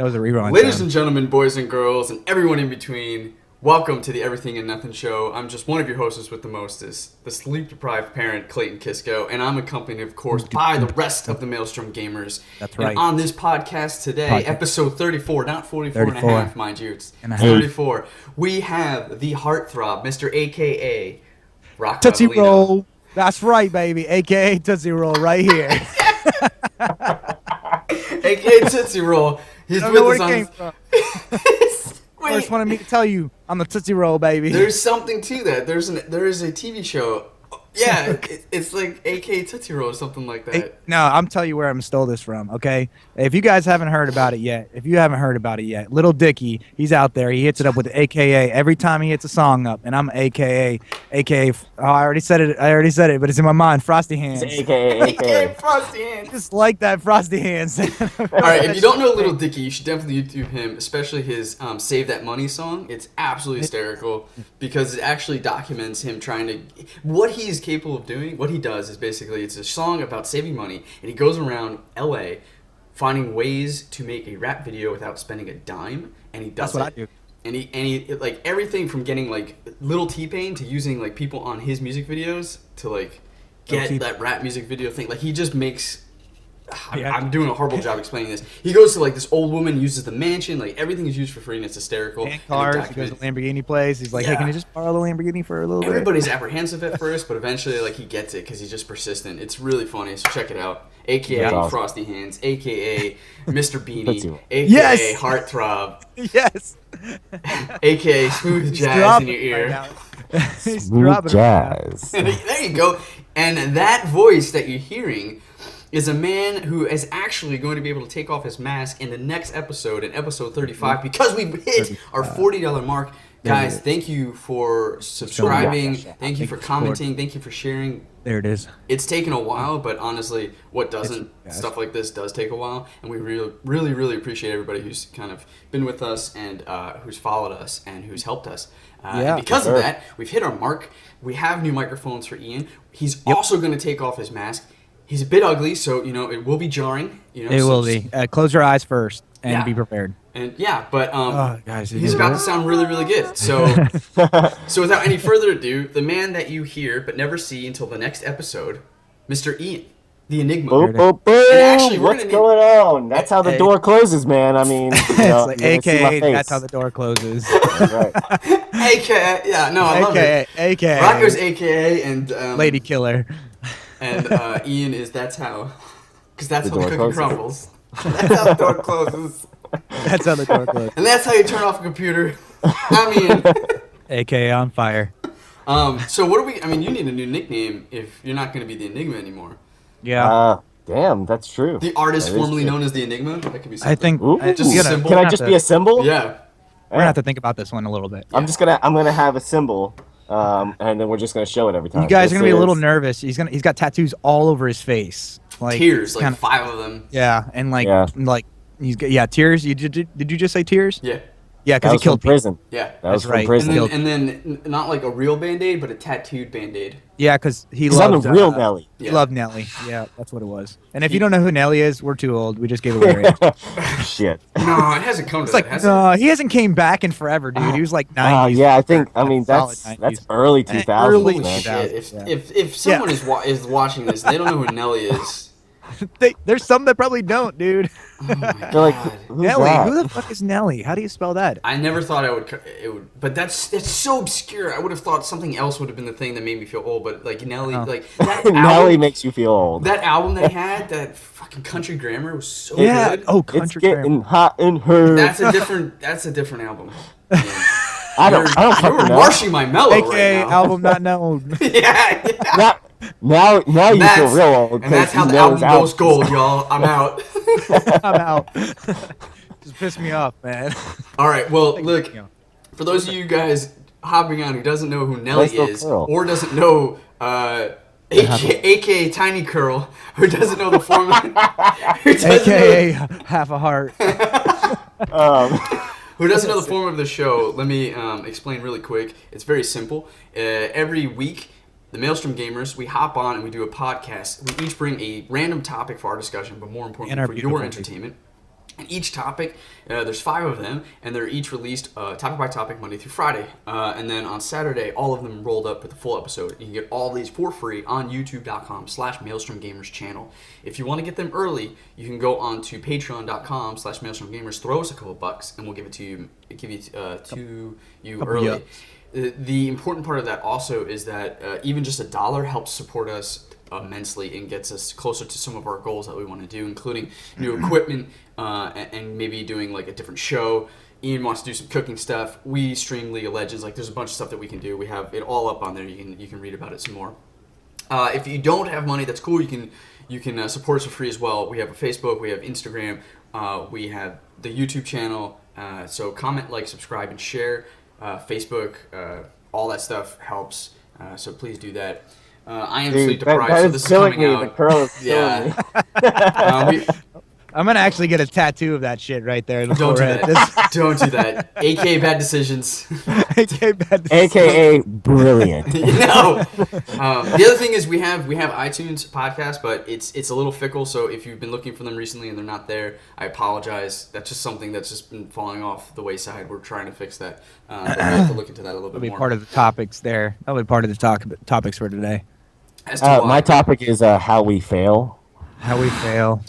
That was a rerun. Ladies and gentlemen, boys and girls, and everyone in between, welcome to the Everything and Nothing Show. I'm just one of your hosts with the mostest, the sleep-deprived parent, Clayton Kisco, and I'm accompanied, of course, by the rest of the Maelstrom Gamers. That's right. And on this podcast today, episode 34, not 44 and a half, mind you, it's and 34, we have the Heartthrob, Mr. A.K.A. Rock Tootsie Avelino. Roll. That's right, baby. A.K.A. Tootsie Roll right here. A.K.A. Tootsie Roll. He's I don't with know where us it on... came from. Wait. First wanted me to tell you, I'm the Tootsie Roll, baby. There's something to that. There is a TV show. Yeah, it's like AK Tootsie Roll or something like that. No, I'm telling you where I stole this from, okay? If you guys haven't heard about it yet, Little Dicky, he's out there. He hits it up with AKA every time he hits a song up, and I'm AKA. Oh, I already said it, but it's in my mind. Frosty Hands. It's AKA. Frosty Hands. Just like that, Frosty Hands. All right, if you don't know Little Dicky, you should definitely YouTube him, especially his Save That Money song. It's absolutely hysterical because it actually documents him trying to... What he's capable of doing, what he does is basically, it's a song about saving money, and he goes around LA finding ways to make a rap video without spending a dime, and he does That's what I do. And he like everything from getting like Little T-Pain to using like people on his music videos to like get that rap music video thing. Like he just makes... I'm doing a horrible job explaining this. He goes to like this old woman, uses the mansion, like everything is used for free and it's hysterical. And cars, he goes to the Lamborghini place. He's like, hey, can you just borrow the Lamborghini for a little bit? Everybody's apprehensive at first, but eventually like he gets it because he's just persistent. It's really funny, so check it out. AKA Frosty Hands, AKA Mr. Beanie, AKA Heartthrob. Yes. AKA Smooth Jazz in your ear. Smooth Jazz. There you go. And that voice that you're hearing is a man who is actually going to be able to take off his mask in the next episode, in episode 35, because we hit our $40 mark. Guys, thank you for subscribing. Thank you for commenting. Thank you for sharing. There it is. It's taken a while, but honestly, what doesn't, stuff like this does take a while. And we really appreciate everybody who's kind of been with us and who's followed us and who's helped us. And because of that, we've hit our mark. We have new microphones for Ian. He's also going to take off his mask. He's a bit ugly, so, it will be jarring. It will be. Close your eyes first and be prepared. And but guys, he's about to sound really good. So, so without any further ado, the man that you hear but never see until the next episode, Mr. Ian, the Enigma. Boom, boom, boom. Actually, what's going on? That's how the door closes, man. I mean, it's like AKA, that's how the door closes. Right. AKA, I love it. AKA. Rocco's AKA and Lady Killer. And Ian is that's how, because that's how the cookie crumbles. That's how the door closes. That's how the door closes. And that's how you turn off a computer. I'm Ian. AKA on fire. So what do we? I mean, you need a new nickname if you're not going to be the Enigma anymore. Yeah. Damn, that's true. The artist formerly known as the Enigma. That could be something. I think. Just a symbol. Can I just be a symbol? Yeah. We're gonna have to think about this one a little bit. I'm gonna have a symbol. And then we're just gonna show it every time. You guys are gonna be a little nervous. He's got tattoos all over his face, like tears, like 5 of them. Yeah, and like he's got tears. Did you just say tears? Yeah. Yeah, because he killed prison. Yeah, that's right. Prison. And then not like a real Band-Aid, but a tattooed Band-Aid. Yeah, because he loved real Nelly. He loved Nelly. Yeah, that's what it was. And if you don't know who Nelly is, we're too old. We just gave away our age. Shit. No, it hasn't come to that. Like, no, he hasn't came back in forever, dude. He was like 90s. Yeah, I mean that's early 2000s. Early man. Shit. If someone is watching this, they don't know who Nelly is. There's some that probably don't, dude. Oh my They're like, Nelly, who the fuck is Nelly? How do you spell that? I never thought it would, but that's so obscure. I would have thought something else would have been the thing that made me feel old. But like Nelly, like that Nelly makes you feel old. That album they had, that fucking Country Grammar, was so good. Oh, Country Grammar. It's getting hot in her. That's a different album. I don't You're marshing my mellow AKA right now. album not known. Yeah. Now you feel real old. And that's how the album goes gold, y'all. I'm out. I'm out. Just piss me off, man. All right. Well, look, for those of you guys hopping on who doesn't know who Nelly is, or doesn't know AKA Tiny Curl, who doesn't know the formula, AKA half a heart. Who doesn't know the form of the show, let me explain really quick. It's very simple. Every week, the Maelstrom Gamers, we hop on and we do a podcast. We each bring a random topic for our discussion, but more importantly for your entertainment. And each topic, there's 5 of them, and they're each released topic by topic Monday through Friday. And then on Saturday, all of them rolled up with a full episode. You can get all these for free on youtube.com/MaelstromGamers channel. If you want to get them early, you can go on to patreon.com/MaelstromGamers, throw us a couple bucks, and we'll give it to you, to you early. The important part of that also is that even just $1 helps support us immensely and gets us closer to some of our goals that we want to do, including new equipment and maybe doing like a different show. Ian wants to do some cooking stuff. We stream League of Legends. Like, there's a bunch of stuff that we can do. We have it all up on there. You can read about it some more. If you don't have money, that's cool. You can support us for free as well. We have a Facebook. We have Instagram. We have the YouTube channel. So comment, like, subscribe, and share. Facebook, all that stuff helps. So please do that. I am sleep deprived, that so is this is killing coming me. out. The curl is killing me. I'm gonna actually get a tattoo of that shit right there in the Don't do forehead. that. Don't do that. AKA bad decisions. AKA brilliant. No. The other thing is we have iTunes podcast, but it's a little fickle. So if you've been looking for them recently and they're not there, I apologize. That's just something that's just been falling off the wayside. We're trying to fix that. But we have to look into that a little bit That'll be more. part of the topics there. That'll be part of the topics for today. As to why, My topic is how we fail. How we fail.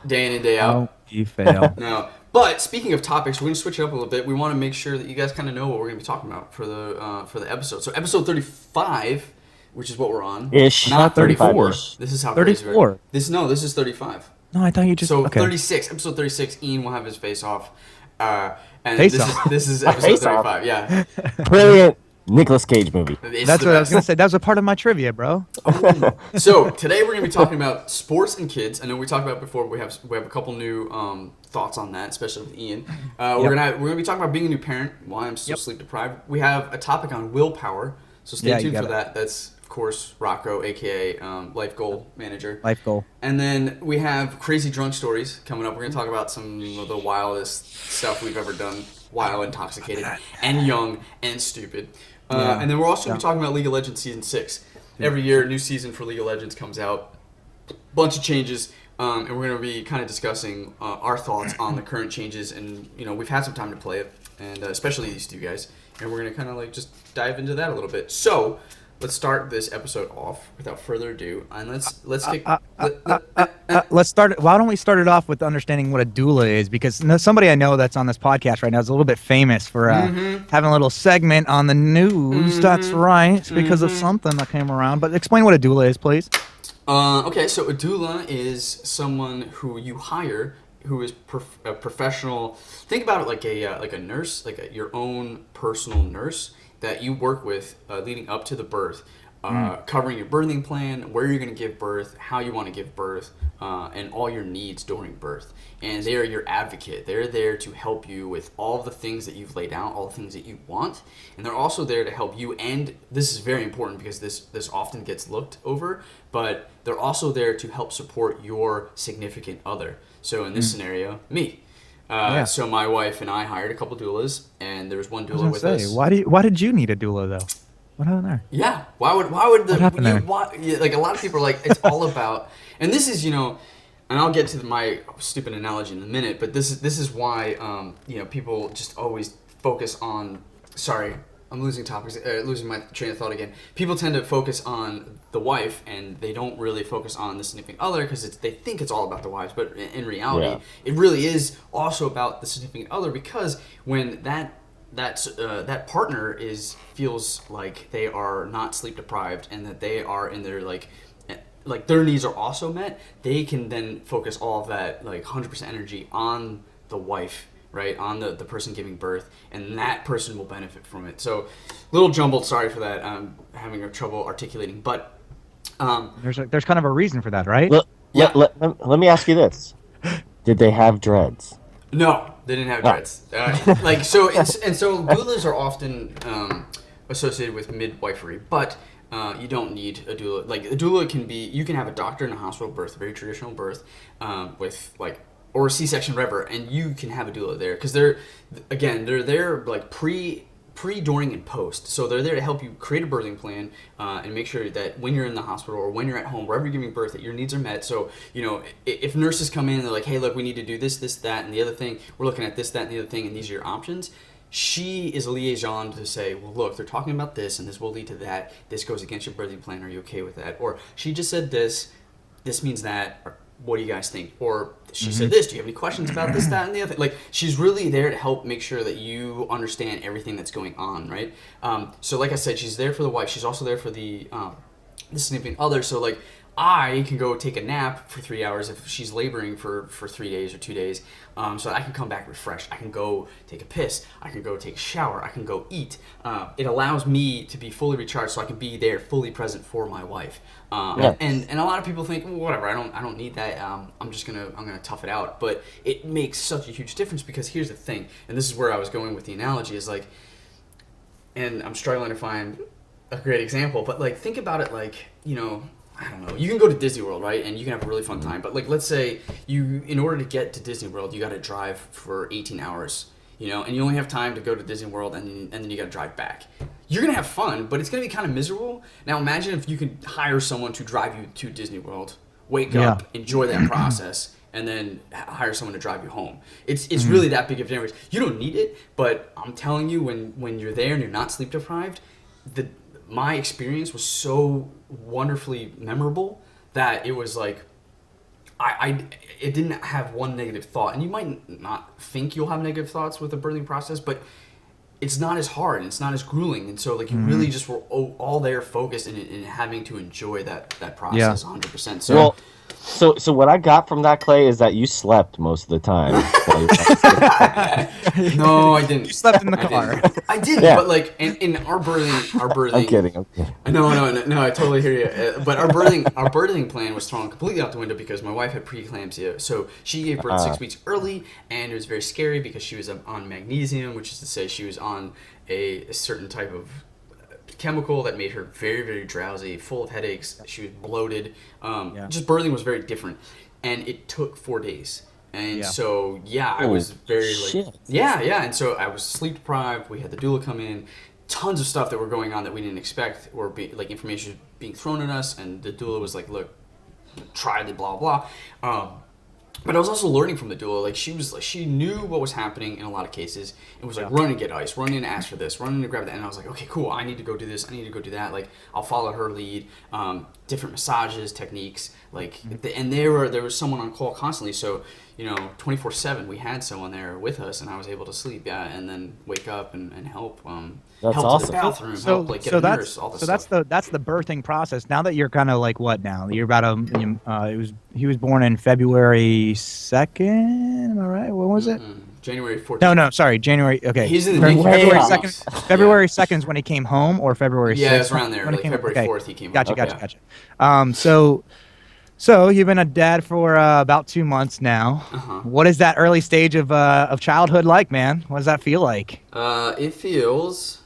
day in and day out. How we fail. No. But speaking of topics, we're going to switch it up a little bit. We want to make sure that you guys kind of know what we're going to be talking about for the episode. So episode 35, which is what we're on. Ish. Not 34. 35-ish. This is how crazy 34. we're- This is 35. No, I thought you just. So okay. 36, episode 36, Ian will have his face off. And Face this off. is episode Face off. 35. Yeah. Brilliant Nicolas Cage movie. It's That's the what I was best. gonna say. That was a part of my trivia, bro. So today we're going to be talking about sports and kids. I know we talked about it before. We have a couple new thoughts on that, especially with Ian. We're gonna be talking about being a new parent. Why I'm so sleep deprived. We have a topic on willpower. So stay Yeah, you tuned for got it. that. That's of course Rocco, aka Life Goal Manager. Life goal. And then we have crazy drunk stories coming up. We're going to talk about some of the wildest stuff we've ever done while intoxicated and young and stupid. Yeah. And then we're also going to be talking about League of Legends Season 6. Every year, a new season for League of Legends comes out. Bunch of changes. And we're going to be kind of discussing our thoughts on the current changes. And, we've had some time to play it, and especially these two guys. And we're going to kind of like just dive into that a little bit. So let's start this episode off without further ado. And let's kick... Let's start. Why don't we start it off with understanding what a doula is? Because somebody I know that's on this podcast right now is a little bit famous for having a little segment on the news. That's right. It's because of something that came around. But explain what a doula is, please. Okay, so a doula is someone who you hire who is a professional. Think about it like a nurse, your own personal nurse that you work with leading up to the birth. Covering your birthing plan, where you're going to give birth, how you want to give birth, and all your needs during birth. And they are your advocate. They're there to help you with all the things that you've laid out, all the things that you want. And they're also there to help you. And this is very important because this often gets looked over, but they're also there to help support your significant other. So in this scenario, me. So my wife and I hired a couple doulas, and there was one doula with us. Why did you need a doula though? What happened there? Yeah. Why would the What happened there? like a lot of people are like it's all about, and this is and I'll get to my stupid analogy in a minute, but this is why people just always focus on. Sorry, I'm losing topics, losing my train of thought again. People tend to focus on the wife, and they don't really focus on the significant other because they think it's all about the wives, but in reality, it really is also about the significant other, because when that partner feels like they are not sleep deprived and that they are in their like their needs are also met, they can then focus all of that 100% energy on the wife, right, on the person giving birth, and that person will benefit from it. So little jumbled, sorry for that. I'm having trouble articulating, but There's kind of a reason for that, right? Let me ask you this: did they have dreads? No, they didn't have dreads. So doulas are often associated with midwifery, but you don't need a doula. Like a doula you can have a doctor in a hospital birth, a very traditional birth, with or a C-section, whatever, and you can have a doula there because they're there pre, during, and post. So they're there to help you create a birthing plan and make sure that when you're in the hospital or when you're at home, wherever you're giving birth, that your needs are met. So, if nurses come in and they're like, hey, look, we need to do this, that, and the other thing. We're looking at this, that, and the other thing, and these are your options. She is a liaison to say, well, look, they're talking about this, and this will lead to that. This goes against your birthing plan. Are you okay with that? Or she just said this. This means that. Or, what do you guys think? Or she said this. Do you have any questions about this, that, and the other thing? Like, she's really there to help make sure that you understand everything that's going on, right? So, like I said, she's there for the wife. She's also there for the significant other. So, like, I can go take a nap for 3 hours if she's laboring for 3 days or 2 days, so that I can come back refreshed. I can go take a piss. I can go take a shower. I can go eat. It allows me to be fully recharged, so I can be there, fully present for my wife. And a lot of people think, well, whatever, I don't need that. I'm gonna tough it out. But it makes such a huge difference, because here's the thing, and this is where I was going with the analogy, is like, and I'm struggling to find a great example, but like, think about it like, I don't know. You can go to Disney World, right? And you can have a really fun time. But like, let's say in order to get to Disney World, you got to drive for 18 hours, and you only have time to go to Disney World, and then you got to drive back. You're gonna have fun, but it's gonna be kind of miserable. Now imagine if you could hire someone to drive you to Disney World, wake up, enjoy that process, and then hire someone to drive you home. It's really that big of a difference. You don't need it, but I'm telling you, when you're there and you're not sleep deprived, my experience was so wonderfully memorable that it was like, it didn't have one negative thought. And you might not think you'll have negative thoughts with the birthing process, but it's not as hard and it's not as grueling. And so like, you really just were all there focused in having to enjoy that process 100%. So, well, so what I got from that, Clay, is that you slept most of the time. No, I didn't. You slept in the car. I didn't, but like in our birthing. I'm kidding. No, I totally hear you. But our birthing plan was thrown completely out the window because my wife had preeclampsia. So she gave birth 6 weeks early, and it was very scary because she was on magnesium, which is to say she was on a certain type of chemical that made her very, very drowsy, full of headaches. She was bloated. Just birthing was very different, and it took 4 days. And so I was very and so I was sleep deprived. We had the doula come in, tons of stuff that were going on that we didn't expect, or information being thrown at us, and the doula was like, look, try the blah blah. But I was also learning from the doula. Like, she knew what was happening in a lot of cases. It was like, run and get ice, run in and ask for this, run in and grab that. And I was like, okay, cool. I need to go do this. I need to go do that. Like, I'll follow her lead. Different massages, techniques. Like, and there was someone on call constantly. So, 24/7, we had someone there with us, and I was able to sleep, and then wake up and help. That's help awesome. to the bathroom, help get a nurse, all this stuff. That's the birthing process. Now that you're kind of like, what now? You're about he was born in February 2nd. Am I right? When was it? January 14th. No, sorry, January. Okay, He's in the February NICU. 2nd. February 2nd is when he came home, or February 6th. Yeah, it's around there. When Like February 4th, he came home. Gotcha. So you've been a dad for about 2 months now. What is that early stage of childhood like, man? What does that feel like? It feels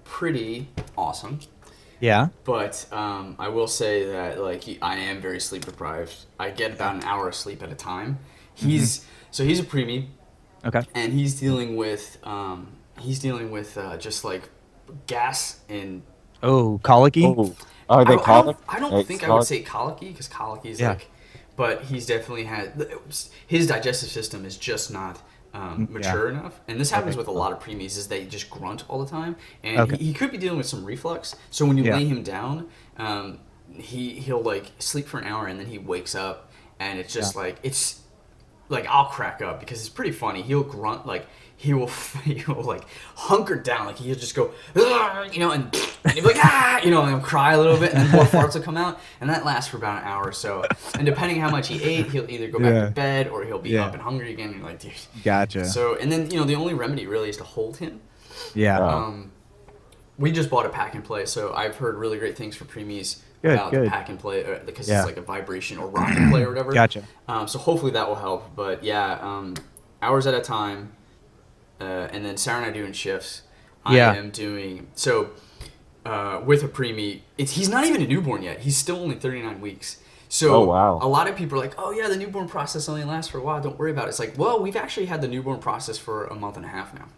pretty awesome. Yeah. But I will say that I am very sleep deprived. I get about an hour of sleep at a time. He's a preemie. Okay. And he's dealing with just like gas and colicky. Are they colic? I don't think I would say colicky, because colicky is but he's definitely his digestive system is just not mature enough, and this happens with a lot of preemies, is they just grunt all the time, and he could be dealing with some reflux. So when you lay him down, he'll like sleep for an hour, and then he wakes up, and it's just it's like, I'll crack up because it's pretty funny. He'll grunt, like he will like hunker down, like he'll just go, and he'll be like, and he'll cry a little bit, and then more farts will come out, and that lasts for about an hour or so. And depending how much he ate, he'll either go back to bed, or he'll be up and hungry again. And you're like, dude. Gotcha. So, and then the only remedy really is to hold him. Yeah. We just bought a pack and play, so I've heard really great things for preemies about the pack and play, because it's like a vibration or rock and play or whatever. Gotcha. So hopefully that will help. But hours at a time, and then Sarah and I do in shifts. I am doing so with a preemie. He's not even a newborn yet. He's still only 39 weeks. So a lot of people are like, oh yeah, the newborn process only lasts for a while. Don't worry about it. It's like, well, we've actually had the newborn process for a month and a half now.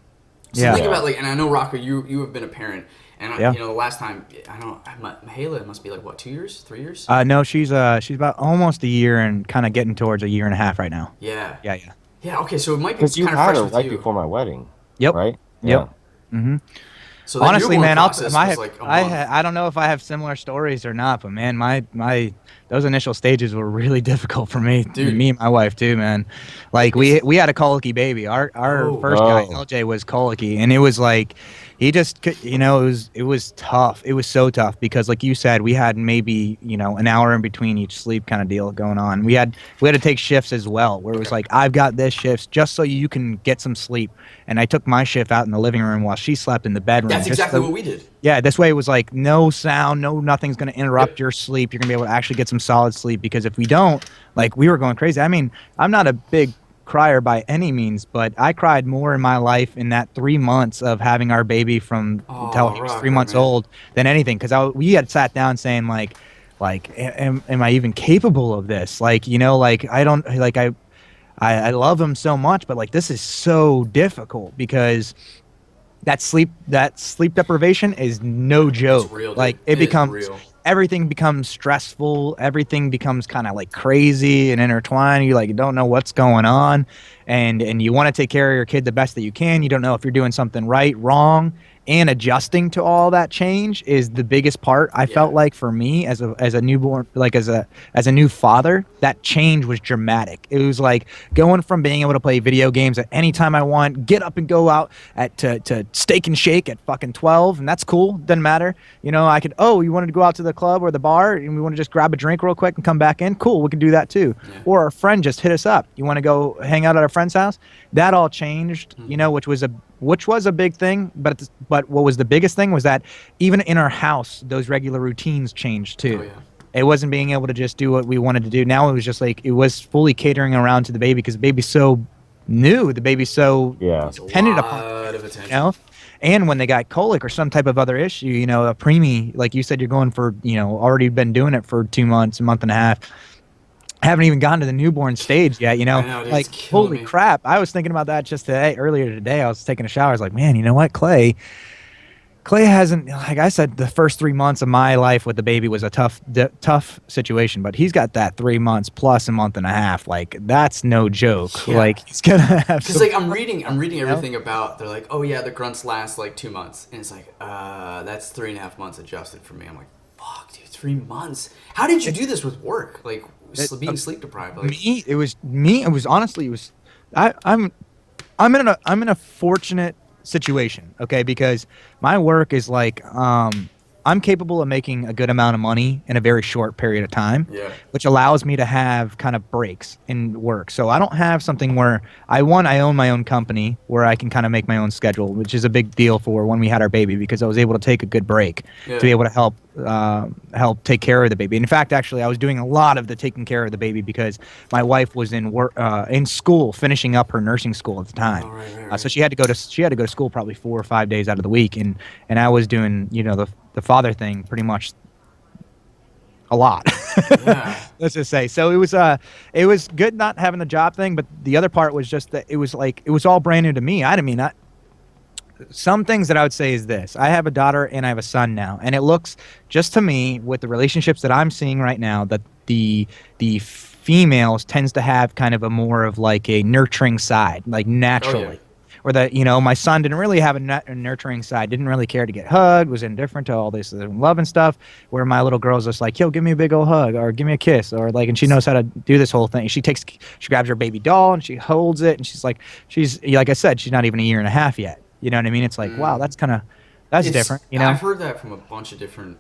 So Yeah. think about like, and I know Rocco, you have been a parent, and Yeah. you know the last time I don't know, Mahela must be like what 2 years, 3 years? No, she's about almost a year and kind of getting towards a year and a half right now. Yeah, Yeah, yeah. yeah. Okay, so it might be Because you kind of had fresh her with right you. before my wedding, Yep. right? Yep. Yeah. Mm-hmm. So that Honestly, newborn man, process was like a month. I don't know if I have similar stories or not, but man, my those initial stages were really difficult for me, Dude. me and my wife too, man. Like It's we had a colicky baby. Our oh first guy, Oh. LJ, was colicky, and it was like he just you know it was tough. It was so tough because like you said, we had maybe an hour in between each sleep kind of deal going on. We had to take shifts as well, where it was okay. like I've got this shift just so you can get some sleep, and I took my shift out in the living room while she slept in the bedroom. That's just exactly so what we did. yeah, this way it was like no sound, nothing's going to interrupt your sleep. You're going to be able to actually get some solid sleep because if we don't, like we were going crazy. I mean, I'm not a big crier by any means, but I cried more in my life in that 3 months of having our baby from until Oh, he was three Rocker, months man. old than anything because we had sat down saying am I even capable of this? Like, like I don't like I love him so much, but like this is so difficult because that sleep deprivation is no It's joke. real, Like dude. it It is becomes real. everything becomes stressful. Everything becomes kind of like crazy and intertwined. You like don't know what's going on, and you want to take care of your kid the best that you can. You don't know if you're doing something right, wrong, and adjusting to all that change is the biggest part. I Yeah. felt like for me as a newborn, like as a new father, that change was dramatic. It was like going from being able to play video games at any time I want, get up and go out to Steak and Shake at fucking 12, and that's cool. Doesn't matter. I could. Oh, you wanted to go out to the club or the bar, and we want to just grab a drink real quick and come back in. Cool, we can do that too. Yeah. Or a friend just hit us up. You want to go hang out at a friend's house? That all changed. Which was a big thing, but what was the biggest thing was that even in our house, those regular routines changed too. Oh yeah. It wasn't being able to just do what we wanted to do. Now it was just like it was fully catering around to the baby because the baby's so new, the baby's so Yeah. It's a dependent lot upon, of attention. and when they got colic or some type of other issue, a preemie, like you said, you're going for, already been doing it for 2 months, a month and a half. Haven't even gotten to the newborn stage yet, I know, dude, like it's killing holy me. crap. I was thinking about that just earlier today. I was taking a shower. I was like, man, you know what, Clay hasn't, like I said, the first 3 months of my life with the baby was a tough situation, but he's got that 3 months plus a month and a half. Like that's no joke. Yeah. Like he's gonna have Because some, like I'm reading everything about. They're like, oh yeah, the grunts last like 2 months, and it's like, that's 3.5 months adjusted for me. I'm like, fuck, dude, 3 months. How did you do this with work? Like being sleep deprived. Like It was honestly, I'm in a fortunate situation, okay, because my work is like I'm capable of making a good amount of money in a very short period of time, yeah, which allows me to have kind of breaks in work. So I don't have something where I own my own company where I can kind of make my own schedule, which is a big deal for when we had our baby because I was able to take a good break yeah. to be able to help take care of the baby. And in fact, actually, I was doing a lot of the taking care of the baby because my wife was in school, finishing up her nursing school at the time. Oh, right. So she had to go to school probably 4 or 5 days out of the week, and I was doing the father thing pretty much a lot. Yeah. Let's just say. So it was good not having the job thing, but the other part was just that it was all brand new to me. Some things that I would say is this. I have a daughter and I have a son now, and it looks just to me with the relationships that I'm seeing right now that the females tends to have kind of a more of like a nurturing side, like naturally. Oh, yeah. Or that, my son didn't really have a nurturing side, didn't really care to get hugged, was indifferent to all this love and stuff, where my little girl's just like, yo, give me a big old hug, or give me a kiss, or like, and she knows how to do this whole thing. She grabs her baby doll, and she holds it, and she's like I said, she's not even a year and a half yet. You know what I mean? It's like, wow, that's different, I've heard that from a bunch of different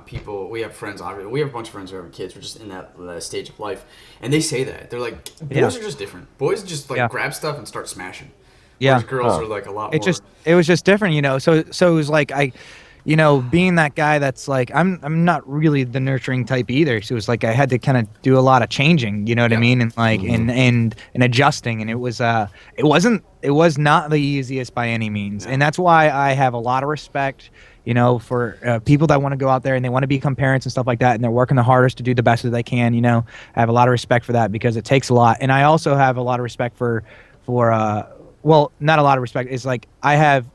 people. We have friends, obviously. We have a bunch of friends who have kids. We're just in that stage of life. And they say that. They're like, boys are just different. Boys just like grab stuff and start smashing. Yeah. Whereas girls are like a lot more. It was just different, So it was like being that guy that's like I'm not really the nurturing type either. So it was like I had to kind of do a lot of changing, you know what I mean, and like and adjusting, and it was not the easiest by any means, and that's why I have a lot of respect, for people that want to go out there and they want to become parents and stuff like that, and they're working the hardest to do the best that they can. I have a lot of respect for that because it takes a lot, and I also have a lot of respect for well, not a lot of respect. It's like I have,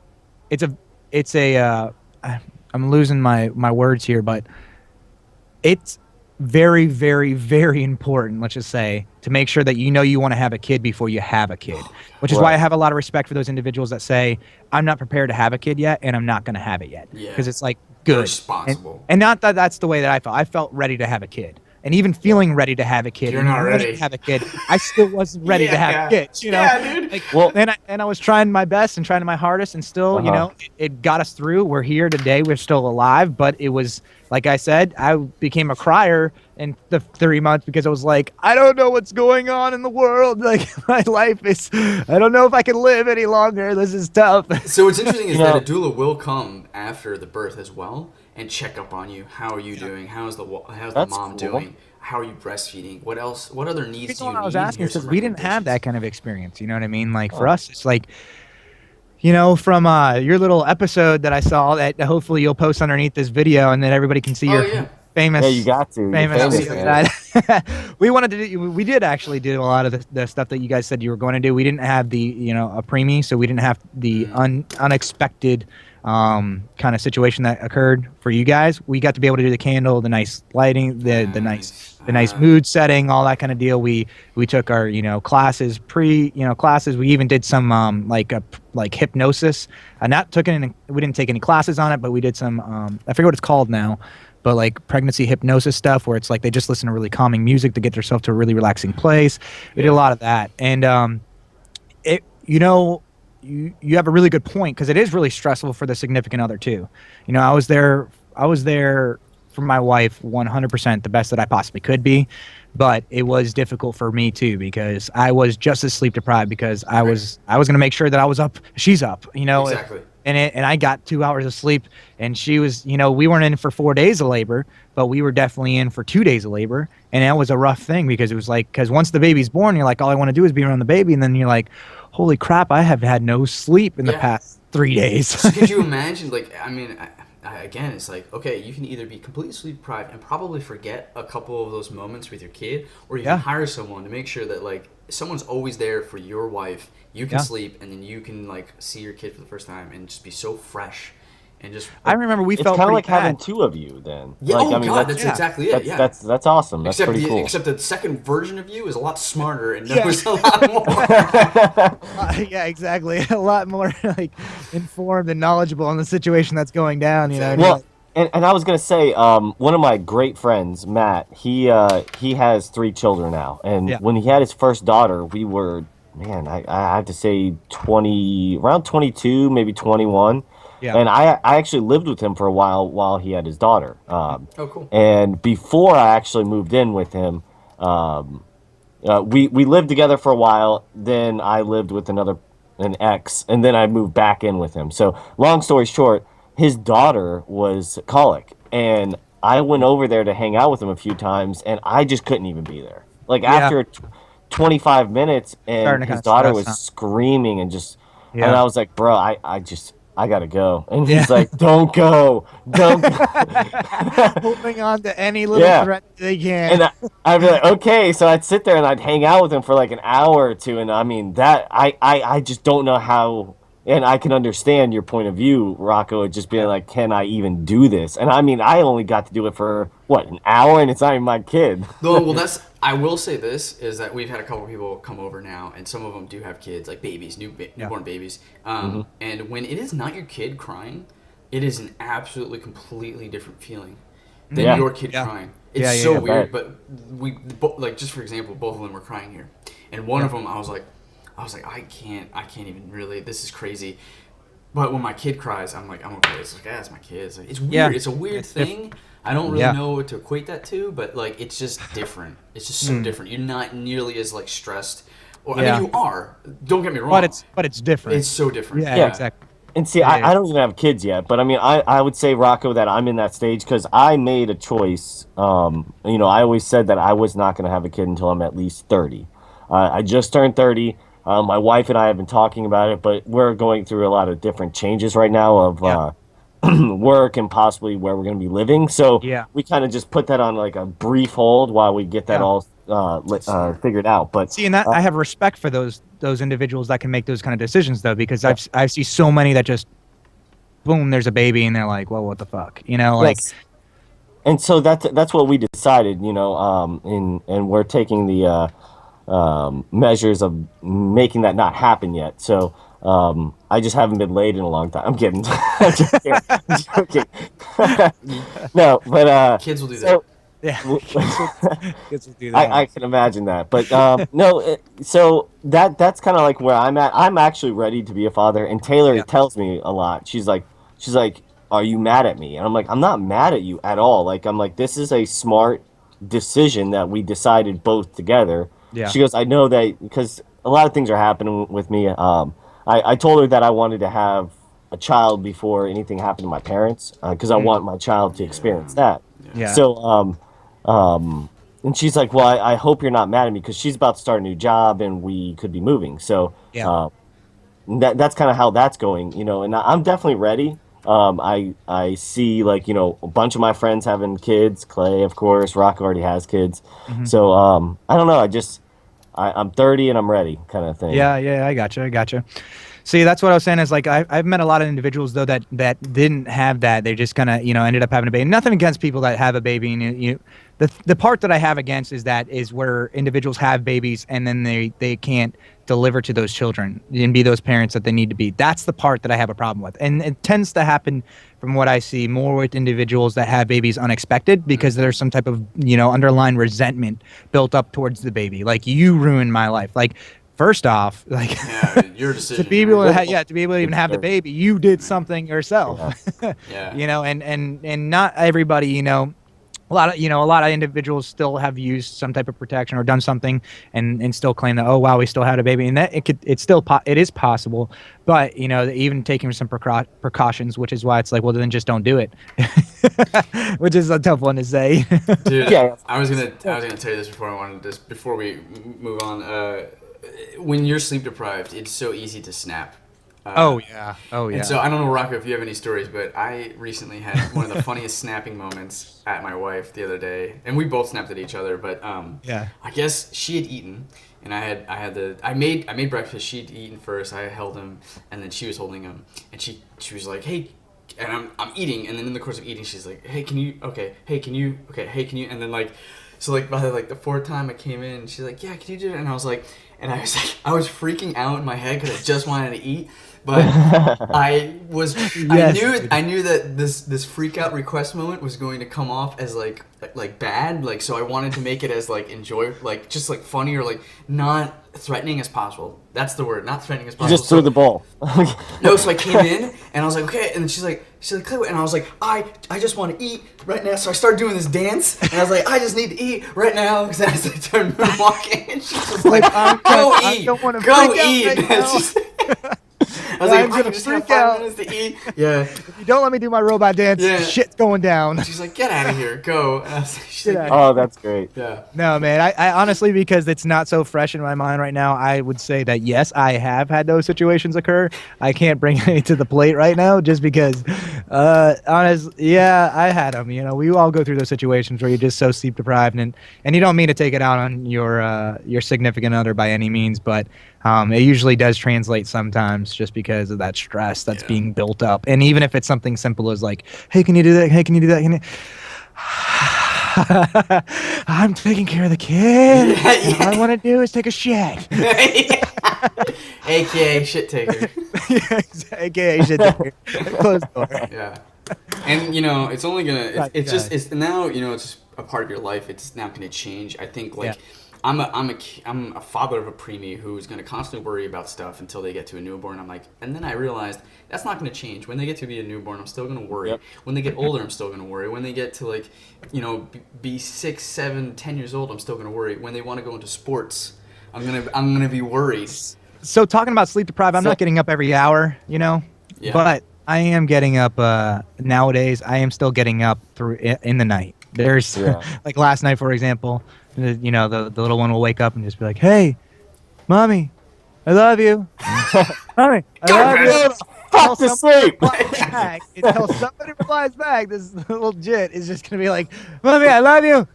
it's a, it's a, I'm losing my words here, but it's very, very, very important, let's just say, to make sure that you know you want to have a kid before you have a kid, which is why I Right. have a lot of respect for those individuals that say, I'm not prepared to have a kid yet, and I'm not going to have it yet. Yeah. Because it's like, They're good. responsible. And not that that's the way that I felt. I felt ready to have a kid. And even feeling ready to have a kid, You're and not wanting ready. to have a kid, I still wasn't ready to have kids. You know, Yeah, dude. like, Well, and I was trying my best and trying my hardest, and still, you Uh-huh. know, it got us through. We're here today. We're still alive, but it was like I said, I became a crier in the 3 months because I was like, I don't know what's going on in the world. Like my life is, I don't know if I can live any longer. This is tough. So what's interesting is You that know- a doula will come after the birth as well and check up on you. How are you doing? How's the That's mom cool. doing? How are you breastfeeding? What else? What other needs Reason do you why need? I was And asking here's because some we didn't have that recommendations. kind of experience. You know what I mean? Like for Oh. us, it's like, you know, from your little episode that I saw that hopefully you'll post underneath this video and then everybody can see Oh, your yeah. famous. Yeah, you got to. You're Famous, famous, video. man. that we wanted to do, we did actually do a lot of the stuff that you guys said you were going to do. We didn't have the, you know, a preemie, so we didn't have the unexpected kind of situation that occurred for you guys. We got to be able to do the candle, the nice lighting, the nice mood setting, all that kind of deal. We took our, you know, classes, classes. We even did some like hypnosis. Not took any, we didn't take any classes on it, but we did some I forget what it's called now, but like pregnancy hypnosis stuff where it's like they just listen to really calming music to get themselves to a really relaxing place. We did a lot of that. And it, you know, you have a really good point because it is really stressful for the significant other too. You know, I was there for my wife 100% the best that I possibly could be, but it was difficult for me too because I was just as sleep deprived because I was going to make sure that I was up, she's up, you know. Exactly. And I got 2 hours of sleep, and she was, you know, we weren't in for 4 days of labor, but we were definitely in for 2 days of labor, and that was a rough thing because it was like, because once the baby's born, you're like, all I want to do is be around the baby, and then you're like, holy crap, I have had no sleep in the Yeah. past 3 days. So could you imagine, like, I mean, again, it's like, okay, you can either be completely sleep deprived and probably forget a couple of those moments with your kid, or you Yeah. can hire someone to make sure that, like, someone's always there for your wife. You can Yeah. sleep, and then you can, like, see your kid for the first time and just be so fresh and just. I remember we It's felt kind of pretty like having bad. 2 of you then. Yeah, Like, oh, I mean, God, that's exactly it. Yeah. That's awesome. That's except pretty cool. except the second version of you is a lot smarter and Yeah. knows a lot more. Yeah, exactly. A lot more like informed and knowledgeable on the situation that's going down. You know. Exactly. Well, and I was gonna say, one of my great friends, Matt, he has 3 children now, and Yeah. when he had his first daughter, we were, man, I have to say around 22, maybe 21. Yeah. And I actually lived with him for a while he had his daughter. Oh, cool. And before I actually moved in with him, we lived together for a while. Then I lived with an ex, and then I moved back in with him. So long story short, his daughter was colic, and I went over there to hang out with him a few times, and I just couldn't even be there. Like Yeah. after 25 minutes, Starting and to his kinda daughter stress, was huh? screaming, and just, Yeah. and I was like, bro, I gotta go. And Yeah. he's like, don't go, don't go. Holding on to any little Yeah. threat they can. And I'd be like, okay. So I'd sit there and I'd hang out with him for like an hour or two. And I mean, that I just don't know how. And I can understand your point of view, Rocco, of just being like, can I even do this? And I mean, I only got to do it for what, an hour, and it's not even my kid. No, well, I will say this is that we've had a couple people come over now, and some of them do have kids, like babies, newborn babies. And when it is not your kid crying, it is an absolutely completely different feeling than Yeah. your kid Yeah. crying. It's Yeah, yeah, so yeah. weird, but like, just for example, both of them were crying here, and one of them I was like, I can't even really. This is crazy. But when my kid cries, I'm like, I'm okay. It's like, it's my kid. It's weird. Yeah. It's a weird It's thing. I don't really Yeah. know what to equate that to, but like, it's just different. It's just so different. You're not nearly as like stressed, or I Yeah. mean, you are. Don't get me wrong. But it's different. It's so different. yeah, Yeah. exactly. And see, Yeah. I don't even have kids yet, but I mean, I would say, Rocco, that I'm in that stage because I made a choice. You know, I always said that I was not going to have a kid until I'm at least 30. I just turned 30. My wife and I have been talking about it, but we're going through a lot of different changes right now of Yeah. work and possibly where we're going to be living. So Yeah. we kind of just put that on like a brief hold while we get that Yeah. all figured out. But See, and that I have respect for those those individuals that can make those kind of decisions though, because I've seen so many that just boom, there's a baby, and they're like, well, what the fuck, like. Yes. And so that's what we decided, and we're taking the measures of making that not happen yet. So I just haven't been laid in a long time. I'm kidding. I'm joking. I'm joking. No, but Kids will do Yeah, kids will do that. I can imagine that, but no. So that's kind of like where I'm at. I'm actually ready to be a father, and Taylor tells me a lot. She's like, "Are you mad at me?" And I'm like, "I'm not mad at you at all." Like I'm like, "This is a smart decision that we decided both together." Yeah. She goes, "I know that because a lot of things are happening with me." I told her that I wanted to have a child before anything happened to my parents because I want my child to experience that. Yeah. So and she's like, "Well, I hope you're not mad at me because she's about to start a new job and we could be moving." So that's kind of how that's going, and I'm definitely ready. I see like, a bunch of my friends having kids. Clay, of course, Rock already has kids. So I don't know. I'm 30 and I'm ready, kind of thing. Yeah, I gotcha. See, that's what I was saying is like I've met a lot of individuals though that didn't have that. They just kind of ended up having a baby. Nothing against people that have a baby, and the part that I have against is where individuals have babies and then they can't deliver to those children and be those parents that they need to be. That's the part that I have a problem with, and it tends to happen from what I see more with individuals that have babies unexpected because there's some type of underlying resentment built up towards the baby. Like, you ruined my life. Like, first off, like your decision. to be able to even have the baby, you did something yourself. Yeah. And not everybody, a lot of individuals still have used some type of protection or done something and still claim that, oh wow, we still had a baby, and that it is possible, but even taking some precautions, which is why it's like, well, then just don't do it, which is a tough one to say. Dude, Yeah. I was gonna tell you this before we move on. When you're sleep deprived, it's so easy to snap. Oh yeah. And so I don't know, Rocco, if you have any stories, but I recently had one of the funniest snapping moments at my wife the other day, and we both snapped at each other. But I guess she had eaten, and I made breakfast. She'd eaten first. I held him, and then she was holding him, and she was like, "Hey," and I'm eating, and then in the course of eating, she's like, "Hey, can you? Okay. Hey, can you? Okay. Hey, can you?" And then so by the fourth time I came in, she's like, "Yeah, can you do it?" And I was like, I was freaking out in my head because I just wanted to eat. But I knew that this freak out request moment was going to come off as like bad, so I wanted to make it as just funny or not threatening as possible. That's the word, not threatening as possible. You just threw the ball. No, so I came in and I was like, okay, and then she's like, and I was like, I just want to eat right now. So I started doing this dance, and I was like, I just need to eat right now because I started walking, and she's just like, go eat. I was like, I can just have 5 minutes to eat. Yeah. If you don't let me do my robot dance, shit's going down. She's like, get out of here, go. And I was like, she's like, oh, that's great. Yeah. No, man. I honestly, because it's not so fresh in my mind right now, I would say that yes, I have had those situations occur. I can't bring it to the plate right now, just because, honestly, I had them. We all go through those situations where you're just so sleep deprived, and you don't mean to take it out on your significant other by any means, but it usually does translate sometimes just because of that stress that's being built up. And even if it's something simple as like, hey, can you do that? Hey, can you do that? I'm taking care of the kid. All I want to do is take a shit. AKA shit taker. AKA shit taker. Close the door. Yeah. And it's only gonna it's now it's a part of your life. It's now gonna change. I think I'm a father of a preemie who's going to constantly worry about stuff until they get to a newborn. And then I realized that's not going to change. When they get to be a newborn, I'm still going to worry. Yep. When they get older, I'm still going to worry. When they get to be 6, 7, 10 years old, I'm still going to worry. When they want to go into sports, I'm gonna be worried. So talking about sleep deprived, I'm not getting up every hour, but I am getting up nowadays. I am still getting up in the night. There's like last night, for example. The little one will wake up and just be like, "Hey, mommy, I love you. Mommy, I love you." Fuck to sleep. Until somebody replies back, this little jit is just gonna be like, "Mommy, I love you.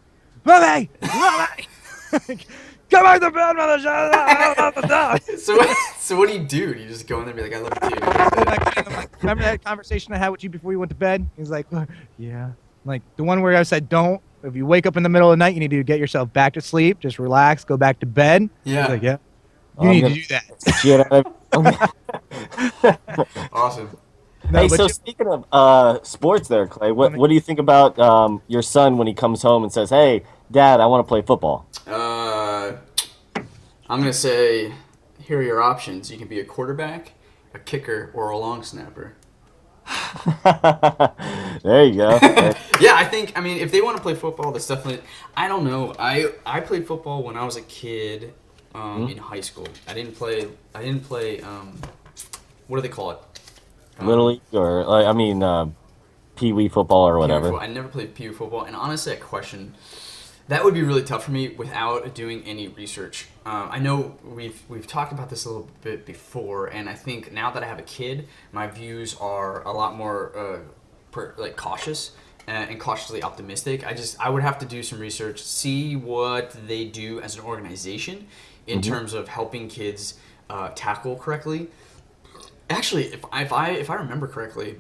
Mommy, mommy." Come back to bed, mother. So what do you do? Do you just go in there and be like, I love you too? I'm like, remember that conversation I had with you before you went to bed? He's like, yeah. Like the one where I said, don't. If you wake up in the middle of the night, you need to get yourself back to sleep. Just relax, go back to bed. Yeah. He's like, yeah. You need to do that. Shit out of Awesome. No, hey, but so you- speaking of sports there, Clay, what do you think about your son when he comes home and says, hey, Dad, I want to play football? I'm gonna say, here are your options. You can be a quarterback, a kicker, or a long snapper. There you go. Yeah, I mean, if they want to play football, that's definitely. I don't know. I played football when I was a kid, in high school. I didn't play. What do they call it? Little League or, Pee Wee football or whatever. Football. I never played PU football, and honestly, I question that would be really tough for me without doing any research. I know we've talked about this a little bit before, and I think now that I have a kid, my views are a lot more cautious and cautiously optimistic. I would have to do some research, see what they do as an organization in terms of helping kids tackle correctly. Actually, if I remember correctly,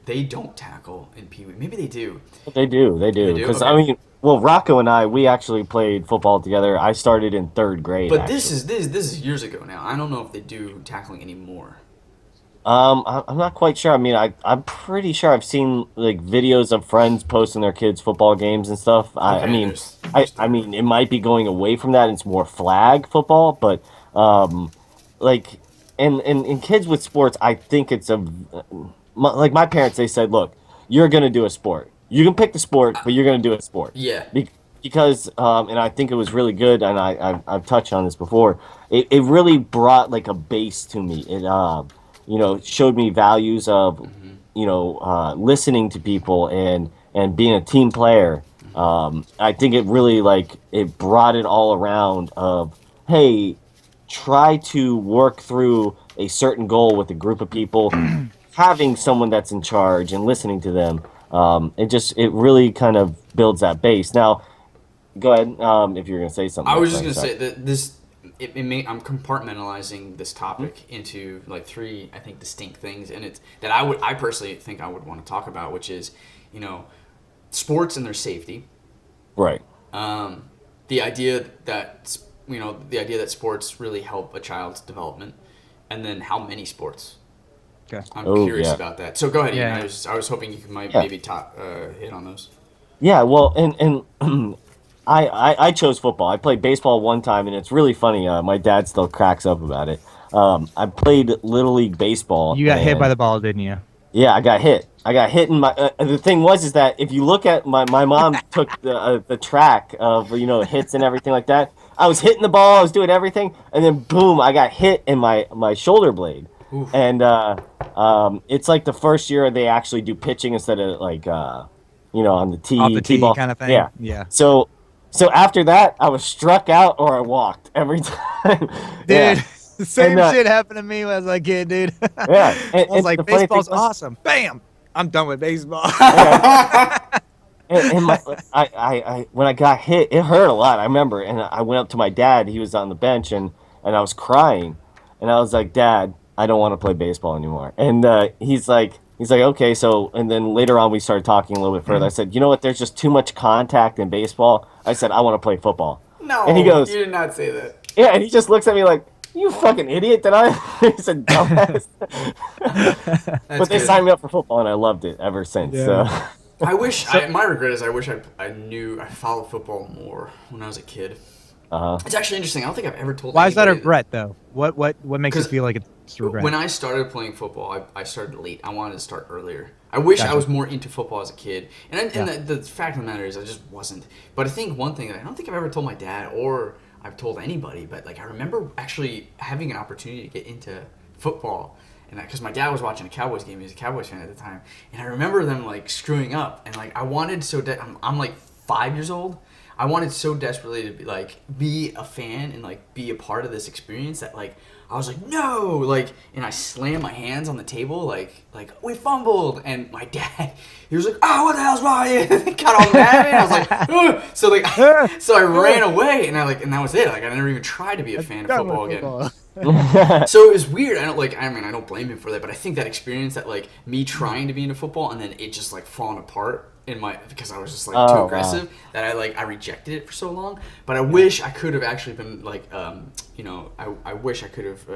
they don't tackle in Pee Wee. Maybe they do. They do. do? Because, Okay. Rocco and I, we actually played football together. I started in third grade, But actually. this is years ago now. I don't know if they do tackling anymore. I'm not quite sure. I mean, I'm pretty sure I've seen like videos of friends posting their kids' football games and stuff. I Okay, mean, there's I mean, it might be going away from that. It's more flag football, but like, and in kids with sports, I think it's like my parents. They said, look, you're gonna do a sport. You can pick the sport, but you're gonna do a sport. Yeah. Because and I think it was really good, and I've touched on this before. It really brought like a base to me. It showed me values of listening to people and being a team player. I think it really it brought it all around of, hey, try to work through a certain goal with a group of people, having someone that's in charge and listening to them. It really kind of builds that base. Now, go ahead if you're gonna say something. I was just Sorry. gonna say that I'm compartmentalizing this topic into like three, I think, distinct things, and it's that I personally think I would want to talk about, which is, sports and their safety. Right. The idea that sports really help a child's development, and then how many sports. Okay. I'm Oh, curious yeah. about that. So go ahead, Ian. Yeah. I was hoping you might Yeah. maybe hit on those. Yeah, well, and I chose football. I played baseball one time, and it's really funny. My dad still cracks up about it. I played Little League baseball. You got hit and- by the ball, didn't you? Yeah, I got hit. I got hit in my. The thing is that if you look at my mom took the track of hits and everything like that. I was hitting the ball. I was doing everything, and then boom, I got hit in my shoulder blade. Oof. And it's like the first year they actually do pitching instead of on the tee, Off the tee ball kind of thing? Yeah. Yeah. So after that, I was struck out or I walked every time. Dude, Yeah. the same And, shit happened to me when I was a kid, dude. Yeah. I was like, the funny thing baseball's was- awesome. Bam! I'm done with baseball. And I when I got hit, it hurt a lot. I remember, and I went up to my dad. He was on the bench, and I was crying, and I was like, "Dad, I don't want to play baseball anymore." And he's like, "Okay." So, and then later on, we started talking a little bit further. I said, "You know what? There's just too much contact in baseball." I said, "I want to play football." No, And he goes, you did not say that. "Yeah," and he just looks at me like, "You fucking idiot!" Did I? He said, "Dumbass." But they good. signed me up for football, and I loved it ever since. Yeah. So. I wish. My regret is I wish I followed football more when I was a kid. It's actually interesting. I don't think I've ever told. Why is that a anybody regret, though? What makes you 'Cause feel like it's a regret? When I started playing football, I started late. I wanted to start earlier. I wish I Gotcha. was more into football as a kid. And the fact of the matter is, I just wasn't. But I think one thing that I don't think I've ever told my dad or I've told anybody, but like I remember actually having an opportunity to get into football. And because my dad was watching a Cowboys game, he was a Cowboys fan at the time, and I remember them like screwing up, and like I wanted I'm like 5 years old. I wanted so desperately to be a fan and be a part of this experience that I was like, no, and I slammed my hands on the table, we fumbled, and my dad, he was like, oh, what the hell's wrong? He got all mad at me. I was like, ugh. So I ran away, and and that was it. I never even tried to be a fan of football again. So it was weird. I don't blame him for that, but I think that experience, that me trying to be into football and then it just falling apart because I was just too aggressive, that I rejected it for so long. But I wish I could have actually been I wish I could have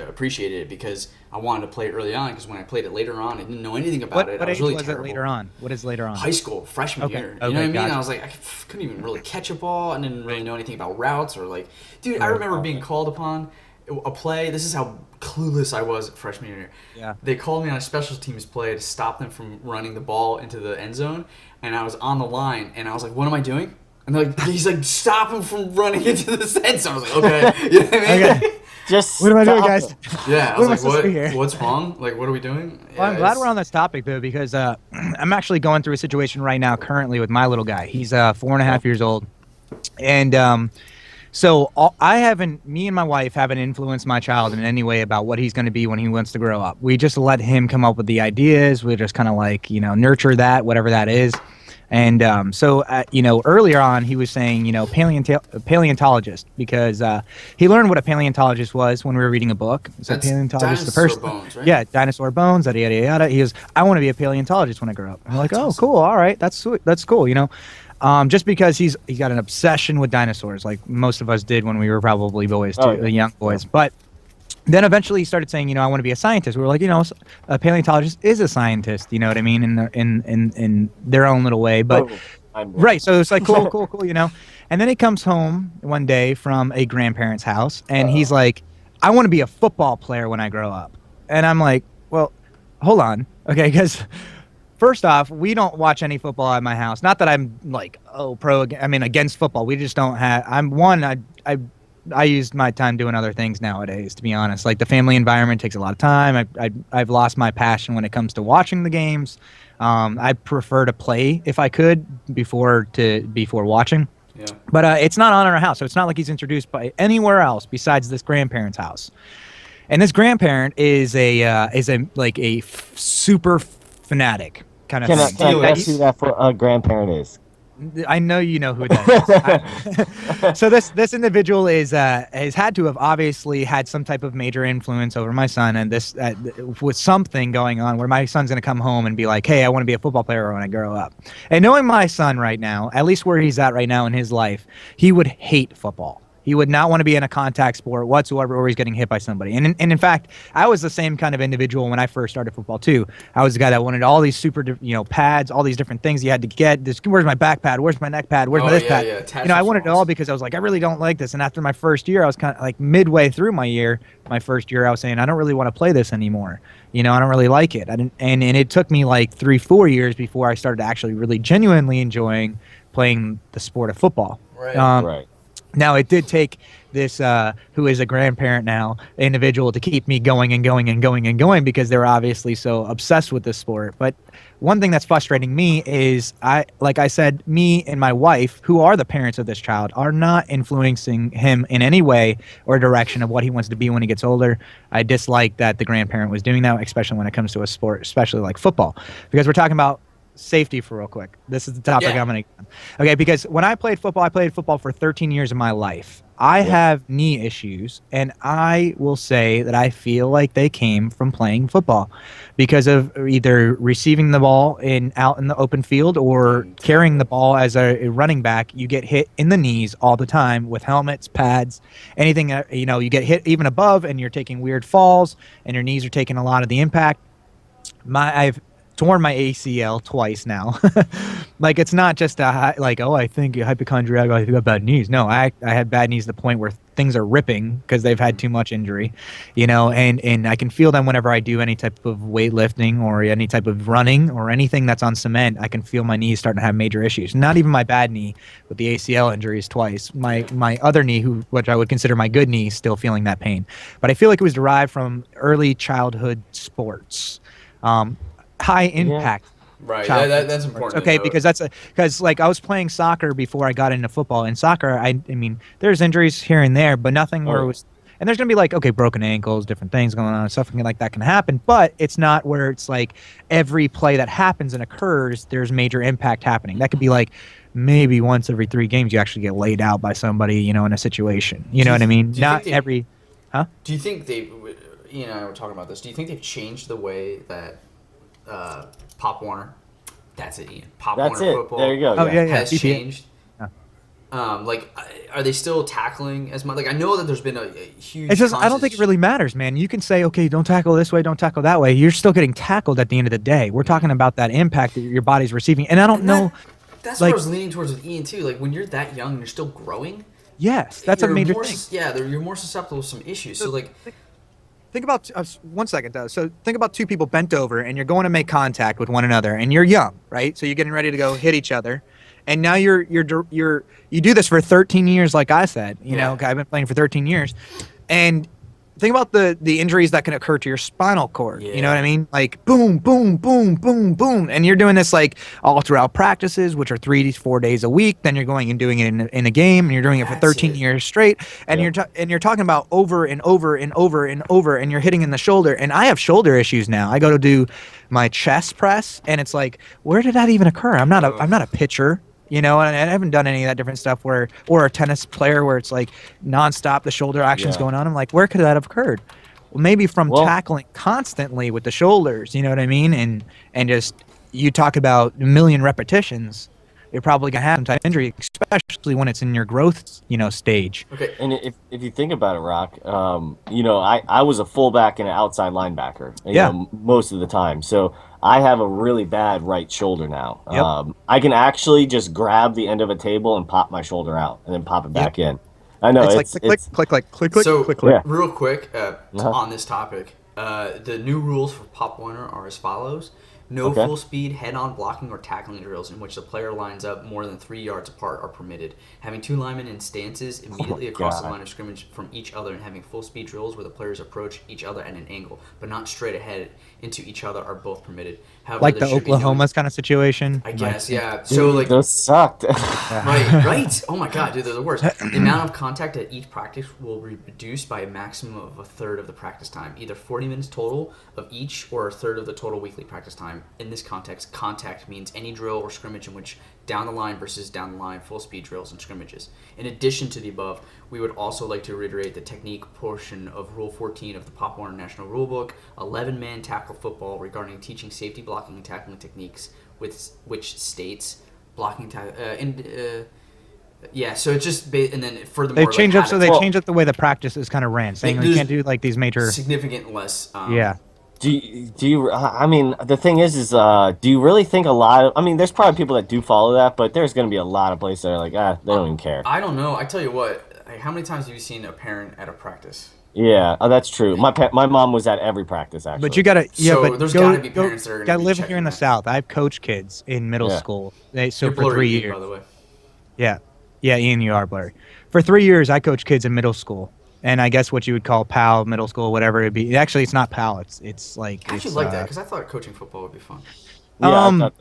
appreciated it, because I wanted to play it early on, because when I played it later on, I didn't know anything about it. What I was age really was terrible. It later on? What is later on? High school, freshman year. You know what I mean? Gotcha. I was I couldn't even really catch a ball. I didn't really know anything about routes or dude. I remember being called upon a play. This is how clueless I was freshman year. Yeah. They called me on a special teams play to stop them from running the ball into the end zone, and I was on the line, and I was like, "What am I doing?" And he's like, "Stop him from running into the end zone." I was like, "Okay." You know what I mean? Okay. Just What am I doing, stop guys? it. Yeah, I What am I was supposed to like, do here? What's wrong? What are we doing? Well, I'm glad we're on this topic, though, because I'm actually going through a situation right now currently with my little guy. He's 4.5 years old. And me and my wife haven't influenced my child in any way about what he's going to be when he wants to grow up. We just let him come up with the ideas. We just kind of nurture that, whatever that is. And earlier on, he was saying, paleontologist, because he learned what a paleontologist was when we were reading a book. So That's paleontologist, dinosaur bones, right? Yeah, dinosaur bones, yada, yada, yada. He goes, I want to be a paleontologist when I grow up. I'm like, that's oh, awesome. cool. All right. That's sweet. That's cool. Just because he's got an obsession with dinosaurs, like most of us did when we were probably boys, too, young boys. But then eventually he started saying, I want to be a scientist. We were like, a paleontologist is a scientist, you know what I mean, in their own little way. But right, so it's cool, And then he comes home one day from a grandparent's house, and he's like, I want to be a football player when I grow up. And I'm like, well, hold on, okay, because first off, we don't watch any football at my house. Not that I'm against football. We just don't have. I used my time doing other things nowadays, to be honest. The family environment takes a lot of time. I've lost my passion when it comes to watching the games. I prefer to play if I could before watching. Yeah. But it's not on our house, so it's not like he's introduced by anywhere else besides this grandparent's house. And this grandparent is a super fanatic kind of thing. Can I guess who that grandparent is? I know you know who that is. So this individual has had to have obviously had some type of major influence over my son, and this with something going on where my son's going to come home and be like, hey, I want to be a football player when I grow up. And knowing my son right now, at least where he's at right now in his life, he would hate football. He would not want to be in a contact sport whatsoever where he's getting hit by somebody. And in fact, I was the same kind of individual when I first started football too. I was the guy that wanted all these super, pads, all these different things you had to get. Where's my back pad? Where's my neck pad? Where's my this pad? I wanted it all because I was like, I really don't like this. And after my first year, I was kind of like midway through my first year, I was saying, I don't really want to play this anymore. I don't really like it. And it took me like 3-4 years before I started actually really genuinely enjoying playing the sport of football. Right. Right. Now, it did take this, who is a grandparent now, individual to keep me going and going and going and going because they were obviously so obsessed with this sport. But one thing that's frustrating me is, like I said, me and my wife, who are the parents of this child, are not influencing him in any way or direction of what he wants to be when he gets older. I dislike that the grandparent was doing that, especially when it comes to a sport, especially like football, because we're talking about safety for real quick. This is the topic I'm going to. Okay, because when I played football for 13 years of my life. I have knee issues, and I will say that I feel like they came from playing football because of either receiving the ball out in the open field or carrying the ball as a running back. You get hit in the knees all the time with helmets, pads, anything. You get hit even above, and you're taking weird falls, and your knees are taking a lot of the impact. I've torn my ACL twice now. Like, it's not just I think hypochondriac, I got bad knees. No, I had bad knees to the point where things are ripping because they've had too much injury, and I can feel them whenever I do any type of weightlifting or any type of running or anything that's on cement. I can feel my knees starting to have major issues. Not even my bad knee with the ACL injuries twice. My other knee, which I would consider my good knee, still feeling that pain. But I feel like it was derived from early childhood sports. High impact Right. childhood That's sports. important to Okay, note. because like I was playing soccer before I got into football. In soccer, I mean, there's injuries here and there, but nothing Oh, where it yeah. was. And there's gonna be like, okay, broken ankles, different things going on, stuff like that can happen. But it's not where it's like every play that happens and occurs, there's major impact happening. That could be like maybe once every 3 games you actually get laid out by somebody, in a situation. You Do know you, what I mean? do you think Not they every, huh? do you think they Ian and I were talking about this. Do you think they've changed the way that Pop Warner, that's it, Ian. Pop That's Warner it. football There you go. Oh yeah, yeah. has PPA. changed. Yeah. Like, are they still tackling as much? Like, I know that there's been a huge. It's just I don't think it really matters, man. You can say, okay, don't tackle this way, don't tackle that way. You're still getting tackled at the end of the day. We're talking about that impact that your body's receiving, and I don't And know. That's like- what I was leaning towards with Ian too. Like, when you're that young and you're still growing, Yes, that's a you're major more thing. you're more susceptible to some issues. So like, Think about 1 second though. So think about two people bent over, and you're going to make contact with one another, and you're young, right? So you're getting ready to go hit each other, and now you do this for 13 years, like I said. You know, I've been playing for 13 years, and think about the injuries that can occur to your spinal cord. You know what I mean? Like boom, boom, boom, boom, boom, and you're doing this like all throughout practices, which are 3 to 4 days a week. Then you're going and doing it in a game, and you're doing it for 13 years straight. And you're talking about over and over and over and over, and you're hitting in the shoulder. And I have shoulder issues now. I go to do my chest press, and it's like, where did that even occur? I'm not a pitcher. And I haven't done any of that different stuff or a tennis player where it's like nonstop, the shoulder action's going on. I'm like, where could that have occurred? Well, maybe from tackling constantly with the shoulders, you know what I mean? And just, you talk about a million repetitions, you're probably going to have some type of injury, especially when it's in your growth, stage. okay, And if you think about it, Rock, I was a fullback and an outside linebacker, most of the time. So I have a really bad right shoulder now. Yep. I can actually just grab the end of a table and pop my shoulder out and then pop it back in. I know It's like click, click, click, click, so click, click. real quick on this topic, the new rules for Pop Warner are as follows. No full speed head-on blocking or tackling drills in which the player lines up more than 3 yards apart are permitted. Having two linemen in stances immediately across the line of scrimmage from each other, and having full speed drills where the players approach each other at an angle, but not straight ahead into each other, are both permitted. However, Like there the should be no- Oklahoma's kind of situation. I guess, yeah. Dude, So like, those sucked. right. Oh my god, dude, they're the worst. The amount of contact at each practice will be reduced by a maximum of a third of the practice time, either 40 minutes total of each or a third of the total weekly practice time. In this context, contact means any drill or scrimmage in which down the line versus down the line full speed drills and scrimmages. In addition to the above, we would also like to reiterate the technique portion of Rule 14 of the Pop Warner National Rulebook, 11-man tackle football, regarding teaching safety blocking and tackling techniques, which states blocking so it's just and then furthermore They change up, so they change up the way the practice is kind of ran, saying we can't do like these major. significant less. Do you? I mean, the thing is, do you really think a lot of? I mean, there's probably people that do follow that, but there's going to be a lot of places that are like, they don't even care. I don't know. I tell you what. Like, how many times have you seen a parent at a practice? Yeah, that's true. My mom was at every practice actually. But you gotta, So but there's gotta be parents that are gonna gotta be live checking here in the that. South. I've coached kids in middle school. You're For blurry, 3 Ian, years. by the way. Yeah, Ian, you are blurry. For 3 years, I coached kids in middle school, and I guess what you would call PAL, middle school, whatever it'd be. Actually, it's not PAL. It's like. I actually like that because I thought coaching football would be fun. Yeah, I don't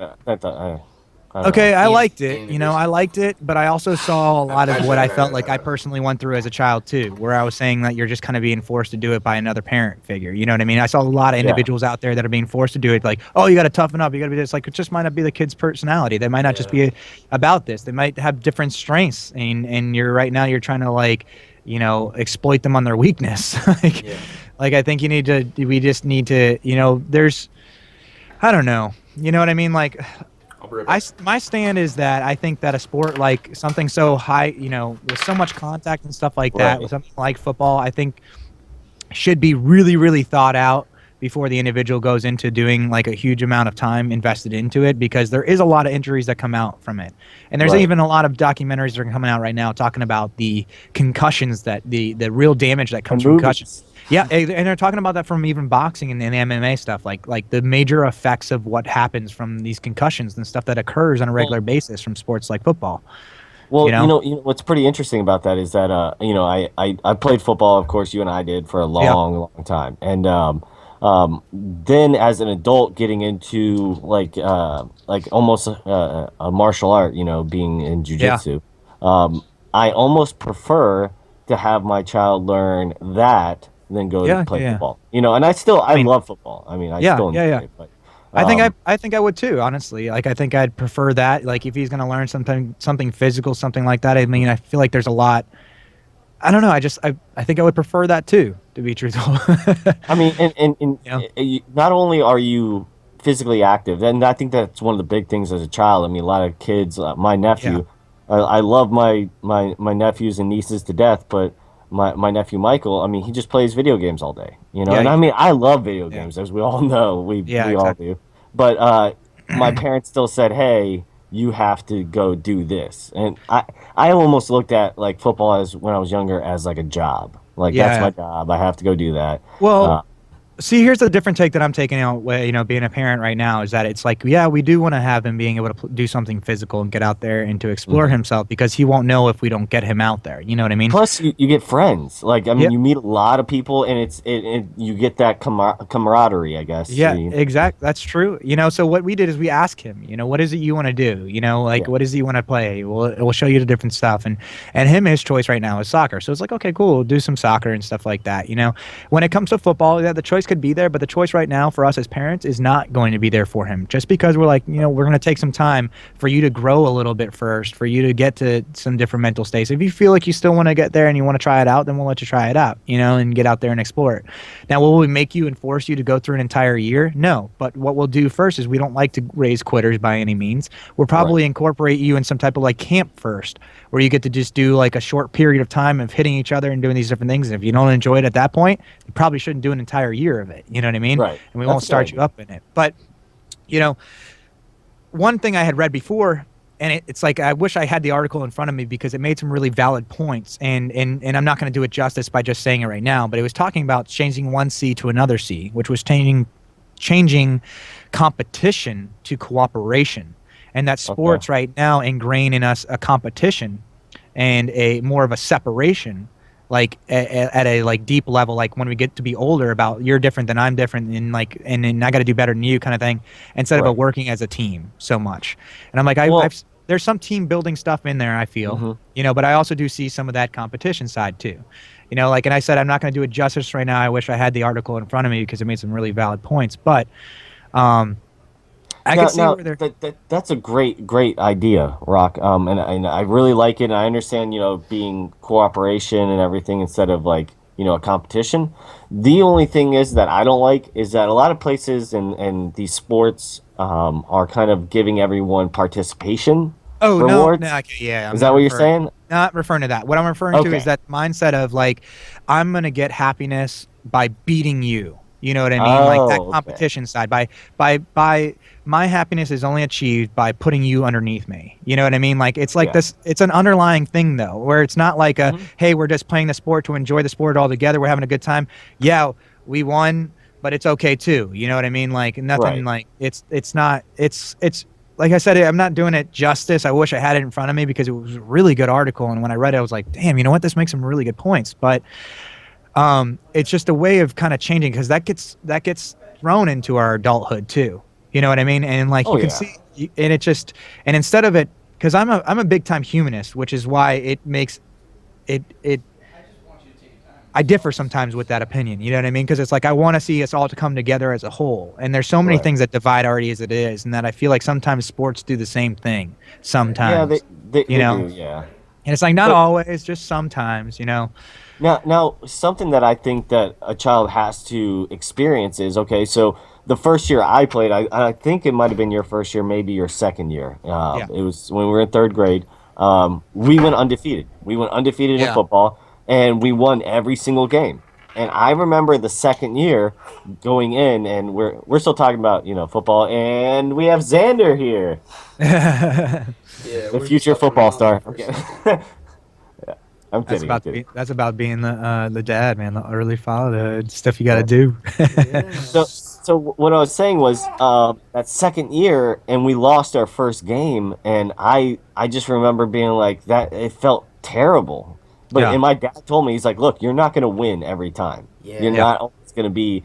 Okay, know. I Ian- liked it. Ian I liked it, but I also saw a lot of what I felt like I Right. personally went through as a child too, where I was saying that you're just kind of being forced to do it by another parent figure. You know what I mean? I saw a lot of individuals out there that are being forced to do it, like, oh, you got to toughen up, you got to be this. Like, it just might not be the kid's personality. They might not just be about this. They might have different strengths, and you're right now you're trying to like, exploit them on their weakness. Like I think we just need to, there's, I don't know, you know what I mean? Like. My stand is that I think that a sport like something so high, with so much contact and stuff like that, with something like football, I think should be really, really thought out before the individual goes into doing like a huge amount of time invested into it, because there is a lot of injuries that come out from it. And there's even a lot of documentaries that are coming out right now talking about the concussions, that the real damage that comes from concussions. Yeah, and they're talking about that from even boxing and MMA stuff, like the major effects of what happens from these concussions and stuff that occurs on a regular basis from sports like football. Well, what's pretty interesting about that is that I played football, of course, you and I did for a long time, and Then as an adult, getting into like almost a martial art, being in Yeah. jujitsu, I almost prefer to have my child learn that than go to Yeah. play Yeah. football. And I I mean, love football. I mean, I yeah. still Yeah. enjoy Yeah. it, but um, I think I would too, honestly. Like I think I'd prefer that. Like if he's gonna learn something physical, something like that. I mean, I feel like there's a lot. I don't know. I think I would prefer that too, to be truthful. I mean, and You know? not only are you physically active, and I think that's one of the big things as a child. I mean, a lot of kids, my Yeah. nephew, I love my nephews and nieces to death, but my nephew Michael, I mean, he just plays video games all day, Yeah. and I mean, I love video Yeah. games, as we all know, Yeah. we all Exactly. do, but my parents still said, "Hey, you have to go do this," and I almost looked at like football as when I was younger as like a job. Like that's Yeah. my job. I have to go do that. Well, Uh, see, here's a different take that I'm taking out, being a parent right now is that it's like, yeah, we do want to have him being able to do something physical and get out there and to explore mhm. himself because he won't know if we don't get him out there. You know what I mean? Plus, you get friends. Like, I mean, Yeah. you meet a lot of people, and you get that camaraderie, I guess. Yeah, exact. That's true. So what we did is we asked him, what is it you want to do? Like Yeah, what is it you want to play? We'll show you the different stuff. And his choice right now is soccer. So it's like, okay, cool, we'll do some soccer and stuff like that. When it comes to football, yeah, the choice could be there, but the choice right now for us as parents is not going to be there for him. Just because we're like, we're going to take some time for you to grow a little bit first, for you to get to some different mental states. If you feel like you still want to get there and you want to try it out, then we'll let you try it out, and get out there and explore it. Now, will we make you and force you to go through an entire year? No. But what we'll do first is we don't like to raise quitters by any means. We'll right, probably incorporate you in some type of like camp first, where you get to just do like a short period of time of hitting each other and doing these different things. And if you don't enjoy it at that point, you probably shouldn't do an entire year of it. You know what I mean? right. And we won't That's a good start you idea. up in it. But, you know, one thing I had read before, and it's like I wish I had the article in front of me because it made some really valid points, and I'm not going to do it justice by just saying it right now, but it was talking about changing one C to another C, which was changing competition to cooperation, and that Okay, sports right now ingrain in us a competition and a more of a separation, like at a like deep level, like when we get to be older, about you're different than I'm different, and like and I got to do better than you kind of thing, instead of a right. working as a team so much. And I'm like, Well, there's some team building stuff in there, I feel, mhm. but I also do see some of that competition side too. Like, and I said, I'm not going to do it justice right now. I wish I had the article in front of me because it made some really valid points, but um I could see Now where they're. that's a great idea, Rock. And I really like it. And I understand, being cooperation and everything instead of like, a competition. The only thing is that I don't like is that a lot of places and these sports are kind of giving everyone participation Oh no, rewards. okay, yeah, I'm Is that not what you're referring. saying? Not referring to that. What I'm referring to is Okay. that mindset of like, I'm gonna get happiness by beating you. You know what I mean? Like that Oh, okay. competition side. By my happiness is only achieved by putting you underneath me. You know what I mean? Like it's like Yeah. this. It's an underlying thing though, where it's not like a Mhm. hey, we're just playing the sport to enjoy the sport all together. We're having a good time. Yeah, we won, but it's okay too. You know what I mean? Like nothing. Right. Like it's not. It's like I said, I'm not doing it justice. I wish I had it in front of me because it was a really good article. And when I read it, I was like, damn, you know what? This makes some really good points. But it's just a way of kind of changing because that gets thrown into our adulthood too. You know what I mean? And like Oh you can yeah. see, and it just, and instead of it, because I'm a big time humanist, which is why it makes it. I differ sometimes with that opinion. You know what I mean? Because it's like I want to see us all to come together as a whole, and there's so many Right. things that divide already as it is, and that I feel like sometimes sports do the same thing. Yeah, Sometimes, you they know, do, yeah. and it's like not But always, just sometimes. now, something that I think that a child has to experience is okay. So the first year I played, I think it might have been your first year, maybe your second year. Yeah. It was when we were in third grade. We went undefeated. We went undefeated in Yeah. football, and we won every single game. And I remember the second year going in, and we're still talking about football, and we have Xander here, Yeah, the we're just future fucking football around star. for a Okay. second. I'm kidding. I'm kidding. That's about being the dad, man, the early father, the stuff you got to Yeah. do. So what I was saying was that second year, and we lost our first game, and I just remember being like that. It felt terrible, but Yeah. and my dad told me he's like, look, you're not gonna win every time. You're Yeah. Yeah. not always gonna be,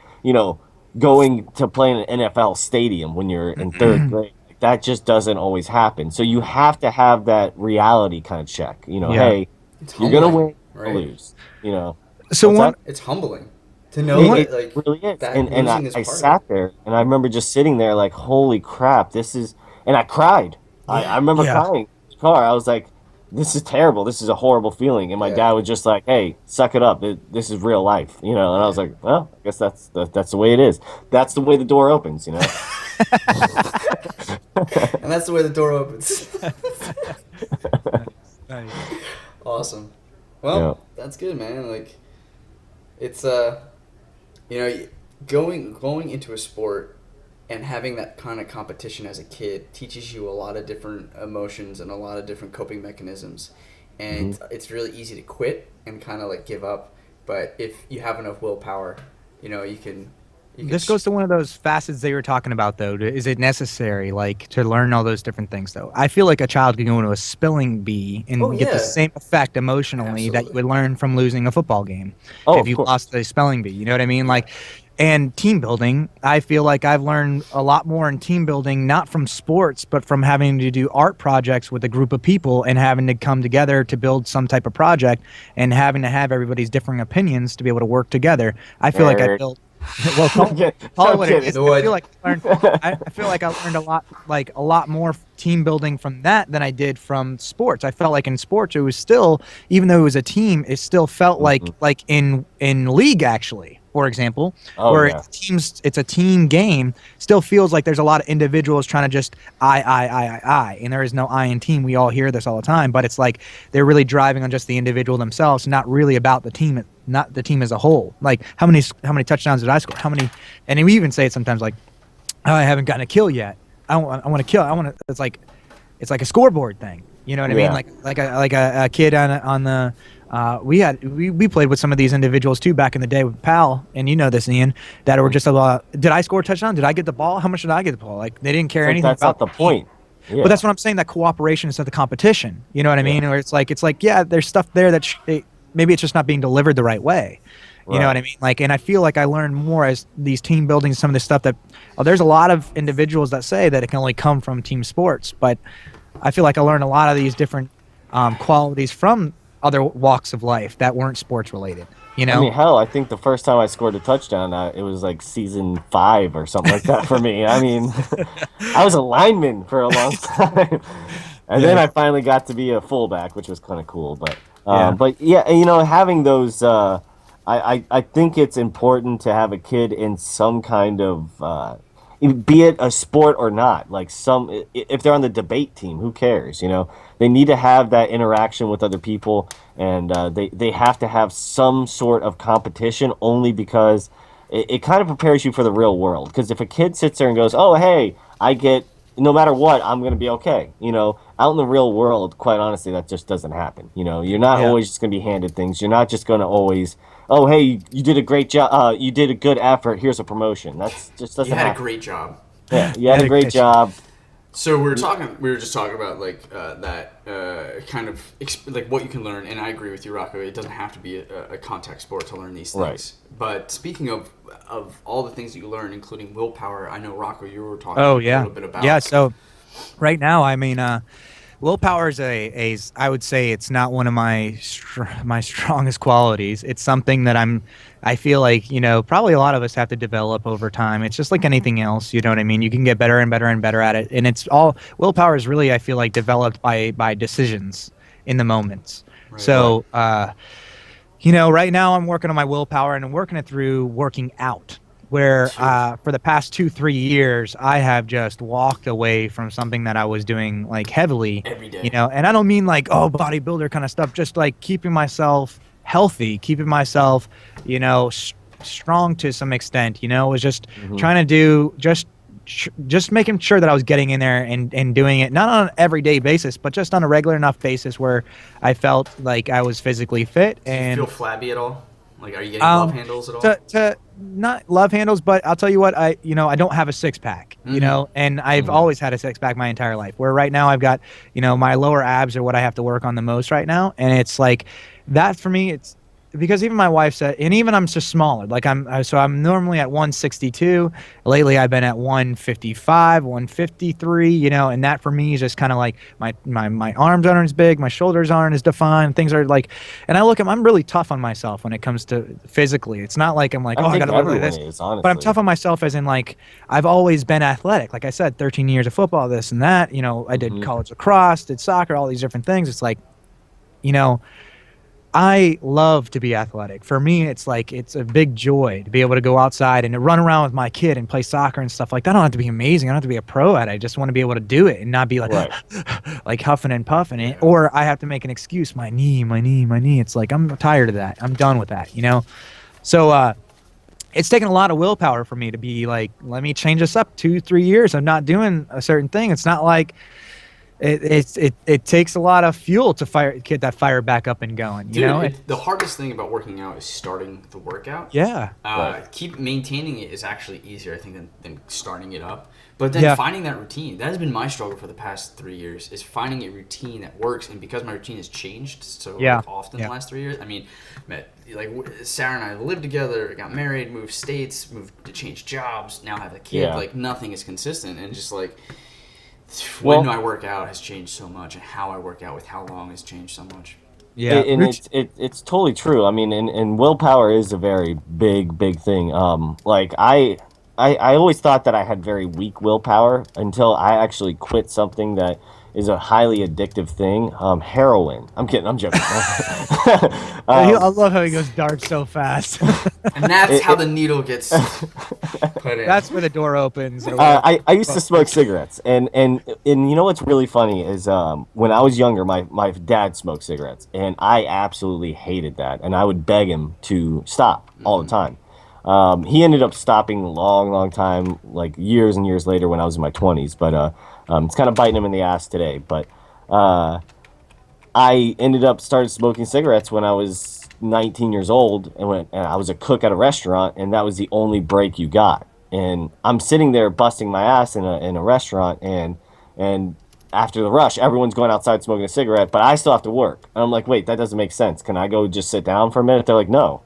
going to play in an NFL stadium when you're in third grade. That just doesn't always happen. So you have to have that reality kind of check. Yeah. Hey, It's you're gonna humbling, win or right? lose. You know, So what's one that? It's humbling to know one that It like really is. that And I, losing is I part of it. sat there and I remember just sitting there like, holy crap, this is, and I cried. I Yeah, remember yeah. crying in the car. I was like, this is terrible. This is a horrible feeling. And my yeah, dad was just like, hey, suck it up. This is real life, And I was yeah. like, well, I guess that's the way it is. That's the way the door opens. And that's the way the door opens. Nice. Nice. Awesome. Yeah. Well, that's good, man. Like, it's you know, going into a sport and having that kind of competition as a kid teaches you a lot of different emotions and a lot of different coping mechanisms. Hmm. And it's really easy to quit and kind of like give up. But if you have enough willpower, you can. This goes to one of those facets that you were talking about, though. Is it necessary, like, to learn all those different things, though? I feel like a child could go into a spelling bee Oh and get the yeah, same effect emotionally that you absolutely. would learn from losing a football game Oh, if of you course. lost a spelling bee. You know what I mean? Yeah. Like, and team building, I feel like I've learned a lot more in team building, not from sports, but from having to do art projects with a group of people and having to come together to build some type of project and having to have everybody's differing opinions to be able to work together. I feel like I Nerd. built. Well, I'm call it I'm what it kidding. is. No, I I feel like I learned. I feel like I learned a lot more team building from that than I did from sports. I felt like in sports it was still, even though it was a team, it still felt Mhm. like in league actually, for example, Oh where yeah. it's a team game. Still feels like there's a lot of individuals trying to just I, and there is no I in team. We all hear this all the time, but it's like they're really driving on just the individual themselves, not really about the team, not the team as a whole. Like how many touchdowns did I score? How many? And we even say it sometimes like, oh, I haven't gotten a kill yet. I want to kill. I want to. It's like a scoreboard thing. You know what I mean? Yeah. Like a kid on the. We played with some of these individuals too back in the day with Pal, and you know this, Ian, that were just a lot. Did I score a touchdown? Did I get the ball? How much did I get the ball? Like they didn't care It's like anything that's not about the the team. point. But Yeah. that's what I'm saying. That cooperation instead of the competition. You know what I Yeah. mean? Or it's like yeah, there's stuff there that maybe it's just not being delivered the right way. You know what Right. I mean? Like, and I feel like I learned more as these team buildings, some of this stuff that there's a lot of individuals that say that it can only come from team sports, but I feel like I learned a lot of these different qualities from other walks of life that weren't sports related. You I know? mean, hell, I think the first time I scored a touchdown, it was like season 5 or something like that for me. I mean, I was a lineman for a long time, and then Yeah, I finally got to be a fullback, which was kind of cool. yeah, But yeah, having those, I think it's important to have a kid in some kind of, be it a sport or not. Like if they're on the debate team, who cares? They need to have that interaction with other people, and they have to have some sort of competition only because it kind of prepares you for the real world. Because if a kid sits there and goes, "Oh, hey, I get no matter what, I'm going to be okay," out in the real world, quite honestly, that just doesn't happen. You're not yeah. always just going to be handed things. You're not just going to always, "Oh, hey, you did a great job. You did a good effort. Here's a promotion." That's just You doesn't had a happen. great job. Yeah, you had Yeah, a great job. So we were just talking about like that kind of like what you can learn, and I agree with you, Rocco. It doesn't have to be a contact sport to learn these Right. things. But speaking of all the things that you learn, including willpower, I know Rocco, you were talking Oh a yeah, little bit yeah. about. So right now, I mean, willpower is I would say it's not one of my strongest qualities. It's something that I feel like, probably a lot of us have to develop over time. It's just like anything else, you know what I mean? You can get better and better and better at it. And it's all willpower is really, I feel like, developed by decisions in the moments. Right. So, right now I'm working on my willpower and I'm working it through working out. Where for the past 2-3 years, I have just walked away from something that I was doing like heavily, Every day. and I don't mean like, oh, bodybuilder kind of stuff, just like keeping myself healthy, keeping myself, strong to some extent, was just Hmm. trying to do just making sure that I was getting in there and doing it, not on an everyday basis, but just on a regular enough basis where I felt like I was physically fit Do you and feel flabby at all? Like, are you getting love handles at all? to not love handles, but I'll tell you what, I don't have a six pack, and I've Mhm. always had a six pack my entire life. Where right now I've got, my lower abs are what I have to work on the most right now, and it's like that for me. because even my wife said, and even I'm just smaller. Like so I'm normally at 162. Lately, I've been at 155, 153. And that for me is just kind of like my arms aren't as big, my shoulders aren't as defined. Things are like, and I'm really tough on myself when it comes to physically. It's not like I'm like, I oh, I think gotta look like everyone this. is, But I'm honestly. tough on myself as in like I've always been athletic. Like I said, 13 years of football, this and that. I did Hmm. college lacrosse, did soccer, all these different things. It's like, you know, I love to be athletic. For me, it's like it's a big joy to be able to go outside and to run around with my kid and play soccer and stuff like that. I don't have to be amazing. I don't have to be a pro at it. I just want to be able to do it and not be like Right. like huffing and puffing it. Yeah. Or I have to make an excuse. My knee, my knee, my knee. It's like I'm tired of that. I'm done with that. So it's taken a lot of willpower for me to be like, let me change this up 2, 3 years. I'm not doing a certain thing. It's not like it takes a lot of fuel to get that fire back up and going. Dude, the hardest thing about working out is starting the workout. Yeah. Right. Keep maintaining it is actually easier, I think, than starting it up. But then Yeah. finding that routine, that has been my struggle for the past 3 years, is finding a routine that works. And because my routine has changed so Yeah. often Yeah. the last 3 years, I mean, Sarah and I lived together, got married, moved states, moved to change jobs, now have a kid. Yeah. Like, nothing is consistent. And just like, Well, when I work out has changed so much, and how I work out with how long has changed so much. Yeah. and it's totally true. I mean, and willpower is a very big thing. Like I always thought that I had very weak willpower until I actually quit something that is a highly addictive thing. Heroin. I'm kidding. I'm joking. I um, love how he goes dark so fast. And that's it, how it, the needle gets put in. That's where the door opens. Or whatever. I used to smoke cigarettes, and you know what's really funny is when I was younger, my dad smoked cigarettes, and I absolutely hated that, and I would beg him to stop all the time. He ended up stopping a long time, like years and years later when I was in my 20s, but it's kind of biting him in the ass today. But uh, I ended up started smoking cigarettes when I was 19 years old, and I was a cook at a restaurant, and that was the only break you got. And I'm sitting there busting my ass in a restaurant, and after the rush, everyone's going outside smoking a cigarette, but I still have to work. And I'm like, wait, that doesn't make sense. Can I go just sit down for a minute? They're like, no.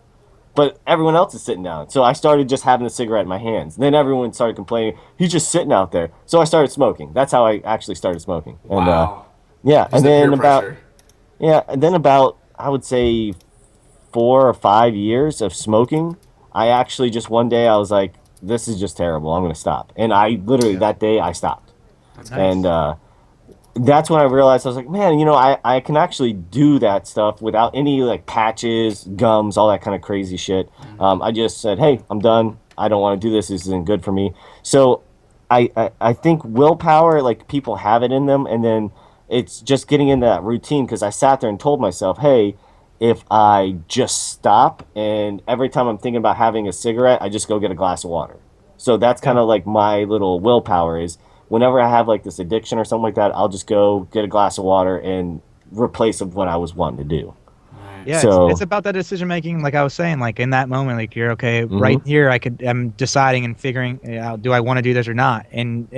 But everyone else is sitting down. So I started just having the cigarette in my hands. Then everyone started complaining, he's just sitting out there. So I started smoking. That's how I actually started smoking. And Wow. yeah, Just the peer pressure. and then about I would say 4 or 5 years of smoking, I actually just one day I was like, this is just terrible. I'm gonna stop. And I literally Yeah. that day I stopped. That's Nice. And that's when I realized I was like, man, I can actually do that stuff without any like patches, gums, all that kind of crazy shit. I just said, hey, I'm done. I don't want to do this. This isn't good for me. So I think willpower, like people have it in them, and then it's just getting into that routine because I sat there and told myself, hey, if I just stop and every time I'm thinking about having a cigarette, I just go get a glass of water. So that's kind Yeah. of like my little willpower is whenever I have like this addiction or something like that, I'll just go get a glass of water and replace of what I was wanting to do. right. Yeah, it's So, about that decision making. Like I was saying, like in that moment, like you're okay right mhm, here. I'm deciding and figuring out, do I want to do this or not? And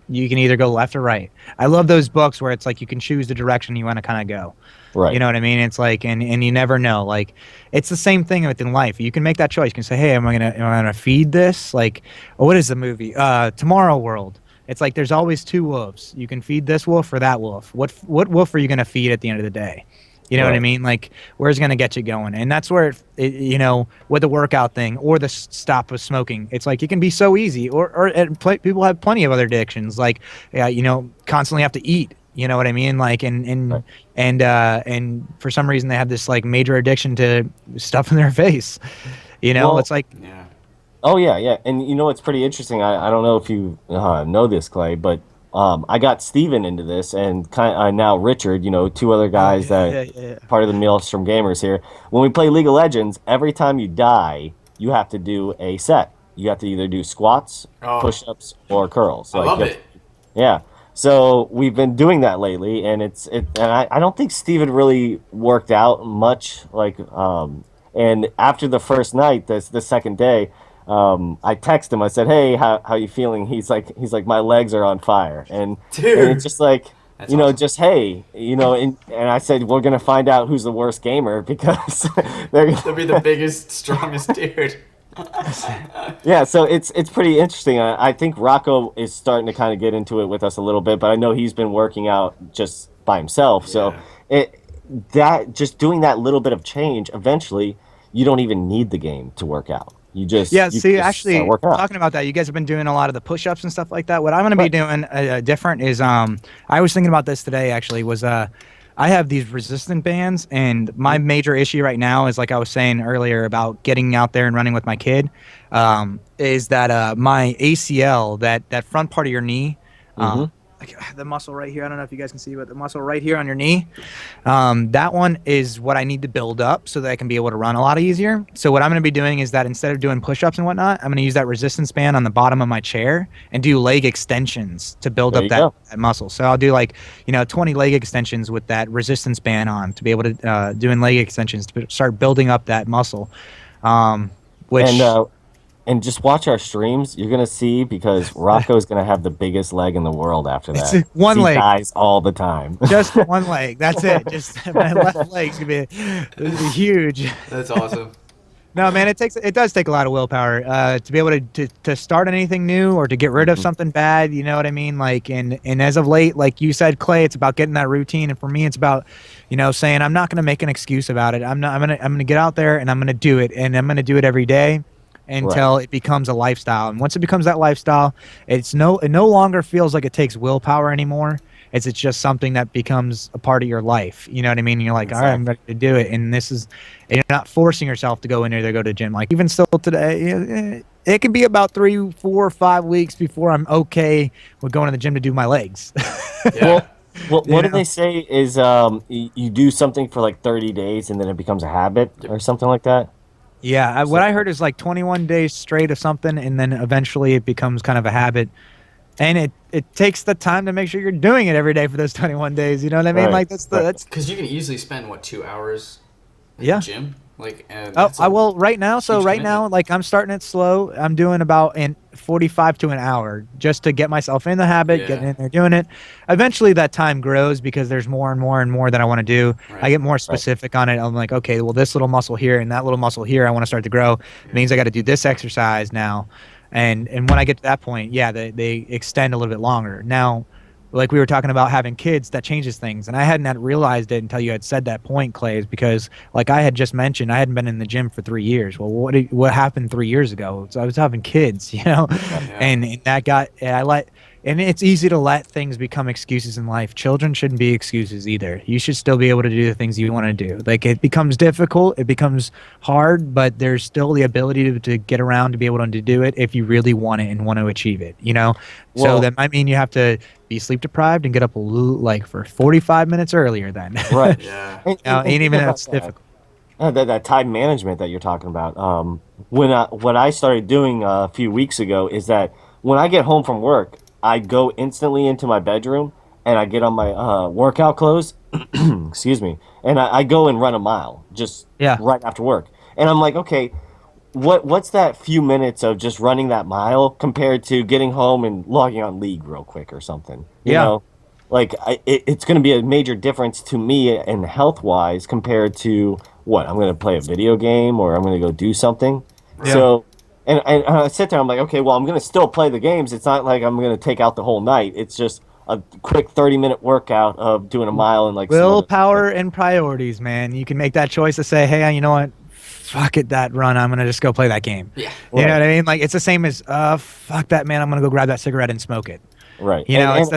you can either go left or right. I love those books where it's like you can choose the direction you want to kind of go. You right. know what I mean? It's like, and you never know. Like, it's the same thing within life. You can make that choice. You can say, hey, am I gonna feed this? Like, oh, what is the movie? Tomorrow World. It's like there's always two wolves. You can feed this wolf or that wolf. What wolf are you gonna feed at the end of the day? You know what I Right. mean? Like, where's gonna get you going? And that's where with the workout thing or the stop of smoking, it's like it can be so easy. People have plenty of other addictions, like constantly have to eat. You know what I mean? Like, Right. and for some reason they have this like major addiction to stuff in their face. Well, It's like, Yeah. oh yeah, yeah. And you know what's pretty interesting? I don't know if you know this, Clay, but I got Steven into this and now Richard, two other oh guys yeah, that yeah, yeah. part of the Maelstrom Gamers here. When we play League of Legends, every time you die, you have to do a set. You have to either do squats, Oh, push-ups, or curls. I Like love you have it. yeah. So we've been doing that lately, and I don't think Steven really worked out much. And after the first night, the second day, I texted him. I said, "Hey, how you feeling?" He's like, my legs are on fire, and it's Dude, just like That's awesome. just hey, and I said we're gonna find out who's the worst gamer because they're They'll be the biggest, strongest dude. yeah. So it's pretty interesting. I think Rocco is starting to kind of get into it with us a little bit, but I know he's been working out just by himself. So Yeah. it that just doing that little bit of change, eventually you don't even need the game to work out. Yeah, You see, just start actually, working out. talking about that, you guys have been doing a lot of the push-ups and stuff like that. What I'm going to be Right. doing different is, I was thinking about this today. Actually, was I have these resistant bands, and my major issue right now is, like I was saying earlier about getting out there and running with my kid, is that my ACL, that front part of your knee, Mm-hmm. like the muscle right here. I don't know if you guys can see, but the muscle right here on your knee, that one is what I need to build up so that I can be able to run a lot easier. So what I'm going to be doing is that instead of doing push-ups and whatnot, I'm going to use that resistance band on the bottom of my chair and do leg extensions to build There up you that, go. that muscle. So I'll do 20 leg extensions with that resistance band on to be able to doing leg extensions to start building up that muscle. Which And just watch our streams. You're gonna see because Rocco's gonna have the biggest leg in the world after it's that. 'Cause one he leg. dies all the time. Just one leg. That's it. Just my left leg's gonna be huge. That's awesome. No, man, it does take a lot of willpower to be able to start anything new or to get rid of Mhm. something bad. You know what I mean? Like, and as of late, like you said, Clay, it's about getting that routine. And for me, it's about, saying I'm not gonna make an excuse about it. I'm gonna get out there and I'm gonna do it, and I'm gonna do it every day until it becomes a lifestyle. And once it becomes that lifestyle, it no longer feels like it takes willpower anymore. It's just something that becomes a part of your life. You know what I mean? And you're like, all right, I'm ready to do it. And and you're not forcing yourself to go in there to go to the gym. Like even still today, it can be about 3, 4, 5 weeks before I'm okay with going to the gym to do my legs. Yeah. What You do know? they say is you do something for like 30 days and then it becomes a habit or something like that? Yeah, what So- I heard is like 21 days straight of something, and then eventually it becomes kind of a habit. And it takes the time to make sure you're doing it every day for those 21 days. You know what I mean? Right. Like that's Because you can easily spend, what, 2 hours at Yeah. the gym? Like, and Oh, that's I will right now. So huge right now, commitment. like I'm starting it slow. I'm doing about in 45 to an hour just to get myself in the habit, Yeah. getting in there, doing it. Eventually, that time grows because there's more and more and more that I want to do. Right. I get more specific on it. I'm like, okay, well, this little muscle here and that little muscle here, I want to start to grow. It means I got to do this exercise now. And when I get to that point, yeah, they extend a little bit longer. Now, like we were talking about having kids, that changes things. And I hadn't realized it until you had said that point, Clay, is because like I had just mentioned, I hadn't been in the gym for 3 years. Well, what happened 3 years ago? So I was having kids, and that got, and it's easy to let things become excuses in life. Children shouldn't be excuses either. You should still be able to do the things you want to do. Like it becomes difficult, it becomes hard, but there's still the ability to get around to be able to do it if you really want it and want to achieve it, So Well- that might mean you have to be sleep deprived and get up like for 45 minutes earlier then. Right. Yeah. Ain't even think about that's that. difficult. That time management that you're talking about. What I started doing a few weeks ago is that when I get home from work, I go instantly into my bedroom and I get on my workout clothes, excuse me, and I go and run a mile just Yeah. right after work. And I'm like, okay, what's that few minutes of just running that mile compared to getting home and logging on League real quick or something? You Yeah. know? Like it's going to be a major difference to me and health wise compared to what I'm going to play a video game or I'm going to go do something. Yeah. So, and I sit there, I'm like, okay, well, I'm going to still play the games. It's not like I'm going to take out the whole night. It's just a quick 30-minute workout of doing a mile and like some other- Willpower and priorities, man. You can make that choice to say, hey, you know what? Fuck it, that run. I'm gonna just go play that game. Yeah. You know Right. what I mean? Like it's the same as fuck that, man. I'm gonna go grab that cigarette and smoke it. Right. It's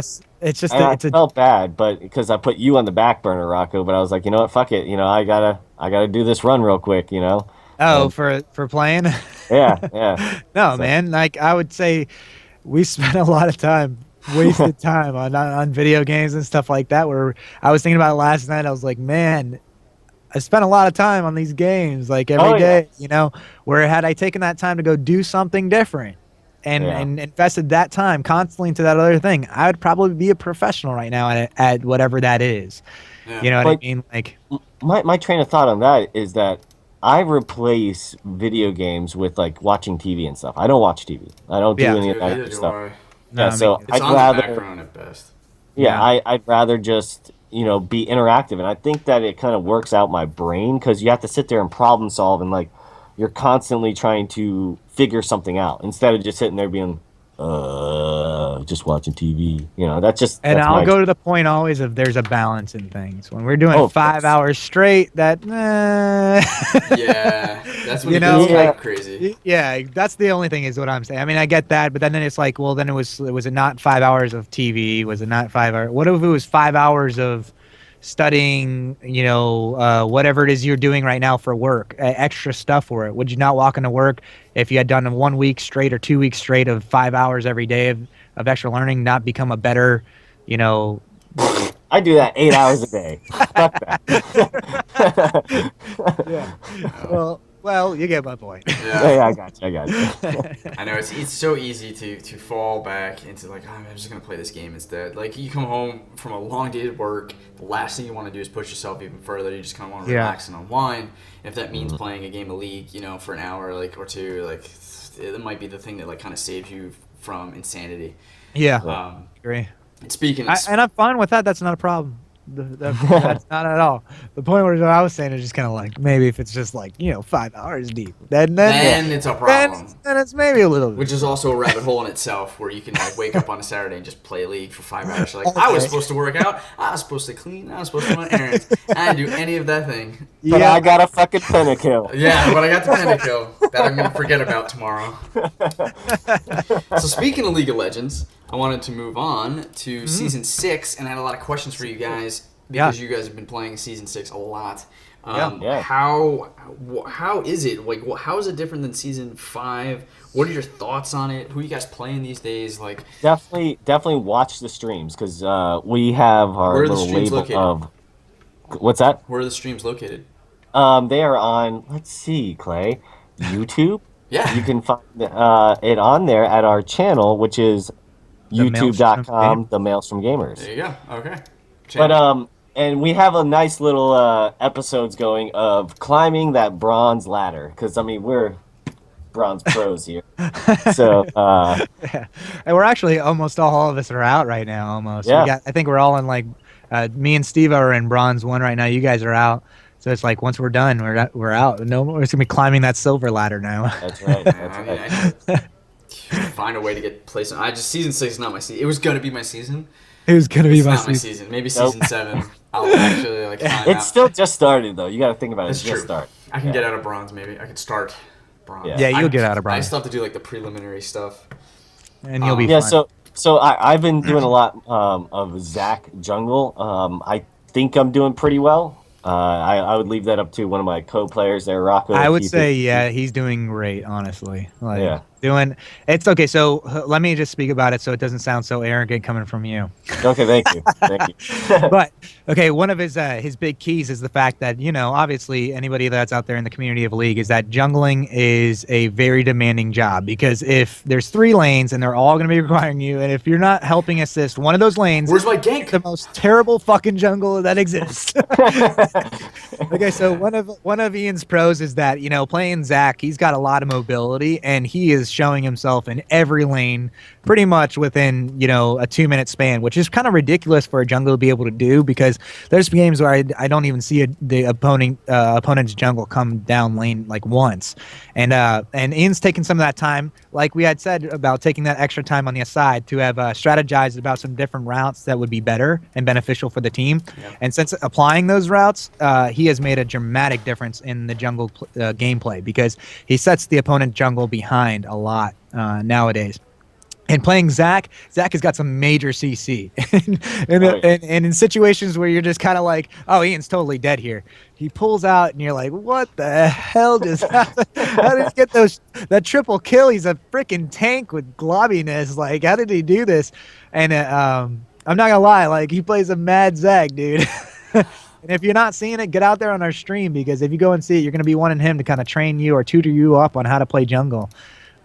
just And I it's a felt bad, but because I put you on the back burner, Rocco. But I was like, you know what? Fuck it. I gotta do this run real quick. oh for playing. Yeah, yeah. No, So- man. Like I would say, we spent a lot of time, wasted time on video games and stuff like that. Where I was thinking about it last night. I was like, man, I spent a lot of time on these games, like every Oh, yeah. day. Where had I taken that time to go do something different and invested that time constantly into that other thing, I would probably be a professional right now at whatever that is. Yeah. You know what I But- mean? Like, My train of thought on that is that I replace video games with like watching TV and stuff. I don't watch TV. I don't do Yeah. any of Dude, that neither do stuff. I. no, Yeah, so It's I'd on the rather background at best. Yeah, Yeah. I'd rather just, be interactive. And I think that it kind of works out my brain because you have to sit there and problem solve and like you're constantly trying to figure something out instead of just sitting there being, just watching TV. And That's I'll my, go to the point always of there's a balance in things. When we're doing oh, of 5 course. hours straight, that Yeah, that's when you it gets know, Yeah. like crazy. yeah, that's the only thing is what I'm saying. I mean, I get that, but then it's like, well, then was it not 5 hours of TV? Was it not 5 hours? What if it was 5 hours of studying? Whatever it is you're doing right now for work, extra stuff for it. Would you not walk into work if you had done a 1 week straight or 2 weeks straight of 5 hours every day of extra learning, not become a better, you know, I do that 8 hours a day. Fuck that. yeah. Well, you get my point. Yeah, Yeah. yeah, I got you. I got you. I know it's so easy to fall back into like, oh, I'm just gonna play this game instead. Like you come home from a long day at work, the last thing you want to do is push yourself even further. You just kind of want to Yeah. relax and unwind. If that means playing a game of League, for an hour like or two, like it might be the thing that like kind of saves you from insanity. Yeah, Um, agree. speaking of, And I'm fine with that. That's not a problem. That's not at all. The point where I was saying is just kind of like maybe if it's just like 5 hours deep, then then it's a problem. then it's maybe a little bit. Which is also a rabbit hole in itself, where you can like wake up on a Saturday and just play League for 5 hours. You're like, I was Okay. supposed to work out, I was supposed to clean, I was supposed to run errands. I didn't do any of that thing. But I got a fucking pentakill. Yeah, but I got the pentakill that I'm gonna forget about tomorrow. So speaking of League of Legends, I wanted to move on to season 6, and I had a lot of questions for you guys because you guys have been playing season 6 a lot. Yeah. How is it? Like, how is it different than season 5? What are your thoughts on it? Who are you guys playing these days? Like, Definitely watch the streams because we have our Where are the little streams label located? of. What's that? where are the streams located? They are on. Let's see, Clay. YouTube. Yeah. You can find it on there at our channel, which is youtube.com, the Maelstrom Gamers. There you go. Okay. But and we have a nice little episodes going of climbing that bronze ladder because I mean we're bronze pros here. So Yeah. And we're actually almost all of us are out right now. Almost. Yeah. I think we're all in like me and Steve are in bronze 1 right now. You guys are out. So it's like once we're done, we're out. No, we're just gonna be climbing that silver ladder now. that's right. That's I mean, right. I need to find a way to get placed. Season 6 is not my season. It was gonna be my season. It was gonna be It's my not my season. season. Maybe Nope. season 7. I'll actually like find out. It's still just started though. You got to think about it. That's It's just true. start. I can Yeah. get out of bronze. Maybe I could start bronze. Yeah. Yeah, you'll I- get out of I bronze, still have to do like the preliminary stuff. and you'll be Yeah. fine. So I've been doing a lot of Zach Jungle. I think I'm doing pretty well. I would leave that up to one of my co-players there, Rocco. I to would keep say, it- yeah, he's doing great, honestly. Like, Yeah. it's okay. So let me just speak about it so it doesn't sound so arrogant coming from you. Okay, thank you. Thank you. But okay, one of his big keys is the fact that obviously anybody that's out there in the community of League is that jungling is a very demanding job because if there's 3 lanes and they're all going to be requiring you, and if you're not helping assist one of those lanes, Where's my it's gank? the most terrible fucking jungle that exists. Okay, so one of Ian's pros is that playing Zach, he's got a lot of mobility and he is showing himself in every lane pretty much within a 2-minute span, which is kind of ridiculous for a jungle to be able to do because there's games where I don't even see the opponent's jungle come down lane like once, and Ian's taking some of that time, like we had said about taking that extra time on the aside to have strategized about some different routes that would be better and beneficial for the team. Yeah. And since applying those routes, he has made a dramatic difference in the jungle gameplay because he sets the opponent jungle behind a lot nowadays. And playing Zach has got some major CC. And in situations where you're just kind of like, oh, Ian's totally dead here. He pulls out and you're like, what the hell just happened? How did he get that triple kill? He's a freaking tank with globbiness. Like, how did he do this? And I'm not going to lie, like, he plays a mad Zach, dude. And if you're not seeing it, get out there on our stream because if you go and see it, you're going to be wanting him to kind of train you or tutor you up on how to play jungle.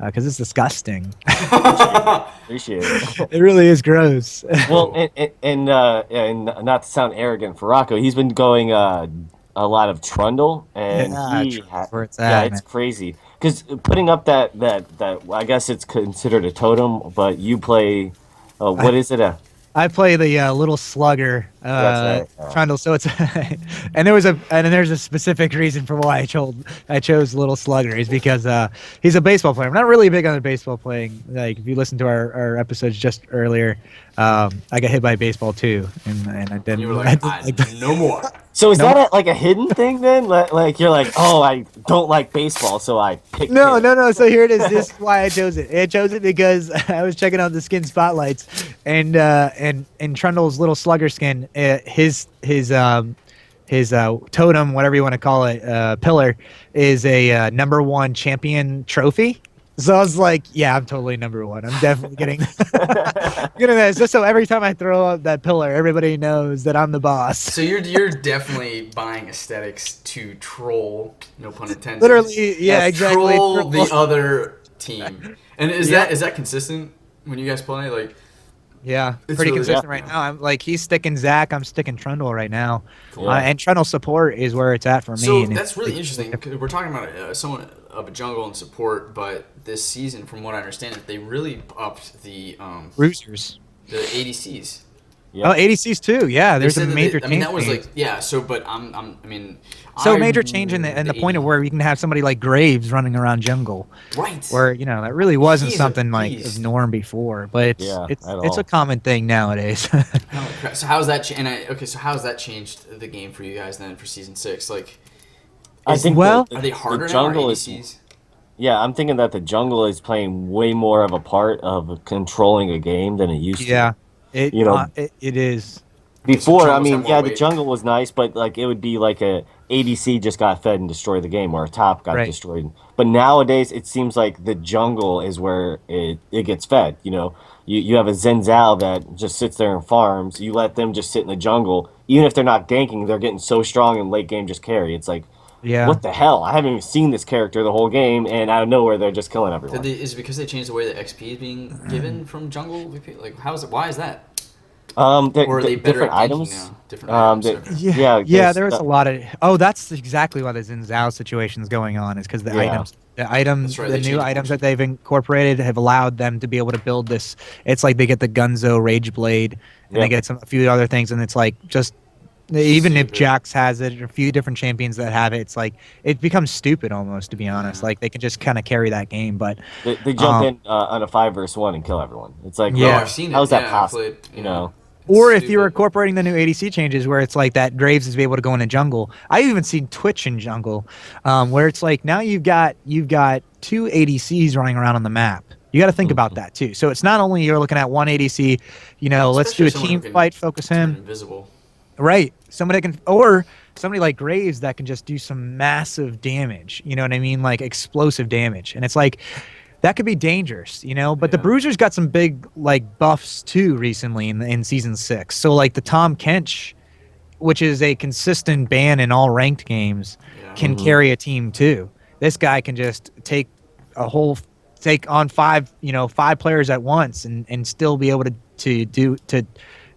Because it's disgusting. Appreciate it. It really is gross. Well, and not to sound arrogant for Rocco, he's been going a lot of Trundle, and where it's yeah, at, it's man. crazy. Because putting up that I guess it's considered a totem, but you play, what is it? I play the little slugger, That's right. Yeah. Trundle. So it's and there's a specific reason for why I chose little slugger is because he's a baseball player. I'm not really big on the baseball playing. Like if you listen to our episodes just earlier, I got hit by a baseball too, and I didn't. You were I like, didn't like no more. So is No. that like a hidden thing then? Like you're like, oh, I don't like baseball, so I picked No, him. no, no. So here it is. This is why I chose it. I chose it because I was checking out the skin spotlights, and Trundle's little slugger skin, his totem, whatever you want to call it, pillar, is a #1 champion trophy. So I was like, yeah, I'm totally #1. I'm definitely getting getting that. Just so every time I throw up that pillar, everybody knows that I'm the boss. So you're definitely buying aesthetics to troll, no pun intended. Literally, yeah, exactly. Troll the other team. And is Yeah. that consistent when you guys play? Like, Yeah, It's pretty really- consistent yeah. right now. I'm like he's sticking Zach, I'm sticking Trundle right now, Cool. and Trundle support is where it's at for me. so and that's it's- really interesting. 'Cause we're talking about someone of a jungle and support, but this season, from what I understand, they really upped the Bruisers. ADCs. Yeah. Oh, ADCs too. Yeah, They there's a said that major I mean, change. that was like, yeah. So, but I mean, so I- major change in the point of where you can have somebody like Graves running around jungle, right. where that really wasn't He's a something like beast. of norm before, but it's Yeah, it's at it's all. a common thing nowadays. Oh, crap. So how's that? So how's that changed the game for you guys then for season 6? Like, I think well- the, are they the harder now? Or jungle ADCs? is. Yeah, I'm thinking that the jungle is playing way more of a part of controlling a game than it used to. yeah, it You know, it is. Before, I jungles mean, have more yeah, the weight. jungle was nice, but like it would be like a ADC just got fed and destroyed the game, or a top got Right. destroyed. But nowadays, it seems like the jungle is where it gets fed. You have a Zenzal that just sits there and farms. You let them just sit in the jungle, even if they're not ganking, they're getting so strong in late game just carry. It's like, Yeah. what the hell? I haven't even seen this character the whole game, and out of nowhere they're just killing everyone. Is it because they changed the way that XP is being given from jungle? Like, how is it? Why is that? They're- Or are they better different at ganking items. now? Different items. they- Okay. Yeah, Yeah, yeah. there's There was the- a lot of. Oh, that's exactly why the Zinzao situation is going on. Is because the Yeah. items, That's right, the they new changed items the that they've incorporated have allowed them to be able to build this. It's like they get the Gunzo Rage Blade, and Yeah. they get a few other things, and it's like just. Even if Stupid. Jax has it, or a few different champions that have it, it's like it becomes stupid almost. To be honest, Yeah. like they can just kind of carry that game, but They jump in on a 5 versus 1 and kill everyone. It's like, Yeah. Oh, I've seen it. how's that Yeah, I've possible? played- You yeah. know, or if Stupid. you're incorporating the new ADC changes where it's like that Graves is able to go into jungle. I've even seen Twitch in jungle, where it's like now you've got 2 ADCs running around on the map. You got to think about that too. So it's not only you're looking at one ADC, let's do Especially a someone team who can fight, focus turn him. invisible. Right. Somebody can, or somebody like Graves that can just do some massive damage. You know what I mean? Like explosive damage. And it's like, that could be dangerous, But the Yeah. Bruisers got some big like buffs too recently in season 6. So like the Tom Kench, which is a consistent ban in all ranked games, Yeah. can carry a team too. This guy can just take on 5 players at once and still be able to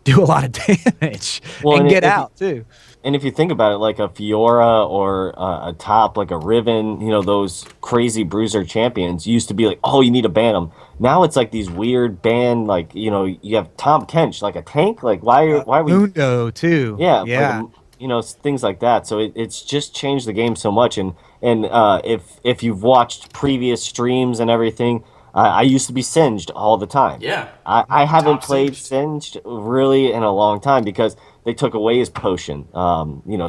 do a lot of damage Well, and and get if out too. and if you think about it, like a Fiora or a top, like a Riven, those crazy bruiser champions used to be like, oh, you need to ban them. Now it's like these weird ban, like, you have Tom Kench, like a tank. Like, why are we? Mundo too. Yeah, yeah. like, things like that. So it's just changed the game so much. And if you've watched previous streams and everything, I used to be singed all the time. Yeah. I haven't Top played singed really in a long time because they took away his potion,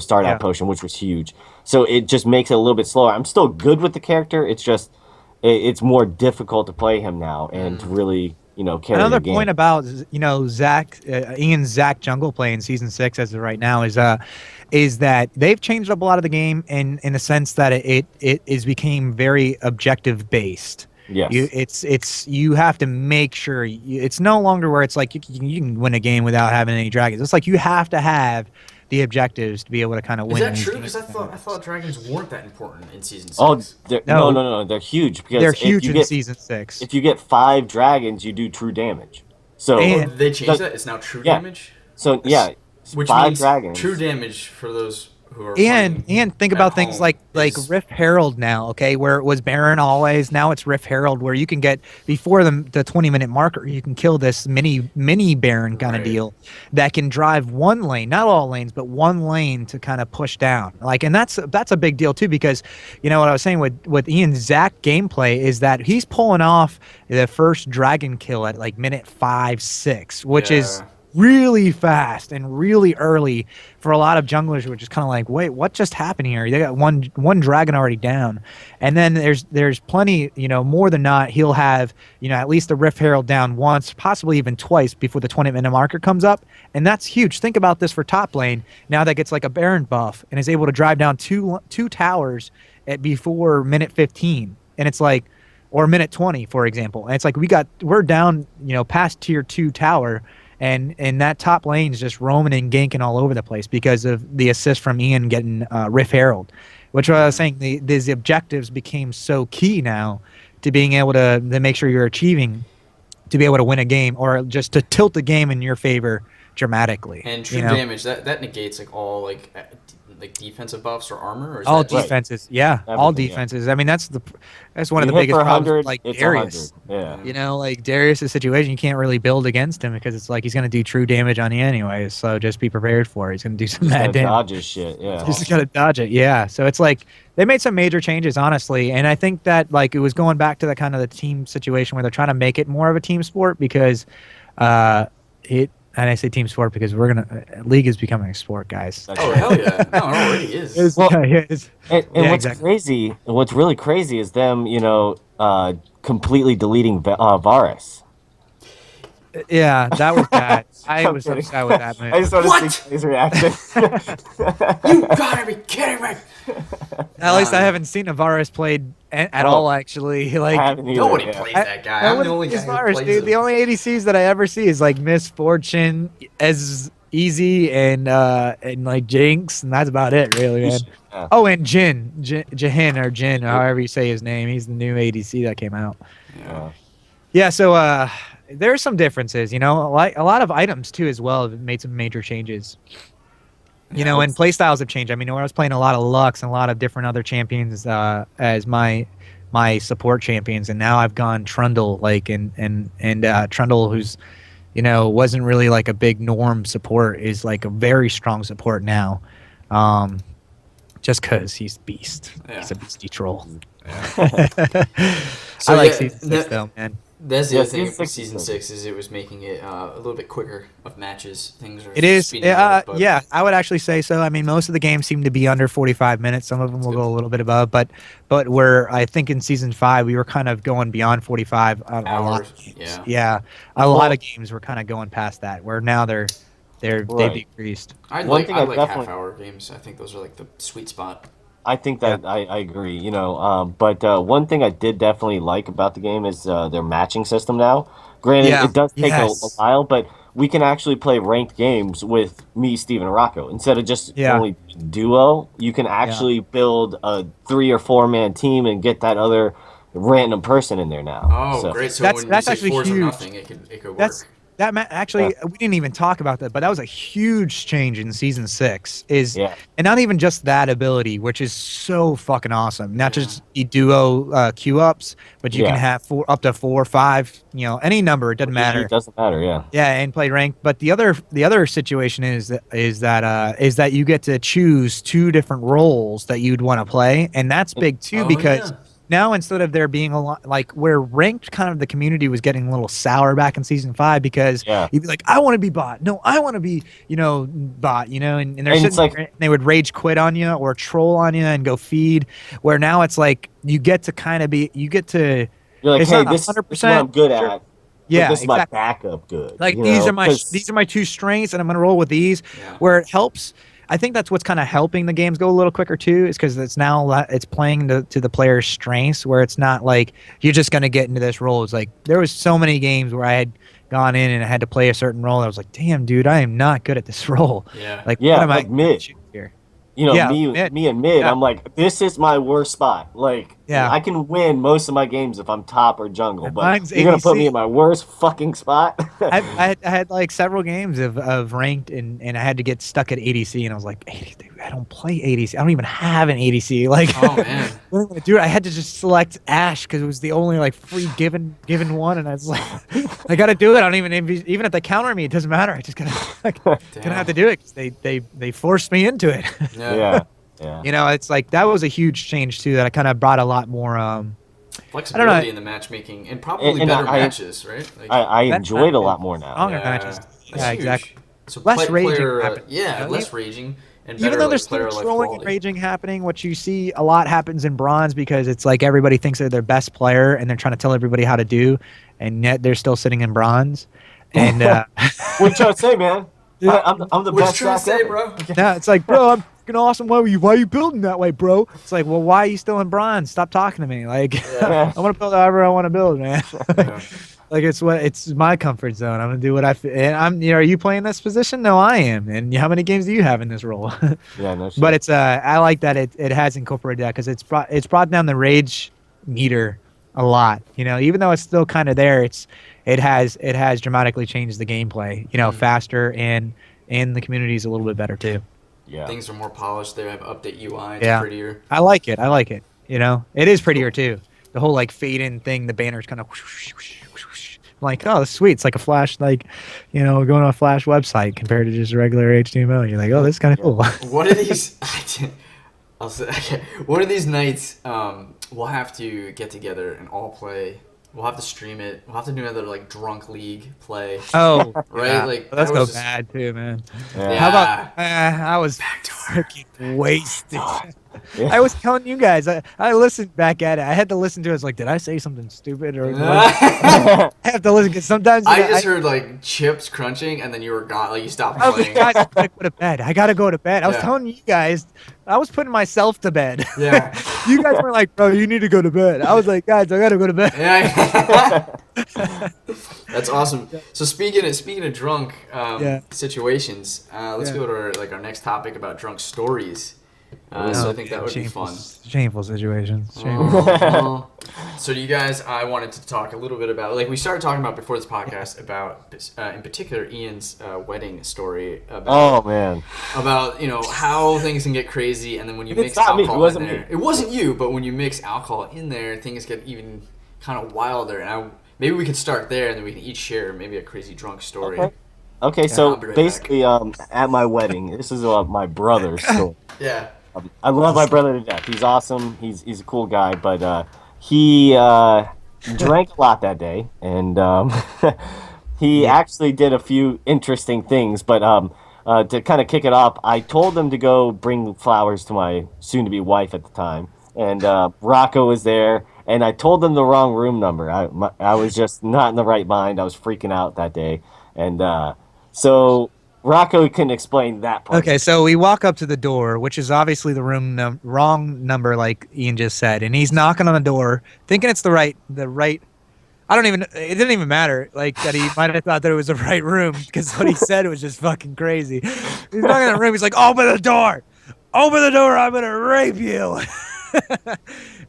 start Yeah. out potion, which was huge. So it just makes it a little bit slower. I'm still good with the character. It's just it's more difficult to play him now and to really carry Another the game. point about Zach, Ian's Zach jungle play in season 6 as of right now is that they've changed up a lot of the game in the sense that it is became very objective based. Yes. You have to make sure it's no longer where it's like you can win a game without having any dragons. It's like you have to have the objectives to be able to kind of win. Is that these true? games. Because I thought dragons weren't that important in season 6. Oh, No. no, they're huge because They're if huge you in get, season 6. If you get 5 dragons, you do true damage. So Oh, And- did they change Does- that? It's now true yeah. damage? So yeah, Which 5 means dragons. true damage for those who are And think at about things home like is Rift Herald now, okay, where it was Baron always, now it's Rift Herald, where you can get before the 20-minute marker, you can kill this mini Baron kind of right. deal that can drive one lane, not all lanes, but one lane to kind of push down. Like, and that's a big deal too, because you know what I was saying with Ian's Zach gameplay is that he's pulling off the first dragon kill at like minute 5-6, which is Yeah. really fast and really early for a lot of junglers, which is kind of like, wait, what just happened here? They got one dragon already down, and then there's plenty, you know, more than not, he'll have, you know, at least the Rift Herald down once, possibly even twice before the 20-minute marker comes up, and that's huge. Think about this for top lane now that gets like a Baron buff and is able to drive down two towers at before minute 15, and it's like, or minute 20, for example, and it's like we're down, you know, past tier 2 tower. And that top lane is just roaming and ganking all over the place because of the assist from Ian getting Rift Herald, which I was saying these objectives became so key now to being able to make sure you're achieving to be able to win a game or just to tilt the game in your favor dramatically. And true you know? damage that negates like all like defensive buffs or armor, or is All that just, defenses, yeah, all Everything, yeah. defenses. I mean, that's one of You the hit biggest for problems. 100, Like it's Darius, 100. Yeah. you know, like Darius' situation, you can't really build against him because it's like he's going to do true damage on you anyway. So just be prepared for it. He's going to do some Just mad gotta damage. dodge his shit. Yeah. Just got to dodge it. Yeah. So it's like they made some major changes, honestly. And I think that like it was going back to the kind of the team situation where they're trying to make it more of a team sport because and I say team sport because league is becoming a sport, guys. That's oh right. hell yeah, no, it already is. Well, Yeah, it's- And yeah, what's exactly. crazy, what's really crazy is them, you know, completely deleting Varus. Yeah, that was bad. I I'm was kidding. upset with that I move. just want What? to see his reaction. You gotta be kidding me! At least I haven't seen Avaris played at all, actually. Like, I haven't either, Nobody yeah. plays that guy. I'm the only guy who Varus, plays dude. him. The only ADCs that I ever see is like Misfortune, as Easy, and like Jinx, and that's about it, really, man. Yeah. Oh, and Jihin or Jin, however you say his name. He's the new ADC that came out. Yeah. Yeah, so there's some differences, you know, like a lot of items too as well have made some major changes. You know, and play styles have changed. I mean, when I was playing a lot of Lux and a lot of different other champions as my support champions, and now I've gone Trundle, like and Trundle, who's, you know, wasn't really like a big norm support, is like a very strong support now, just because he's beast. Yeah. He's a beastie troll. So, I like yeah, season 6 though, man. That's the Yeah, other thing season with six season is 6 is it was making it a little bit quicker of matches. Things are It is, speeding up, but yeah. I would actually say so. I mean, most of the games seem to be under 45 minutes. Some of them will go a little bit above, but I think in season 5 we were kind of going beyond 45 on a lot of Hours, games. yeah. A lot of games were kind of going past that. Where now they've Right. decreased. I One like thing I I like definitely- half-hour games. I think those are like the sweet spot. I think that I agree, you know, but one thing I did definitely like about the game is their matching system now. Granted, Yeah. it does take a Yes. while, but we can actually play ranked games with me, Steven, and Rocco. Instead of just Yeah. only duo, you can actually build a 3 or 4 man team and get that other random person in there now. Oh, So- great! So That's when you say actually 4s or huge. nothing, it could work. Actually, we didn't even talk about that, but that was a huge change in season 6. Yeah. And not even just that ability, which is so fucking awesome. Not just the duo queue ups, but you can Yeah. have up to 4 or 5, you know, any number. It doesn't matter. It doesn't matter, yeah. Yeah, and play ranked. But the other situation is that you get to choose 2 different roles that you'd want to play, and that's big too Oh, because. yeah. Now, instead of there being a lot, like where ranked kind of the community was getting a little sour back in season 5 because Yeah. you'd be like, I want to be bot. No, I want to be, you know, bot, you know, and they're And sitting it's like- there and they would rage quit on you or troll on you and go feed. Where now it's like you get to You're like, It's hey, not this is what 100%, I'm good sure. at. yeah, But this is my exactly. backup good. Like you these know? are my 'Cause- these are my 2 strengths, and I'm gonna roll with these. Yeah. Where it helps, I think that's what's kind of helping the games go a little quicker too, is because it's now it's playing to the player's strengths, where it's not like you're just gonna get into this role. It's like there was so many games where I had gone in and I had to play a certain role. And I was like, damn, dude, I am not good at this role. Yeah. Like, Yeah, what am like I mid. choose here? You know, Yeah, me and mid, Yeah. I'm like, this is my worst spot. Like, Yeah. I can win most of my games if I'm top or jungle, but Mine's you're gonna put ADC. me in my worst fucking spot. I had like several games of ranked, and I had to get stuck at ADC, and I was like, ADC, I don't play ADC. I don't even have an ADC. Like, Oh man. what am I gonna do? I had to just select Ashe because it was the only like free given one, and I was like, I gotta do it. I don't even if they counter me, it doesn't matter. I just gotta gonna have to do it because they forced me into it. Yeah. Yeah. You know, it's like that was a huge change too. That I kind of brought a lot more. Flexibility in the matchmaking and probably And better I- matches, right? Like, I enjoy it a lot more now. Stronger matches. that's Yeah, huge. exactly. So Less raging player, happens, you know? less raging and Even better though like, there's player still life trolling and quality. raging happening, what you see a lot happens in bronze because it's like everybody thinks they're their best player and they're trying to tell everybody how to do, and yet they're still sitting in bronze. And What you trying to say, man? Yeah. I'm the What you best trying to say, ever. bro? no, it's like, bro, I'm fucking awesome. Why are you building that way, bro? It's like, well, why are you still in bronze? Stop talking to me. Like, Yeah. I want to build however I want to build, man. Yeah. Like it's my comfort zone. I'm gonna do what I feel. And are you playing this position? No, I am. And how many games do you have in this role? Yeah, no shit. But it's I like that it has incorporated that because it's brought down the rage meter a lot. You know, even though it's still kind of there, it has dramatically changed the gameplay. You know, faster and the community is a little bit better too. yeah. Things are more polished. They have update UI. It's Yeah. prettier. I like it. You know, it is prettier too. The whole like fade in thing, the banners kind of like, oh, that's sweet. It's like a Flash, like, you know, going on a Flash website compared to just regular HTML. You're like, oh, this is kind of cool. One of these, I'll say, one of these nights, we'll have to get together and all play. We'll have to stream it. We'll have to do another like drunk league play. Oh, Right? yeah. Like, Let's that go was just- bad too, man. Yeah. How about I was fucking wasted. Yeah. I was telling you guys. I listened back at it. I had to listen to it. I was like, did I say something stupid or? I have to listen because sometimes I just heard like chips crunching, and then you were gone. Like you stopped I was playing. like, guys, I gotta go to bed. I gotta go to bed. I was Yeah. telling you guys, I was putting myself to bed. Yeah. You guys were like, bro, you need to go to bed. I was like, guys, I gotta go to bed. Yeah. That's awesome. So speaking of drunk Yeah. situations, let's Yeah. go to our next topic about drunk stories. So I think that would be Shameful- fun. Shameful situations. Shameful. So you guys, I wanted to talk a little bit about, like we started talking about before this podcast about, in particular, Ian's wedding story about, Oh man. about how things can get crazy, and then when you It's mix not me. It alcohol wasn't in there, me. it wasn't you, but when you mix alcohol in there, things get even kind of wilder. And maybe we could start there, and then we can each share maybe a crazy drunk story. Okay. Okay, I'll so be right basically, at my wedding, this is my brother's story. Yeah. I love my brother to death. He's awesome. He's a cool guy, but he drank a lot that day, and he actually did a few interesting things. But to kind of kick it off, I told him to go bring flowers to my soon-to-be wife at the time, and Rocco was there, and I told him the wrong room number. I was just not in the right mind. I was freaking out that day, and so Rocco couldn't explain that part. Okay, so we walk up to the door, which is obviously the wrong number, like Ian just said, and he's knocking on the door, thinking it's the right. It didn't even matter, like that he might have thought that it was the right room because what he said was just fucking crazy. He's knocking on the room. He's like, "Open the door! Open the door! I'm gonna rape you!"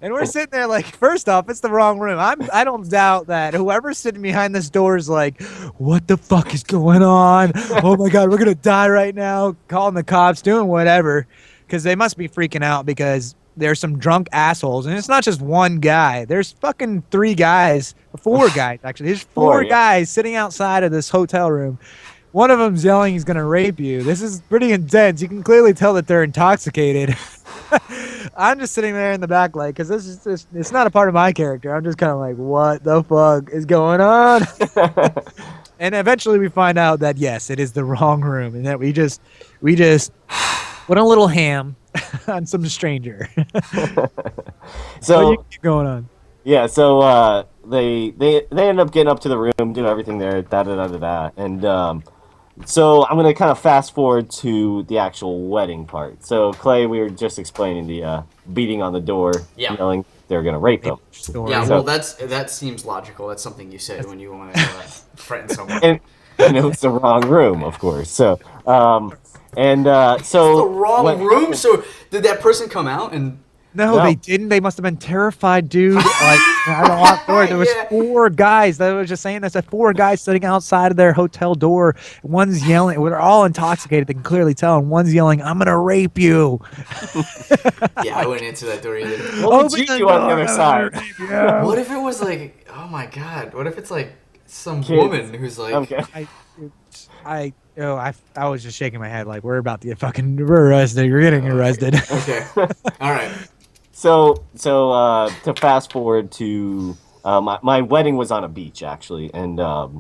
And we're sitting there like, first off, it's the wrong room. I don't doubt that whoever's sitting behind this door is like, what the fuck is going on? Oh my God, we're going to die right now. Calling the cops, doing whatever. Because they must be freaking out because there's some drunk assholes. And it's not just one guy. There's fucking 4 guys, actually. There's 4 yeah. guys sitting outside of this hotel room. One of them's yelling he's going to rape you. This is pretty intense. You can clearly tell that they're intoxicated. I'm just sitting there in the back, like, because it's not a part of my character. I'm just kind of like, what the fuck is going on? And eventually we find out that, yes, it is the wrong room and that we just went a little ham on some stranger. So you keep going on. yeah, so they end up getting up to the room, do everything there, and so I'm gonna kind of fast forward to the actual wedding part. So Clay, we were just explaining the beating on the door, Yeah. yelling they're gonna rape him, Story. Yeah, So- well, that seems logical. That's something you say when you want to threaten someone. and it was the wrong room, of course. So so The wrong what room. happened- So did that person come out and No, they didn't. They must have been terrified, dude. Like, I don't want door. There was Yeah. 4 guys. That was just saying this. 4 guys sitting outside of their hotel door. One's yelling. They're all intoxicated. They can clearly tell. And one's yelling, "I'm gonna rape you." Yeah, I wouldn't answer that door either. What would Open you the do on the door, other I'm side? gonna rape you. What if it was like, oh my god, what if it's like some Kids. woman who's like, Okay. I was just shaking my head like we're about to get we're arrested. You're getting arrested. okay, all right. So to fast forward to my wedding was on a beach actually, and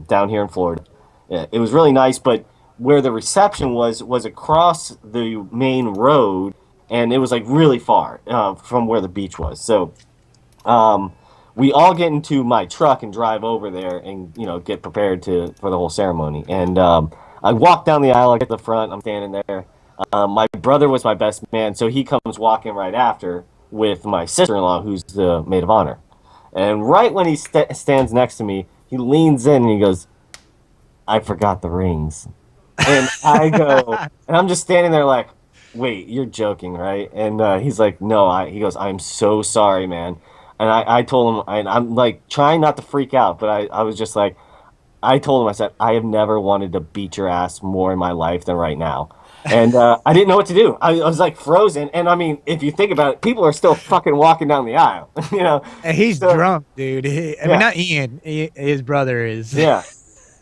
down here in Florida. Yeah, it was really nice, but where the reception was across the main road, and it was like really far from where the beach was. So we all get into my truck and drive over there, and get prepared for the whole ceremony. And I walk down the aisle, I get to the front, I'm standing there. My brother was my best man, so he comes walking right after with my sister-in-law, who's the maid of honor. And right when he stands next to me, he leans in and he goes, "I forgot the rings." And I go, and I'm just standing there like, "Wait, you're joking, right?" And he's like, "No." He goes, "I'm so sorry, man." And I told him, and I'm like trying not to freak out, but I was just like, I told him, I said, "I have never wanted to beat your ass more in my life than right now." And I didn't know what to do. I was like frozen. And I mean, if you think about it, people are still fucking walking down the aisle, And he's So, drunk, dude. I mean, not Ian. His brother is. yeah.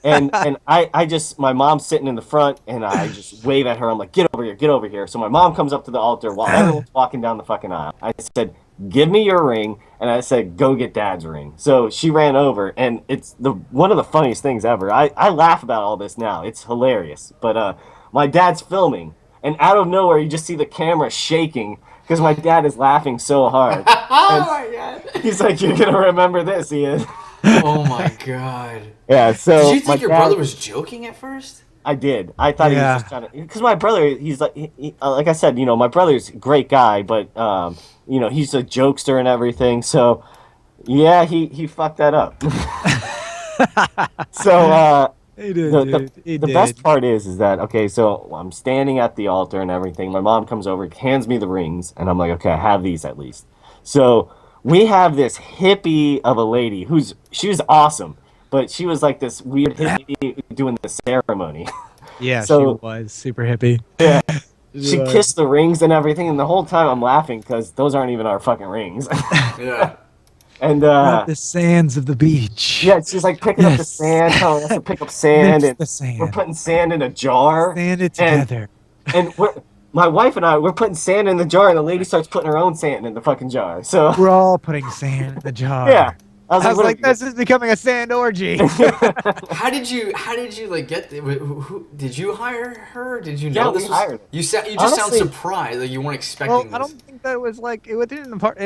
And I just, my mom's sitting in the front, and I just wave at her. I'm like, "Get over here, get over here." So my mom comes up to the altar while everyone's walking down the fucking aisle. I said, "Give me your ring," and I said, "Go get Dad's ring." So she ran over, and it's one of the funniest things ever. I laugh about all this now. It's hilarious. But my dad's filming, and out of nowhere, you just see the camera shaking because my dad is laughing so hard. Oh my god. He's like, "You're gonna remember this, Ian." Oh my god. Yeah. So Did you think your dad, brother was joking at first? I did. I thought he Yeah. was just trying to, because my brother, he's like, like I said, my brother's a great guy, but he's a jokester and everything. So, yeah, he fucked that up. So, He did, the dude. He the did. best part is that okay, so I'm standing at the altar and everything. My mom comes over, hands me the rings, and I'm like, okay, I have these at least. So we have this hippie of a lady she was awesome, but she was like this weird hippie doing the ceremony. Yeah, So- she was super hippie. Yeah. She was. kissed the rings and everything, and the whole time I'm laughing because those aren't even our fucking rings. Yeah. And Not the sands of the beach. yeah, she's like picking up the Yes. sand, telling us to pick up sand, Mix and the sand. we're putting sand in a jar. Sand it and- together. And my wife and I, we're putting sand in the jar, and the lady starts putting her own sand in the fucking jar. So We're all putting sand in the jar. yeah, I was what like, are- this is becoming a sand orgy. How did you like get who did you hire her? Did you know Yeah, this we was hired her. You just sound Honestly- surprised, like you weren't expecting Well, this. I don't think that was like it didn't part.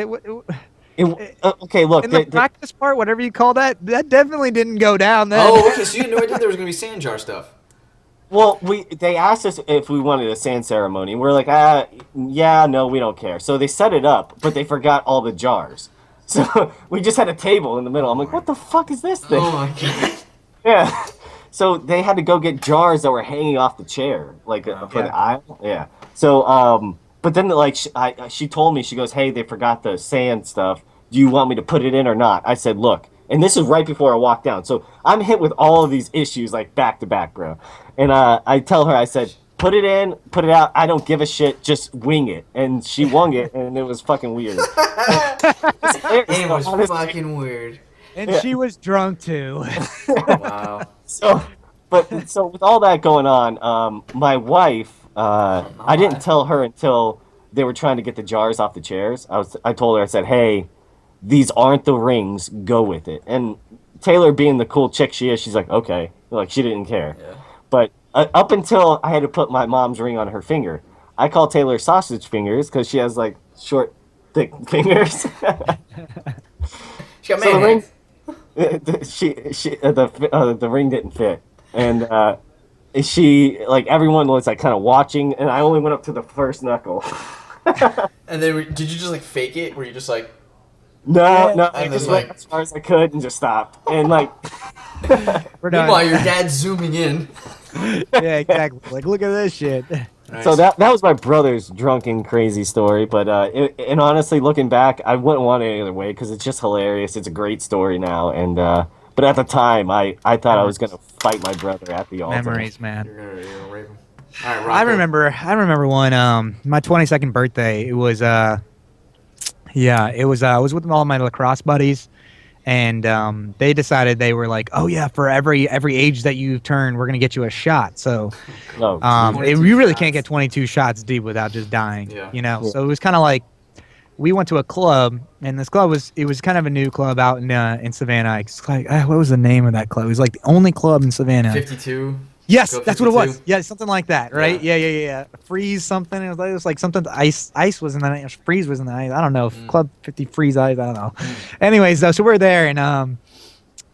Okay, look, In the practice part, whatever you call that definitely didn't go down then. Oh, okay, so you had no idea there was gonna be sand jar stuff. well, they asked us if we wanted a sand ceremony. We're like, yeah, no, we don't care. So they set it up, but they forgot all the jars. So we just had a table in the middle. I'm like, what the fuck is this thing? Oh my god. Yeah. So they had to go get jars that were hanging off the chair, like for the aisle. Yeah. So, but then like she told me, she goes, "Hey, they forgot the sand stuff. Do you want me to put it in or not?" I said, "Look," and this is right before I walked down. So I'm hit with all of these issues like back to back, bro. And I tell her, I said, "Put it in, put it out. I don't give a shit. Just wing it." And she wung it, and it was fucking weird. It was Honestly. fucking weird. And Yeah. she was drunk too. Wow. So with all that going on, my wife, I didn't tell her until they were trying to get the jars off the chairs. I told her, I said, "Hey, these aren't the rings. Go with it." And Taylor, being the cool chick she is, she's like, "Okay," like she didn't care. Yeah. But up until I had to put my mom's ring on her finger, I call Taylor sausage fingers because she has like short, thick fingers. She got So the man ring, hands. the ring didn't fit, and she like everyone was like kind of watching, and I only went up to the first knuckle. And then did you just like fake it? Were you just like No, I And just then, went like- as far as I could and just stopped, and like We're done. meanwhile your dad's zooming in. Yeah, exactly. Like, look at this shit. Nice. So that was my brother's drunken crazy story, but and honestly, looking back, I wouldn't want it any other way because it's just hilarious. It's a great story now, and but at the time, I thought I was gonna fight my brother at the altar. Memories, man. You're gonna rape him. All right, I Rocco. remember when my 22nd birthday. It was I was with all my lacrosse buddies, and they decided they were like, oh yeah, for every age that you turn, we're gonna get you a shot. So No, you really shots. can't get 22 shots deep without just dying. Yeah. You know, Yeah. so it was kind of like we went to a club, and this club was kind of a new club out in Savannah. It's like what was the name of that club? It was like the only club in Savannah. 52. Yes, Go that's what it was. 52. Yeah, something like that, right? Yeah. Freeze something. It was like something. Ice was in the night. Freeze was in the night. I don't know. Club 50 Freeze Ice. I don't know. Anyways, though, so we're there,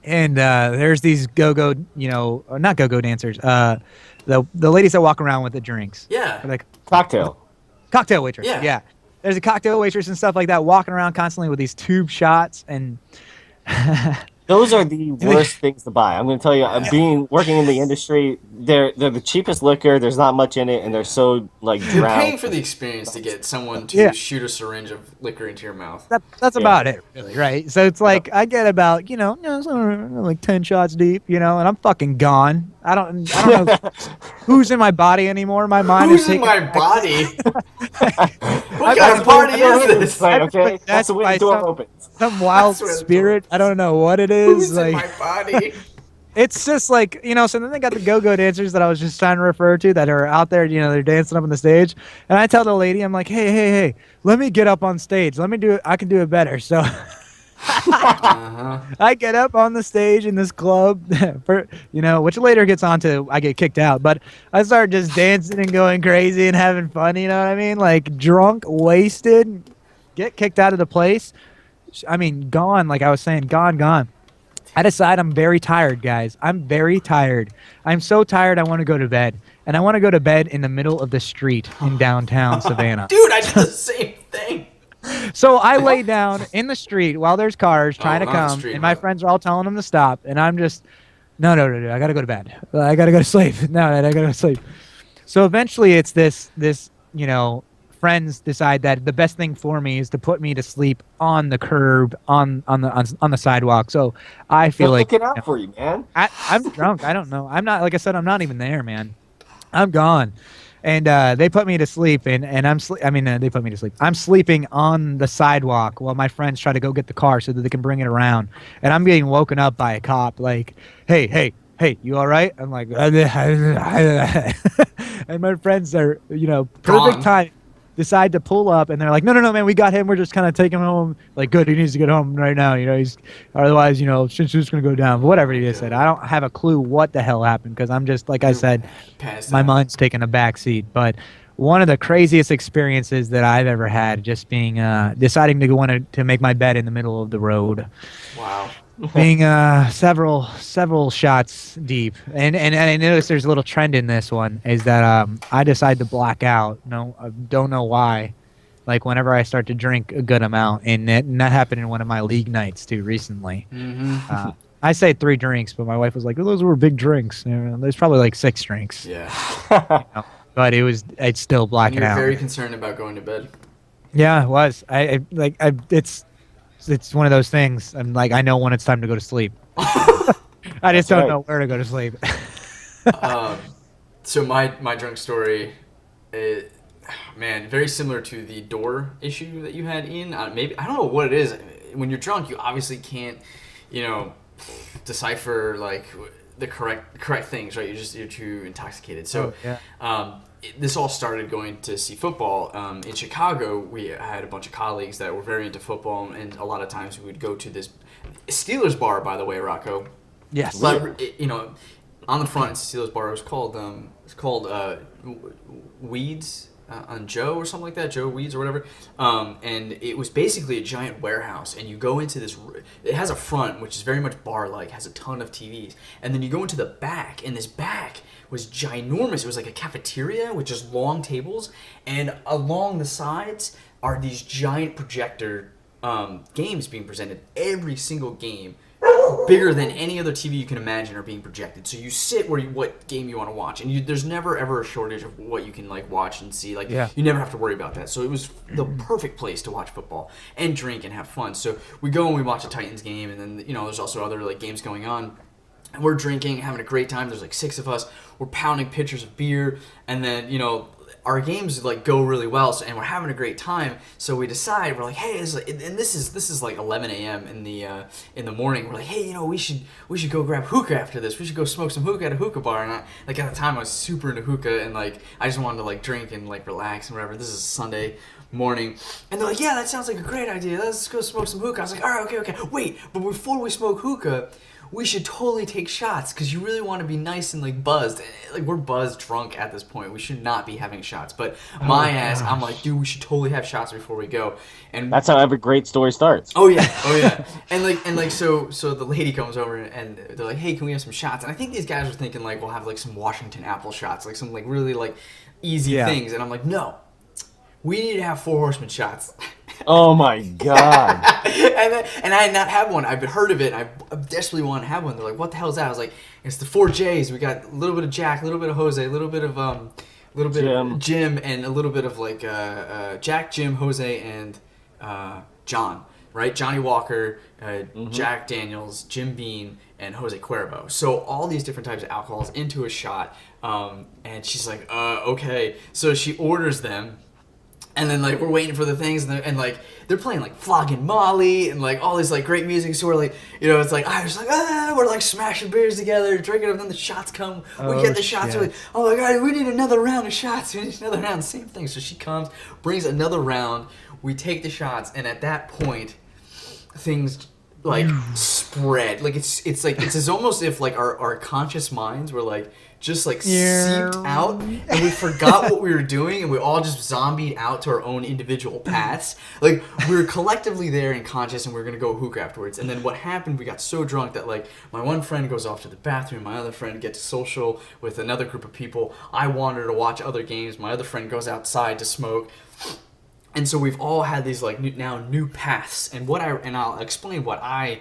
and there's these go-go, not go-go dancers. The ladies that walk around with the drinks. Yeah. Like cocktail. cocktail waitress. Yeah. Yeah. There's a cocktail waitress and stuff like that walking around constantly with these tube shots and. Those are the worst things to buy. I'm going to tell you, working in the industry, they're the cheapest liquor. There's not much in it, and they're so like You're drowned. paying for the experience to get someone to Yeah. shoot a syringe of liquor into your mouth. That's about it, really, right? So it's like I get about like 10 shots deep, and I'm fucking gone. I don't know who's in my body anymore. My mind Who's is in taking my body? What I- kind of party is this? Right, okay? That's That's the way why the door some- opens. some wild swear to spirit. I don't know what it Who's is. in Like my body? it's just like so then they got the go-go dancers that I was just trying to refer to that are out there, they're dancing up on the stage, and I tell the lady, I'm like, hey, let me get up on stage, let me do it, I can do it better. So Uh-huh. I get up on the stage in this club for which later gets on to I get kicked out, but I start just dancing and going crazy and having fun, you know what I mean, like drunk, wasted, get kicked out of the place. I mean, gone, like I was saying, gone. I decide I'm very tired, guys. I'm very tired. I'm so tired I want to go to bed. And I want to go to bed in the middle of the street in downtown Savannah. Dude, I did the same thing. So I lay down in the street while there's cars trying to not the come, street, and my but- friends are all telling them to stop, and I'm just, no, I gotta go to bed. I gotta go to sleep. No, I gotta go to sleep. So eventually, it's this, friends decide that the best thing for me is to put me to sleep on the curb, on the sidewalk. So I feel They're like looking out for you, man. I'm drunk. I don't know. I'm not, like I said, I'm not even there, man. I'm gone. And they put me to sleep, and they put me to sleep. I'm sleeping on the sidewalk while my friends try to go get the car so that they can bring it around. And I'm getting woken up by a cop, like, hey, you all right? I'm like, and my friends are, perfect Gone. time, decide to pull up, and they're like, no, man, we got him. We're just kind of taking him home. Like, good, he needs to get home right now. He's otherwise, shit's just gonna go down. But whatever he just said, I don't have a clue what the hell happened because I'm just, like I said, Passed my out. mind's taking a back seat. But one of the craziest experiences that I've ever had, just being deciding to want to make my bed in the middle of the road, Wow. being several shots deep, and I noticed there's a little trend in this one is that I decide to black out. No, I don't know why. Like whenever I start to drink a good amount, and that happened in one of my league nights too recently. Mm-hmm. I say 3 drinks, but my wife was like, "Oh, those were big drinks." There's probably like 6 drinks. Yeah. But it's still And blacking you're out. very concerned about going to bed. Yeah, it was. It's one of those things. I'm like, I know when it's time to go to sleep. I just don't right. know where to go to sleep. So my drunk story, man, very similar to the door issue that you had, Ian. Maybe I don't know what it is. When you're drunk, you obviously can't, decipher like the correct things, right? You're too intoxicated. So, this all started going to see football in Chicago. We had a bunch of colleagues that were very into football, and a lot of times we would go to this Steelers bar. By the way, Rocco. Yes. But on the front, it's a Steelers bar. It was called Weeds on Joe or something like that. Joe Weeds or whatever. And it was basically a giant warehouse. And you go into this. It has a front which is very much bar-like, has a ton of TVs, and then you go into the back, and this back was ginormous. It was like a cafeteria with just long tables, and along the sides are these giant projector games being presented. Every single game bigger than any other TV you can imagine are being projected. So you sit what game you want to watch, and there's never ever a shortage of what you can like watch and see. Like you never have to worry about that. So it was the perfect place to watch football and drink and have fun. So we go and we watch a Titans game, and then there's also other like games going on. And we're drinking, having a great time. There's like 6 of us. We're pounding pitchers of beer, and then our games like go really well, and we're having a great time. So we decide, we're like, hey, this is like 11 a.m. in the morning. We're like, hey, we should go grab hookah after this. We should go smoke some hookah at a hookah bar. And at the time I was super into hookah, and like I just wanted to like drink and like relax and whatever. This is Sunday morning, and they're like, yeah, that sounds like a great idea. Let's go smoke some hookah. I was like, all right, okay. Wait, but before we smoke hookah, we should totally take shots, because you really want to be nice and like buzzed. Like we're buzzed drunk at this point. We should not be having shots. But ass, I'm like, dude, we should totally have shots before we go. And that's how every great story starts. Oh yeah. And so the lady comes over and they're like, hey, can we have some shots? And I think these guys were thinking like we'll have like some Washington apple shots, like some like really like easy things. And I'm like, no, we need to have 4 Horsemen shots. Oh my god! and I had not had one. I've heard of it. I desperately want to have one. They're like, "What the hell is that?" I was like, "It's the 4 J's. We got a little bit of Jack, a little bit of Jose, a little bit of Jim, and a little bit of like Jack, Jim, Jose, and John. Right? Johnny Walker, Jack Daniels, Jim Beam, and Jose Cuervo. So all these different types of alcohols into a shot. And she's like, okay. So she orders them. And then like we're waiting for the things, and like they're playing like Flogging Molly and like all this like great music. So we're like, it's like I was like, we're like smashing beers together, drinking, and then the shots come. We get the shots. We're like, oh my god, we need another round of shots. We need another round. Same thing. So she comes, brings another round. We take the shots, and at that point, things like spread. Like it's like it's as almost if like our conscious minds were like just like seeped out, and we forgot what we were doing, and we all just zombied out to our own individual paths. Like we were collectively there and conscious, and we were gonna go hookah afterwards. And then what happened? We got so drunk that like my one friend goes off to the bathroom, my other friend gets social with another group of people. I wanted to watch other games. My other friend goes outside to smoke. And so we've all had these like new paths, and I'll explain what I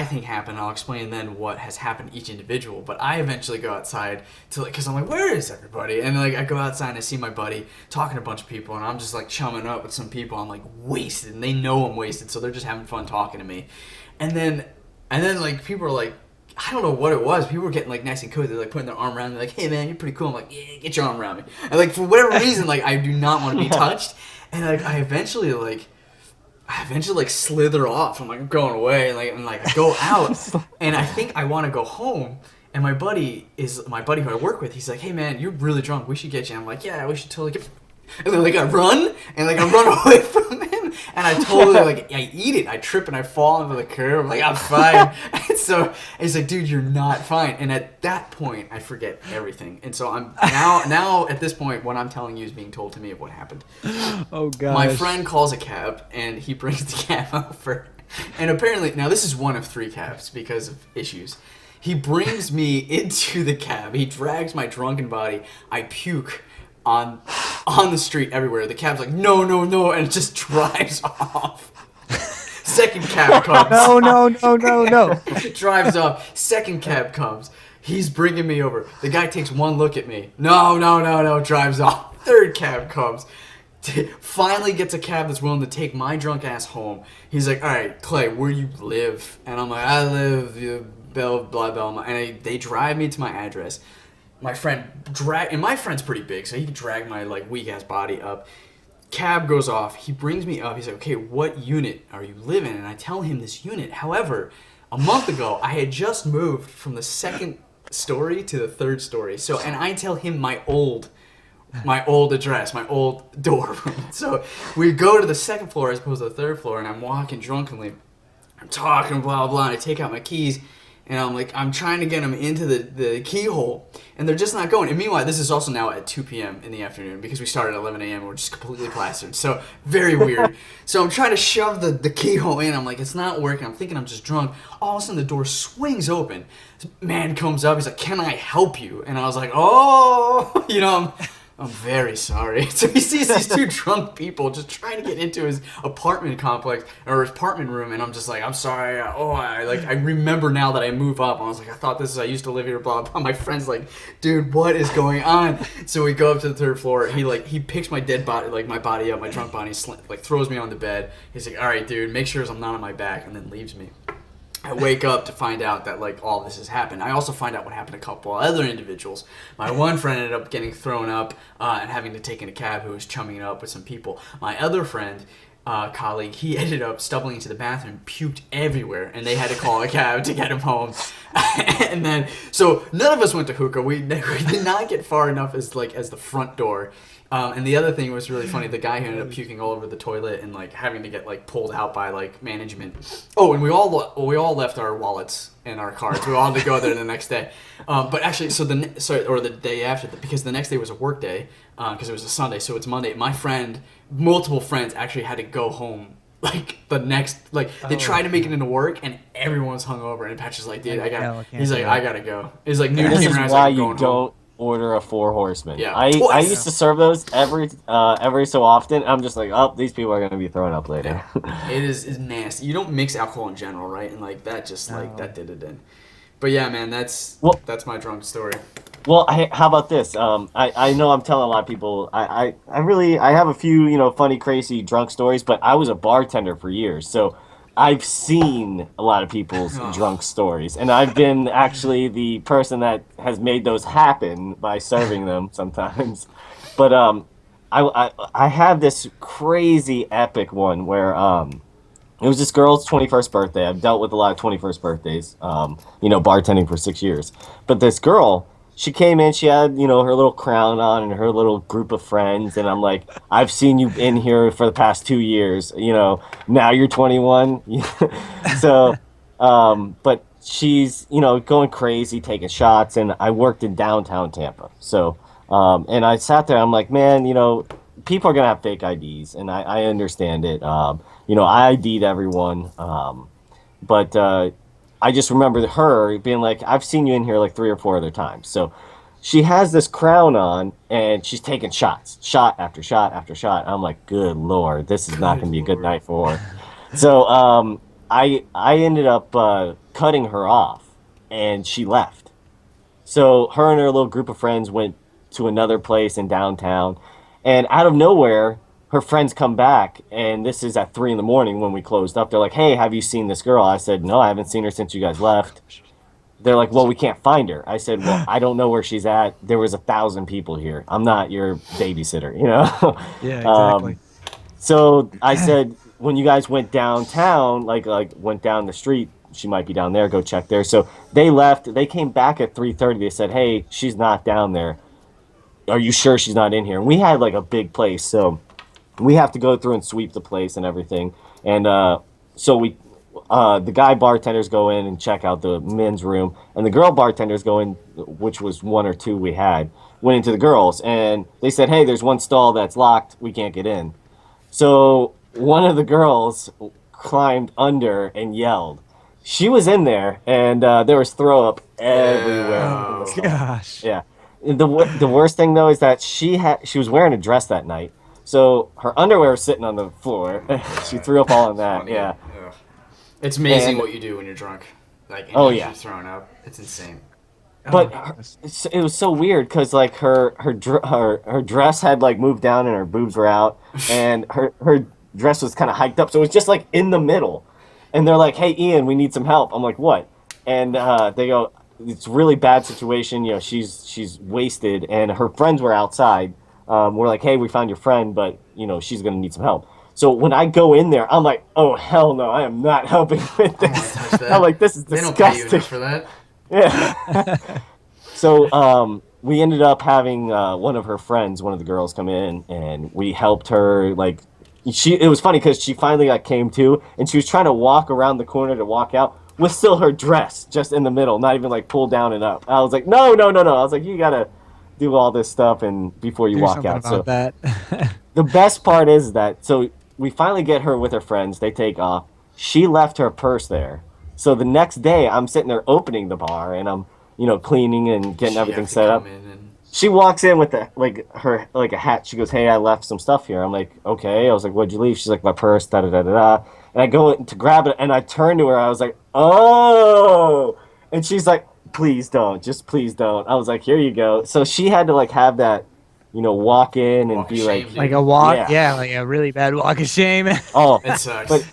think happened. I'll explain then what has happened to each individual. But I eventually go outside to like, cause I'm like, where is everybody? And like I go outside and I see my buddy talking to a bunch of people, and I'm just like chumming up with some people. I'm like wasted, and they know I'm wasted, so they're just having fun talking to me. And then like people are like, I don't know what it was. People were getting like nice and cozy. They're like putting their arm around me, like, hey man, you're pretty cool. I'm like, yeah, get your arm around me. And like for whatever reason, like I do not want to be touched. And like I eventually slither off. I'm like, I'm going away, and I go out, and I think I want to go home. And my buddy who I work with. He's like, hey man, you're really drunk. We should get you. I'm like, yeah, we should totally get. And then like I run away from him, and I totally like I eat it. I trip and I fall into the curb. I'm like, I'm fine. And so he's like, dude, you're not fine. And at that point, I forget everything. And so I'm now at this point, what I'm telling you is being told to me of what happened. Oh god. My friend calls a cab, and he brings the cab over. And apparently, now this is one of 3 cabs because of issues. He brings me into the cab. He drags my drunken body. I puke on the street everywhere. The cab's like, no, and it just drives off. Second cab comes. No. Drives off. Second cab comes. He's bringing me over. The guy takes one look at me. No. Drives off. Third cab comes. Finally gets a cab that's willing to take my drunk ass home. He's like, all right, Clay, where do you live? And I'm like, I live blah blah. And they drive me to my address. My friend and my friend's pretty big, so he can drag my like weak ass body up. Cab goes off. He brings me up. He's like, okay, what unit are you living in? And I tell him this unit. However, a month ago, I had just moved from the 2nd story to the 3rd story. So, and I tell him my old address, my old dorm room. So we go to the 2nd floor as opposed to the 3rd floor, and I'm walking drunkenly. I'm talking blah blah, and I take out my keys. And I'm like, I'm trying to get them into the keyhole, and they're just not going. And meanwhile, this is also now at 2 p.m. in the afternoon because we started at 11 a.m. and we're just completely plastered. So very weird. So I'm trying to shove the keyhole in. I'm like, it's not working. I'm thinking I'm just drunk. All of a sudden, the door swings open. This man comes up. He's like, can I help you? And I was like, oh, I'm very sorry. So he sees these two drunk people just trying to get into his apartment complex or his apartment room, and I'm just like, I'm sorry. I remember now that I move up. I was like, I thought I used to live here. Blah blah. My friend's like, dude, what is going on? So we go up to the third floor. He picks my dead body, like my body up, my drunk body, like throws me on the bed. He's like, all right, dude, make sure I'm not on my back, and then leaves me. I wake up to find out that like all this has happened. I also find out what happened to a couple other individuals. My one friend ended up getting thrown up and having to take in a cab who was chumming it up with some people. My other friend, colleague, he ended up stumbling into the bathroom, puked everywhere, and they had to call a cab to get him home. And then, so none of us went to hookah. We did not get far enough as the front door. And the other thing was really funny. The guy who ended up puking all over the toilet and like having to get like pulled out by like management. Oh, and we all left our wallets and our cards. We all had to go there the next day. But actually, the day after, because the next day was a work day because it was a Sunday, so it's Monday. My friend, multiple friends, actually had to go home. Like the next, like they tried to make it into work, and everyone was hungover. And Patrick's like, dude, I gotta go. He's like, this is why you don't order a Four Horsemen. Yeah. I used to serve those every so often. I'm just like, oh, these people are gonna be throwing up later. It is nasty. You don't mix alcohol in general, right? And like that just like that did it in. But yeah, man, that's my drunk story. Well, how about this? I know I'm telling a lot of people. I have a few funny, crazy drunk stories, but I was a bartender for years, so I've seen a lot of people's drunk stories, and I've been actually the person that has made those happen by serving them sometimes. But I have this crazy epic one where it was this girl's 21st birthday. I've dealt with a lot of 21st birthdays, bartending for 6 years. But this girl, she came in, she had, her little crown on and her little group of friends. And I'm like, I've seen you in here for the past 2 years, now you're 21. So, but she's, going crazy, taking shots. And I worked in downtown Tampa. So, and I sat there, I'm like, man, people are going to have fake IDs. And I understand it. I ID'd everyone. But I just remember her being like, I've seen you in here like 3 or 4 other times. So she has this crown on and she's taking shots, shot after shot after shot. I'm like, good Lord, this is not going to be a good night for her. So I ended up cutting her off and she left. So her and her little group of friends went to another place in downtown. And out of nowhere, her friends come back, and this is at 3 a.m. when we closed up. They're like, hey, have you seen this girl? I said, no, I haven't seen her since you guys left. They're like, well, we can't find her. I said, well, I don't know where she's at. There was 1,000 people here. I'm not your babysitter, Yeah, exactly. So I said, when you guys went downtown, like went down the street, she might be down there. Go check there. So they left. They came back at 3:30. They said, hey, she's not down there. Are you sure she's not in here? And we had like a big place, so we have to go through and sweep the place and everything. And so the guy bartenders go in and check out the men's room, and the girl bartenders go in, which was 1 or 2 we had, went into the girls, and they said, hey, there's one stall that's locked, we can't get in. So one of the girls climbed under and yelled. She was in there, and there was throw up everywhere. Oh, gosh. Yeah. The worst thing though is that she was wearing a dress that night. So her underwear was sitting on the floor. She threw up all in that. Funny. Yeah. Ugh. It's amazing what you do when you're drunk. Like, you're throwing up. It's insane. But it was so weird because like her dress had like moved down and her boobs were out, and her dress was kind of hiked up, so it was just like in the middle. And they're like, "Hey, Ian, we need some help." I'm like, "What?" And they go, "It's a really bad situation. She's wasted, and her friends were outside." We're like, hey, we found your friend, but, she's going to need some help. So when I go in there, I'm like, oh, hell no, I am not helping with this. I'm like, this is disgusting. They don't pay you enough for that. Yeah. So we ended up having one of her friends, one of the girls, come in, and we helped her. Like, it was funny because she finally came to, and she was trying to walk around the corner to walk out with still her dress just in the middle, not even like pulled down and up. I was like, no. I was like, you got to do all this stuff and before you walk out. So that. The best part is that we finally get her with her friends. They take off. She left her purse there. So the next day I'm sitting there opening the bar and I'm cleaning and getting everything set up. she walks in with a hat. She goes, "Hey, I left some stuff here." I'm like, "Okay." I was like, "What'd you leave?" She's like, "My purse." Da da da da da. And I go to grab it, and I turn to her. I was like, "Oh!" And she's like, "Please don't. Just please don't." I was like, "Here you go." So she had to like have that, walk in and Walk of be like, shame, Like dude. a walk, "Yeah." yeah, like a really bad walk of shame. Oh, It but sucks, of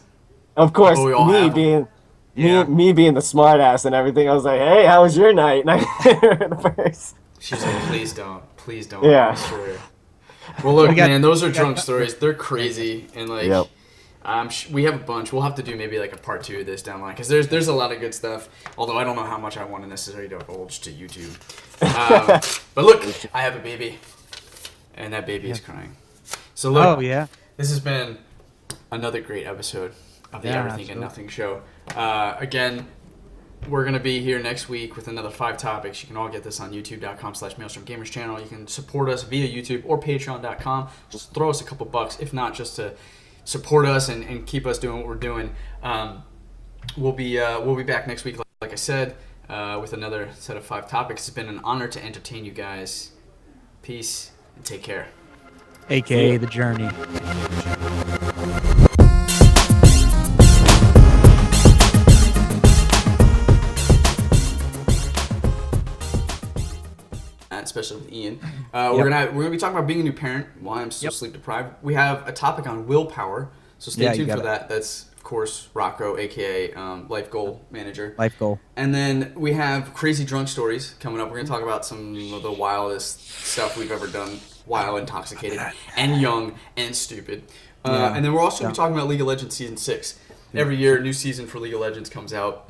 but course, we all have them. Yeah. me being the smart ass and everything, I was like, "Hey, how was your night?" And I hit her in the purse. She's like, please don't. I Yeah. swear. Well, look, We got- man, those are we got- drunk stories. They're crazy, and like, Yep. we have a bunch. We'll have to do maybe like a part 2 of this down the line because there's a lot of good stuff. Although I don't know how much I want to necessarily divulge to YouTube. But look, I have a baby, and that baby is crying. So look, Oh yeah. this has been another great episode of the Yeah, Everything and absolutely. Nothing show. Again, we're going to be here next week with another 5 topics. You can all get this on youtube.com/MaelstromGamers channel. You can support us via YouTube or patreon.com. Just throw us a couple bucks, if not just to support us and keep us doing what we're doing. We'll be back next week, like I said, with another set of 5 topics. It's been an honor to entertain you guys. Peace and take care. AKA the journey. Especially with Ian. We're gonna be talking about being a new parent, why I'm so sleep deprived. We have a topic on willpower, so stay Yeah, you tuned got for it. that. That's of course Rocco, aka Life Goal Manager. Life goal. And then we have crazy drunk stories coming up. We're gonna talk about some of the wildest stuff we've ever done while intoxicated and young and stupid. Yeah. And then we're also gonna be talking about League of Legends Season 6. Every year, a new season for League of Legends comes out.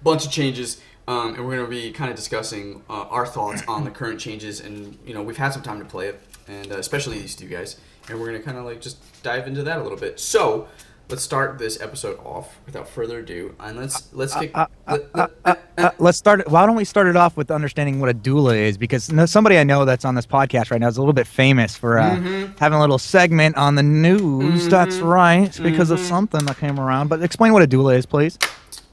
Bunch of changes. And we're going to be kind of discussing our thoughts on the current changes, and we've had some time to play it, and especially these two guys, and we're going to kind of like just dive into that a little bit. So let's start this episode off without further ado, and let's kick. Let's start. Why don't we start it off with understanding what a doula is? Because somebody I know that's on this podcast right now is a little bit famous for having a little segment on the news. That's right. It's because of something that came around. But explain what a doula is, please.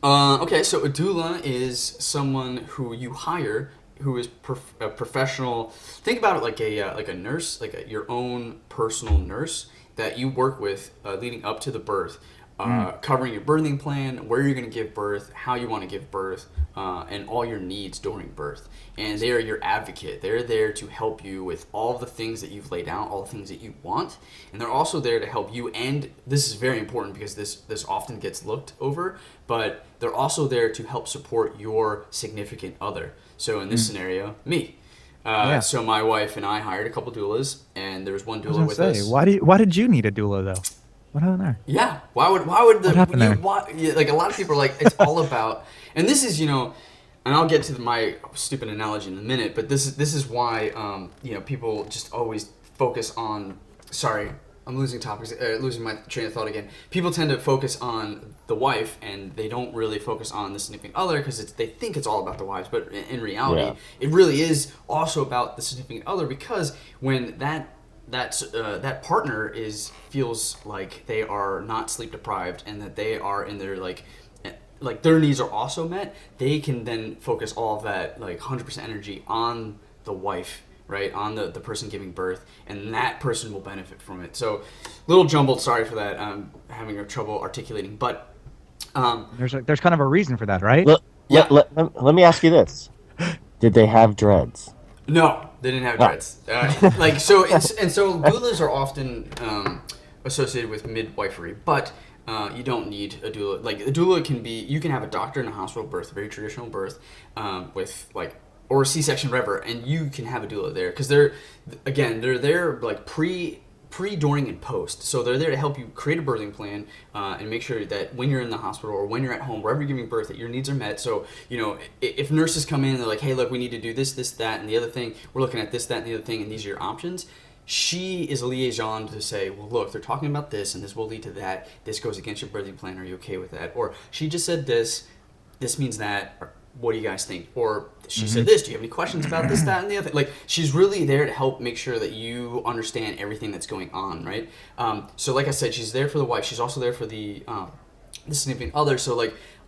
Okay, so a doula is someone who you hire who is a professional. Think about it like a nurse, your own personal nurse that you work with leading up to the birth, covering your birthing plan, where you're going to give birth, how you want to give birth, and all your needs during birth. And they are your advocate. They're there to help you with all the things that you've laid out, all the things that you want, and they're also there to help you. And this is very important because this often gets looked over, but they're also there to help support your significant other. So in this scenario, me. So my wife and I hired a couple doulas, and there was one doula with us. Why did you need a doula though? What happened there? Yeah. Why would the What happened there? like a lot of people are like it's all about, and this is and I'll get to my stupid analogy in a minute, but this is why people just always focus on. Sorry, I'm losing topics, losing my train of thought again. People tend to focus on the wife, and they don't really focus on the significant other because they think it's all about the wives, but in reality, it really is also about the significant other, because when that partner feels like they are not sleep deprived and that they are in their like their needs are also met, they can then focus all of that 100% energy on the wife, right, on the person giving birth, and that person will benefit from it. So little jumbled, sorry for that. I'm having trouble articulating, but There's kind of a reason for that, right? Let me ask you this: did they have dreads? no, they didn't have dreads. So doulas are often associated with midwifery, but you don't need a doula. Like a doula you can have a doctor in a hospital birth, a very traditional birth, with or a C-section, whatever, and you can have a doula there because they're there pre, during, and post. So they're there to help you create a birthing plan and make sure that when you're in the hospital or when you're at home, wherever you're giving birth, that your needs are met. So, if nurses come in and they're like, hey, look, we need to do this, that, and the other thing, we're looking at this, that, and the other thing, and these are your options. She is a liaison to say, well, look, they're talking about this, and this will lead to that. This goes against your birthing plan. Are you okay with that? Or she just said this means that. Or, what do you guys think? Or she said this, do you have any questions about this, that, and the other thing? She's really there to help make sure that you understand everything that's going on, right? So like I said, she's there for the wife. She's also there for the significant other. So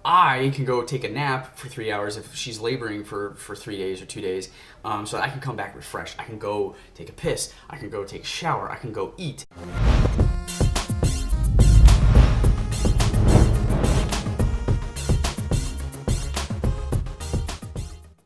I can go take a nap for 3 hours if she's laboring for 3 days or 2 days, so that I can come back refreshed. I can go take a piss. I can go take a shower. I can go eat.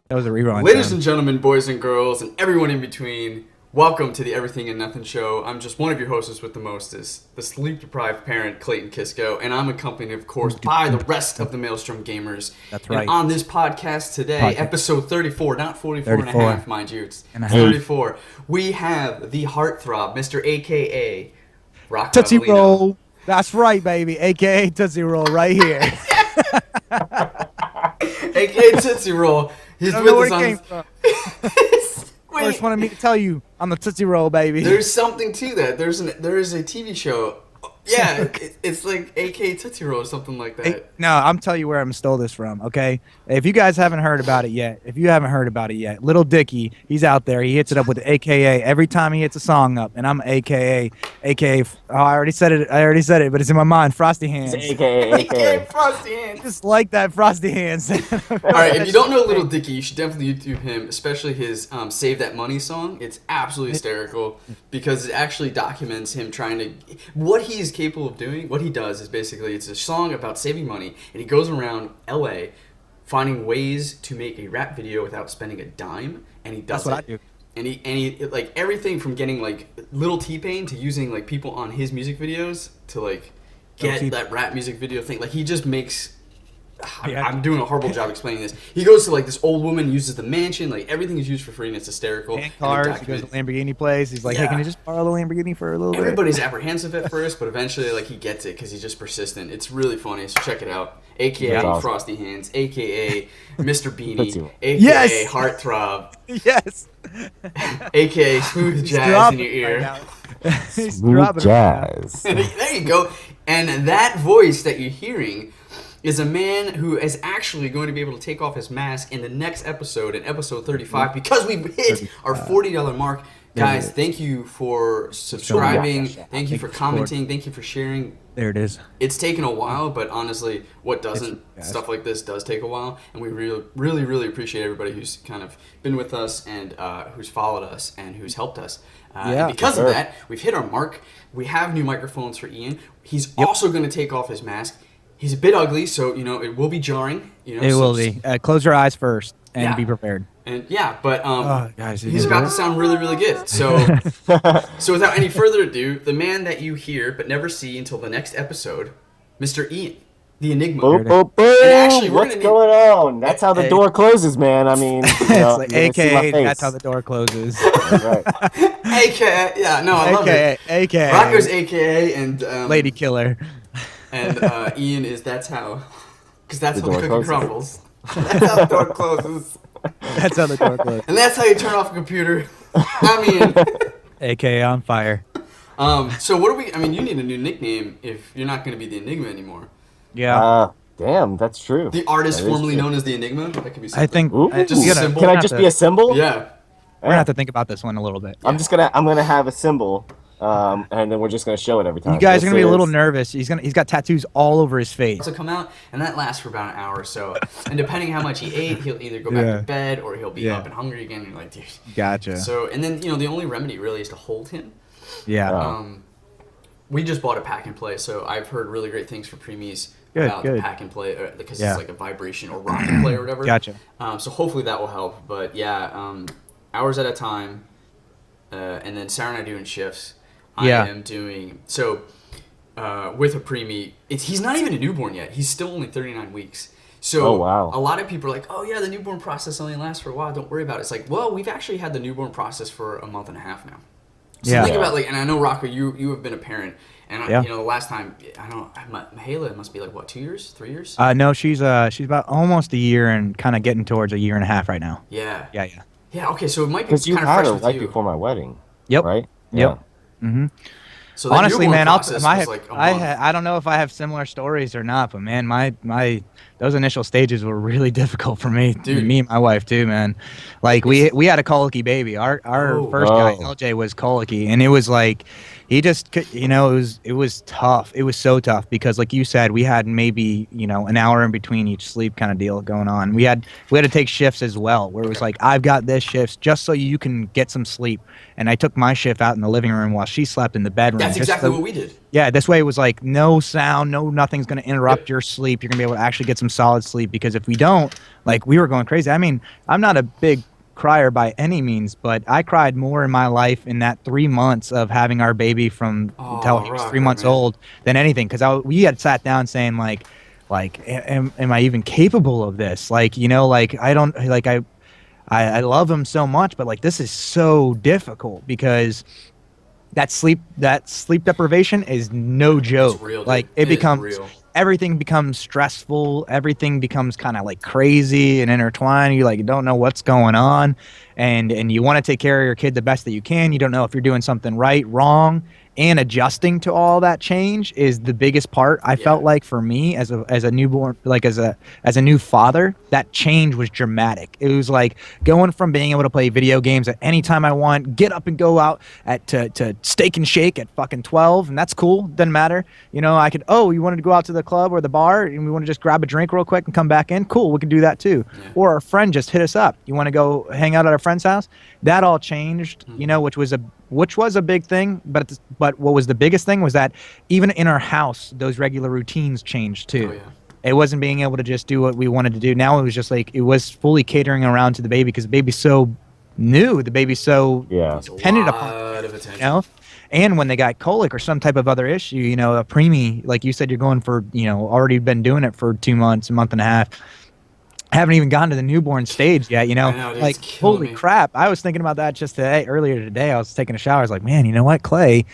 That was a rerun. Ladies and gentlemen, boys and girls, and everyone in between, welcome to the Everything and Nothing Show. I'm just one of your hosts with the mostest, the sleep-deprived parent, Clayton Kisco, and I'm accompanied, of course, by the rest of the Maelstrom Gamers. That's right. And on this podcast today, episode 34, not 44 and a half, mind you, it's and a half. 34, we have the heartthrob, Mr. A.K.A. Rock Tootsie Avelino. Roll. That's right, baby. AKA Tootsie Roll right here. A.K.A. Tootsie Roll. He's I don't with know where us it on... came from. Wait. First wanted me to tell you, I'm the Tootsie Roll, baby. There's something to that. There is a TV show. Yeah, it's like AK Tootsie Roll or something like that. Hey, no, I'm telling you where I stole this from, okay? If you guys haven't heard about it yet, Little Dicky, he's out there. He hits it up with AKA every time he hits a song up, and I'm AKA. Oh, I already said it, but it's in my mind. Frosty Hands. It's AKA. Frosty Hands. Just like that, Frosty Hands. All right, if you don't know Little Dicky, you should definitely YouTube him, especially his "Save That Money" song. It's absolutely hysterical because it actually documents him trying to what he's capable of doing. What he does is basically it's a song about saving money, and he goes around LA finding ways to make a rap video without spending a dime, and he does That's what it. I do. And he like everything from getting like Little T-Pain to using like people on his music videos to like get that rap music video thing. Like he just makes. I'm doing a horrible job explaining this. He goes to like this old woman, uses the mansion, like everything is used for free, and it's hysterical. And cars. He goes to the Lamborghini place. He's like, hey, can you just borrow the Lamborghini for a little bit? Everybody's apprehensive at first, but eventually like he gets it because he's just persistent. It's really funny, so check it out. AKA awesome. Frosty Hands, AKA Mr. Beanie, AKA Yes! Heartthrob, Yes. AKA Smooth Jazz in your ear. He's Smooth dropping it right jazz. There you go. And that voice that you're hearing is a man who is actually going to be able to take off his mask in the next episode, in episode 35, because we've hit our $40 mark. Guys, thank you for subscribing. Thank you for commenting. Thank you for sharing. There it is. It's taken a while, but honestly, what doesn't, stuff like this does take a while. And we really appreciate everybody who's kind of been with us and who's followed us and who's helped us. And because of that, we've hit our mark. We have new microphones for Ian. He's also going to take off his mask. He's a bit ugly, so, it will be jarring. It will be. Close your eyes first and be prepared. And but guys, he's about to sound really good. So, so without any further ado, the man that you hear but never see until the next episode, Mr. Ian, the Enigma. Boom, boom, boom. And actually, what's going on? That's how the door closes, man. I mean, it's like AKA, that's how the the door closes. right. AKA, I love it. AKA. Rocco's AKA and Lady Killer. And Ian is that's how, because that's The how the door cookie closes. crumbles. That's how the door closes. That's how the door closes. And that's how you turn off a computer. I'm Ian. AKA on fire. So what do we? I mean, you need a new nickname if you're not going to be the Enigma anymore. Yeah. Damn, that's true. The artist That is formerly true. known as the Enigma. That could be something. I think. Ooh. Just a symbol. Can I just be a symbol? Yeah. We're gonna have to think about this one a little bit. I'm gonna have a symbol, and then we're just gonna show it every time. You guys are This gonna be a little is- nervous. He's got tattoos all over his face. To come out, and that lasts for about an hour or so. And depending how much he ate, he'll either go back Yeah. to bed or he'll be Yeah. up and hungry again. And you're like, dude. Gotcha. So, and then the only remedy really is to hold him. Yeah. We just bought a pack and play, so I've heard really great things for preemies Good, about the good. pack and play because Yeah. it's like a vibration or rock and play or whatever. Gotcha. So hopefully that will help. But yeah, hours at a time, and then Sarah and I doing shifts. Yeah. I am doing so with a preemie. He's not even a newborn yet. He's still only 39 weeks. So Oh, wow. a lot of people are like, oh yeah, the newborn process only lasts for a while. Don't worry about it. It's like, well, we've actually had the newborn process for a month and a half now. So Yeah. think about and I know Rocco, you have been a parent, and Yeah. the last time Mahela must be like what, 2 years, 3 years? No, she's about almost a year and kind of getting towards a year and a half right now. Yeah. Yeah. Okay, so it might be Because you kind of had fresh her with right you. before my wedding. Yep. Right. Yep. Mm-hmm. So that Honestly, newborn man, process was like a month. I don't know if I have similar stories or not, but man, my those initial stages were really difficult for me, Dude. me and my wife too, man. Like we had a colicky baby. Our Oh. first guy, Oh. LJ, was colicky, and it was like he just it was tough. It was so tough because like you said, we had maybe an hour in between each sleep kind of deal going on. We had to take shifts as well, where it was Okay. like, I've got this shift just so you can get some sleep, and I took my shift out in the living room while she slept in the bedroom. That's just exactly so- what we did. Yeah, this way it was like no sound, nothing's going to interrupt your sleep. You're going to be able to actually get some solid sleep, because if we don't, like, we were going crazy. I mean, I'm not a big crier by any means, but I cried more in my life in that 3 months of having our baby from until he was Rocker, 3 months man. old than anything, because we had sat down saying am I even capable of this? Like, like I don't like I love him so much, but like this is so difficult because that sleep deprivation is no joke. It's real, dude. Like It is becomes real. everything becomes stressful, everything becomes kind of like crazy and intertwined. You like don't know what's going on, and you want to take care of your kid the best that you can. You don't know if you're doing something right, wrong, and adjusting to all that change is the biggest part. I felt like for me as a newborn, like as a new father, that change was dramatic. It was like going from being able to play video games at any time I want, get up and go out to Steak and Shake at fucking 12, and that's cool, doesn't matter. I could, you wanted to go out to the club or the bar and we want to just grab a drink real quick and come back in, cool, we can do that too. Or our friend just hit us up, you want to go hang out at our friend's house. That all changed, which was a big thing, but what was the biggest thing was that even in our house, those regular routines changed too. Oh, yeah. It wasn't being able to just do what we wanted to do. Now it was just like, it was fully catering around to the baby, because the baby's so new, the baby's so dependent upon Lot of attention. And when they got colic or some type of other issue, a preemie, like you said, you're going for, already been doing it for 2 months, a month and a half. Haven't even gotten to the newborn stage yet, I know, dude, like, it's killing holy me. crap. I was thinking about that just earlier today. I was taking a shower. I was like, man, you know what? Clay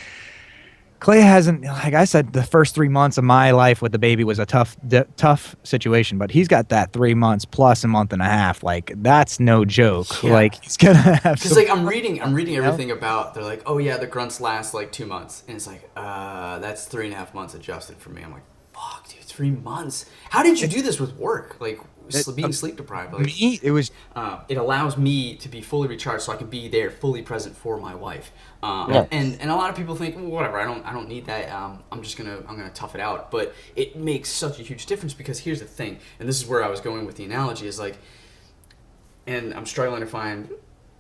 hasn't, like I said, the first 3 months of my life with the baby was a tough situation, but he's got that 3 months plus a month and a half. Like, that's no joke. Yeah. Like, he's gonna have Because like I'm reading everything about, they're like, oh yeah, the grunts last like 2 months, and it's like that's 3.5 months adjusted for me. I'm like, fuck, dude, 3 months. How did you do this with work? Like being sleep deprived. Like, me, it was it allows me to be fully recharged, so I can be there, fully present for my wife. Yeah. And a lot of people think, well, whatever, I don't need that. I'm gonna tough it out. But it makes such a huge difference, because here's the thing, and this is where I was going with the analogy, is like, and I'm struggling to find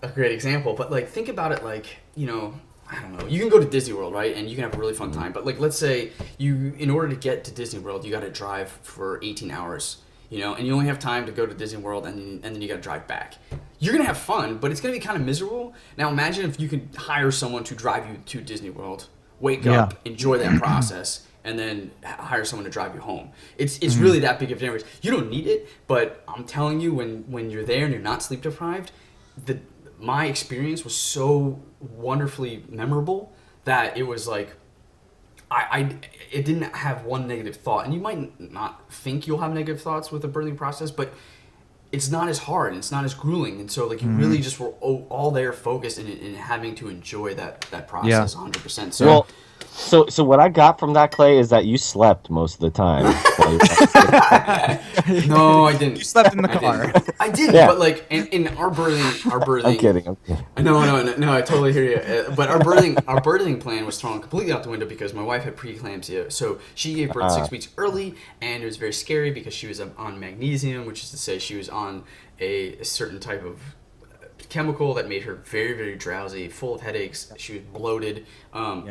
a great example, but like think about it like, I don't know, you can go to Disney World, right, and you can have a really fun time. But like, let's say in order to get to Disney World, you got to drive for 18 hours. And you only have time to go to Disney World, and then you got to drive back. You're going to have fun, but it's going to be kind of miserable. Now imagine if you could hire someone to drive you to Disney World, wake up, enjoy that process, and then hire someone to drive you home. It's really that big of a difference. You don't need it, but I'm telling you, when you're there and you're not sleep deprived, my experience was so wonderfully memorable that it was like, it didn't have one negative thought. And you might not think you'll have negative thoughts with the birthing process, but it's not as hard and it's not as grueling. And so like you really just were all there focused in having to enjoy that process 100%. So Well, so what I got from that, Clay, is that you slept most of the time. no, I didn't. You slept in the car. I did, Yeah. but like in our birthing. I'm kidding. No, I totally hear you. But our birthing plan was thrown completely out the window because my wife had preeclampsia. So she gave birth 6 weeks early, and it was very scary because she was on magnesium, which is to say she was on a certain type of chemical that made her very, very drowsy, full of headaches. She was bloated.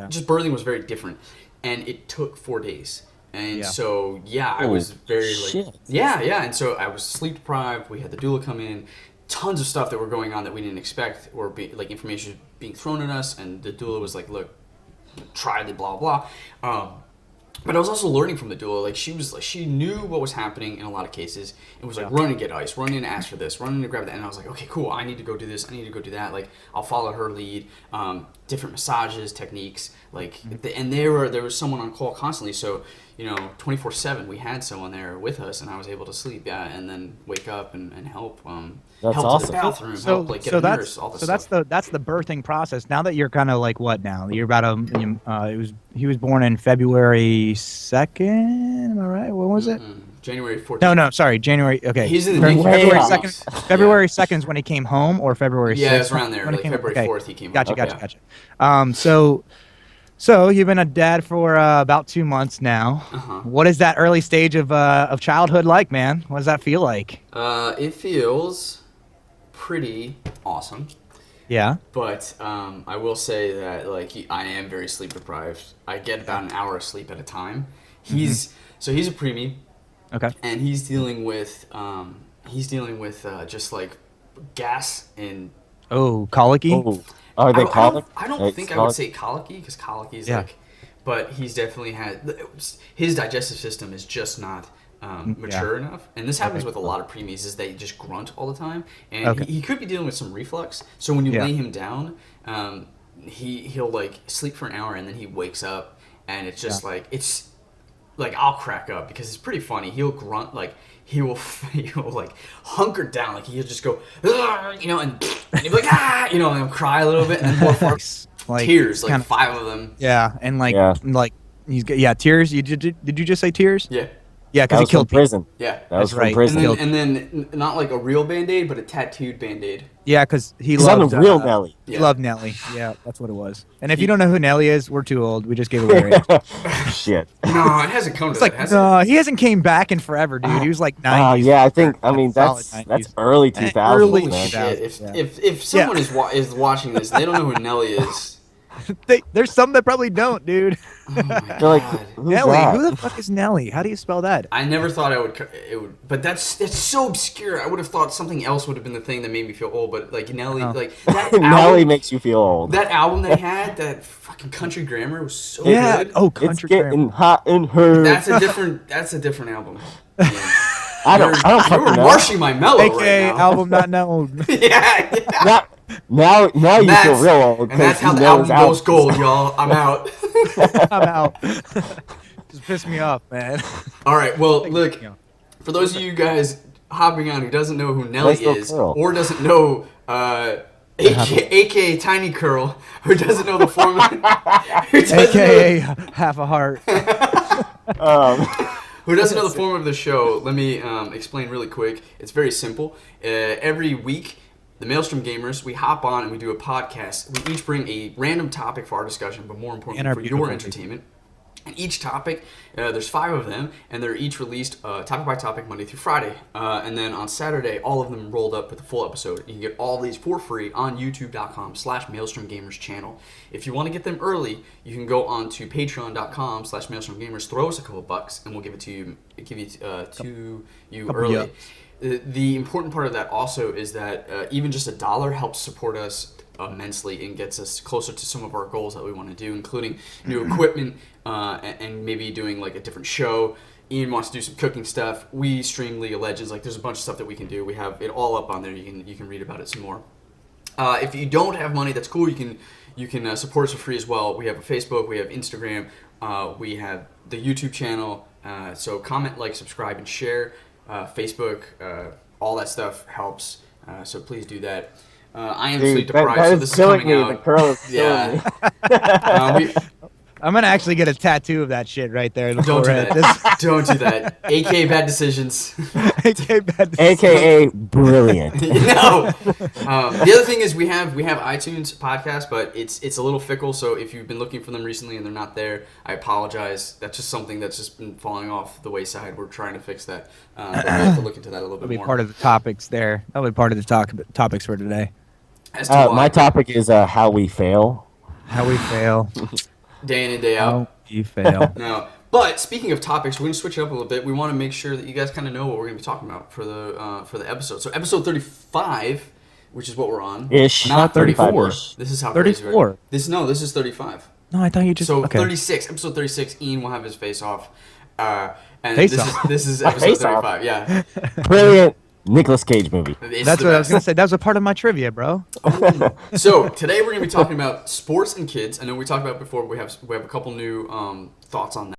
Just birthing was very different, and it took 4 days. And so, I was very like, and so I was sleep deprived. We had the doula come in, tons of stuff that were going on that we didn't expect, or like information being thrown at us. And the doula was like, "Look, try the blah blah." But I was also learning from the doula. Like she knew what was happening in a lot of cases. It was like, run and get ice, run in and ask for this, run in and grab that. And I was like, okay, cool. I need to go do this. I need to go do that. Like I'll follow her lead. Different massages, techniques. Like, and there was someone on call constantly. So 24/7, we had someone there with us, and I was able to sleep, and then wake up and help. That's help awesome. to the bathroom, help like get a nurse, all this stuff. That's the birthing process. Now that you're kind of like what now? You're about he was born in February 2nd. Am I right? What was it? January 14th. No, sorry, January. Okay, He's in the February way 2nd. off. February 2nd is when he came home, or February 6th. Yeah, it's around there. when he Like came- February okay. 4th, he came. Gotcha. home. So So you've been a dad for about 2 months now. Uh-huh. What is that early stage of childhood like, man? What does that feel like? It feels pretty awesome. Yeah. But I will say that like I am very sleep deprived. I get about an hour of sleep at a time. He's a preemie, Okay. and he's dealing with just like gas and Oh, colicky. Oh, are they colic? I don't Like, think I would say colicky because colicky is Yeah. like, but he's definitely his digestive system is just not mature enough, and this happens with a lot of preemies is they just grunt all the time, and Okay. he could be dealing with some reflux. So when you Yeah. lay him down, he'll like sleep for an hour and then he wakes up, and it's just like it's like I'll crack up because it's pretty funny. He'll grunt like he will like hunker down like he'll just go "Ugh," and he'll be like and he'll cry a little bit and then more Like tears like kinda- 5 of them. Yeah, and like Yeah. like tears. Did you just say tears? Yeah. Yeah, That because he was from killed people. prison. Yeah. That was That's from right. prison. And then not like a real Band-Aid, but a tattooed Band-Aid. Yeah, because he He's on loved a real Nelly. He Yeah. loved Nelly. Yeah, that's what it was. And if you don't know who Nelly is, we're too old. We just gave away our age. Shit. No, it hasn't come to It's that, like has it? no, he hasn't came back in forever, dude. He was like 90s. Yeah, I think. I mean, Solid that's 90s. early Eh, 2000s, early man. 2000s. Shit, Yeah. if someone is watching this, and they don't know who Nelly is. There's some that probably don't, dude. Oh my They're like, God. who's Nelly, that? who the fuck is Nelly? How do you spell that? I never thought it would, but that's so obscure. I would have thought something else would have been the thing that made me feel old. But like Nelly, Oh. like that Nelly album, makes you feel old. that album they had, that fucking Country Grammar was so Yeah. good. Oh, It's country. getting hot in her. That's a different album. Man. I don't fucking You're know. marshing my mellow AKA right now. album not known. yeah. Now you feel That's- real old. And that's 'cause how he the knows album goes albums. gold, y'all. I'm out. I'm out. Just pissed me off, man. All right. Well, look, Yeah. for those of you guys hopping on who doesn't know who Nelly Nice little is curl. or doesn't know AKA Tiny Curl, who doesn't know the formula, who doesn't AKA half a heart. Who doesn't know the form of the show, let me explain really quick. It's very simple. Every week, the Maelstrom Gamers, we hop on and we do a podcast. We each bring a random topic for our discussion, but more And importantly, our for beautiful your entertainment. And each topic, there's 5 of them, and they're each released topic by topic Monday through Friday. And then on Saturday, all of them rolled up with a full episode. You can get all these for free on youtube.com/MaelstromGamers channel. If you want to get them early, you can go on to patreon.com/MaelstromGamers. Throw us a couple bucks, and we'll give it to you. To you Couple early. yucks. The important part of that also is that even just $1 helps support us immensely and gets us closer to some of our goals that we want to do, including new equipment and maybe doing like a different show. Ian wants to do some cooking stuff. We stream League of Legends. Like there's a bunch of stuff that we can do. We have it all up on there. You can read about it some more. If you don't have money, that's cool. You can support us for free as well. We have a Facebook. We have Instagram. We have the YouTube channel. So comment, like, subscribe, and share. Facebook, all that stuff helps. So please do that. I am Dude, sleep that deprived, so is this is killing coming me. out. The curl is killing me. Yeah. I'm gonna actually get a tattoo of that shit right there in the Don't do forehead. that. Don't do that. AK bad decisions. AKA bad. AKA brilliant. No. The other thing is we have iTunes podcasts, but it's a little fickle. So if you've been looking for them recently and they're not there, I apologize. That's just something that's just been falling off the wayside. We're trying to fix that. But we have to look into that a little That'll bit be more. part of the topics there. That'll be part of the topics for today. As to why, My topic is how we fail. How we fail. day in and day out. How we fail. No. But speaking of topics, we're going to switch it up a little bit. We want to make sure that you guys kind of know what we're going to be talking about for the episode. So episode 35, which is what we're on. Ish. Not 34. 35-ish. This is how crazy we 34. are. This is 35. No, I thought you just. So okay. 36, episode 36, Ian will have his face off. And Face this off. is A episode face off. 35. Yeah. Brilliant Nicolas Cage movie. It's That's the what I was best. gonna say. That was a part of my trivia, bro. So today we're going to be talking about sports and kids. I know we talked about it before. We have a couple new thoughts on that.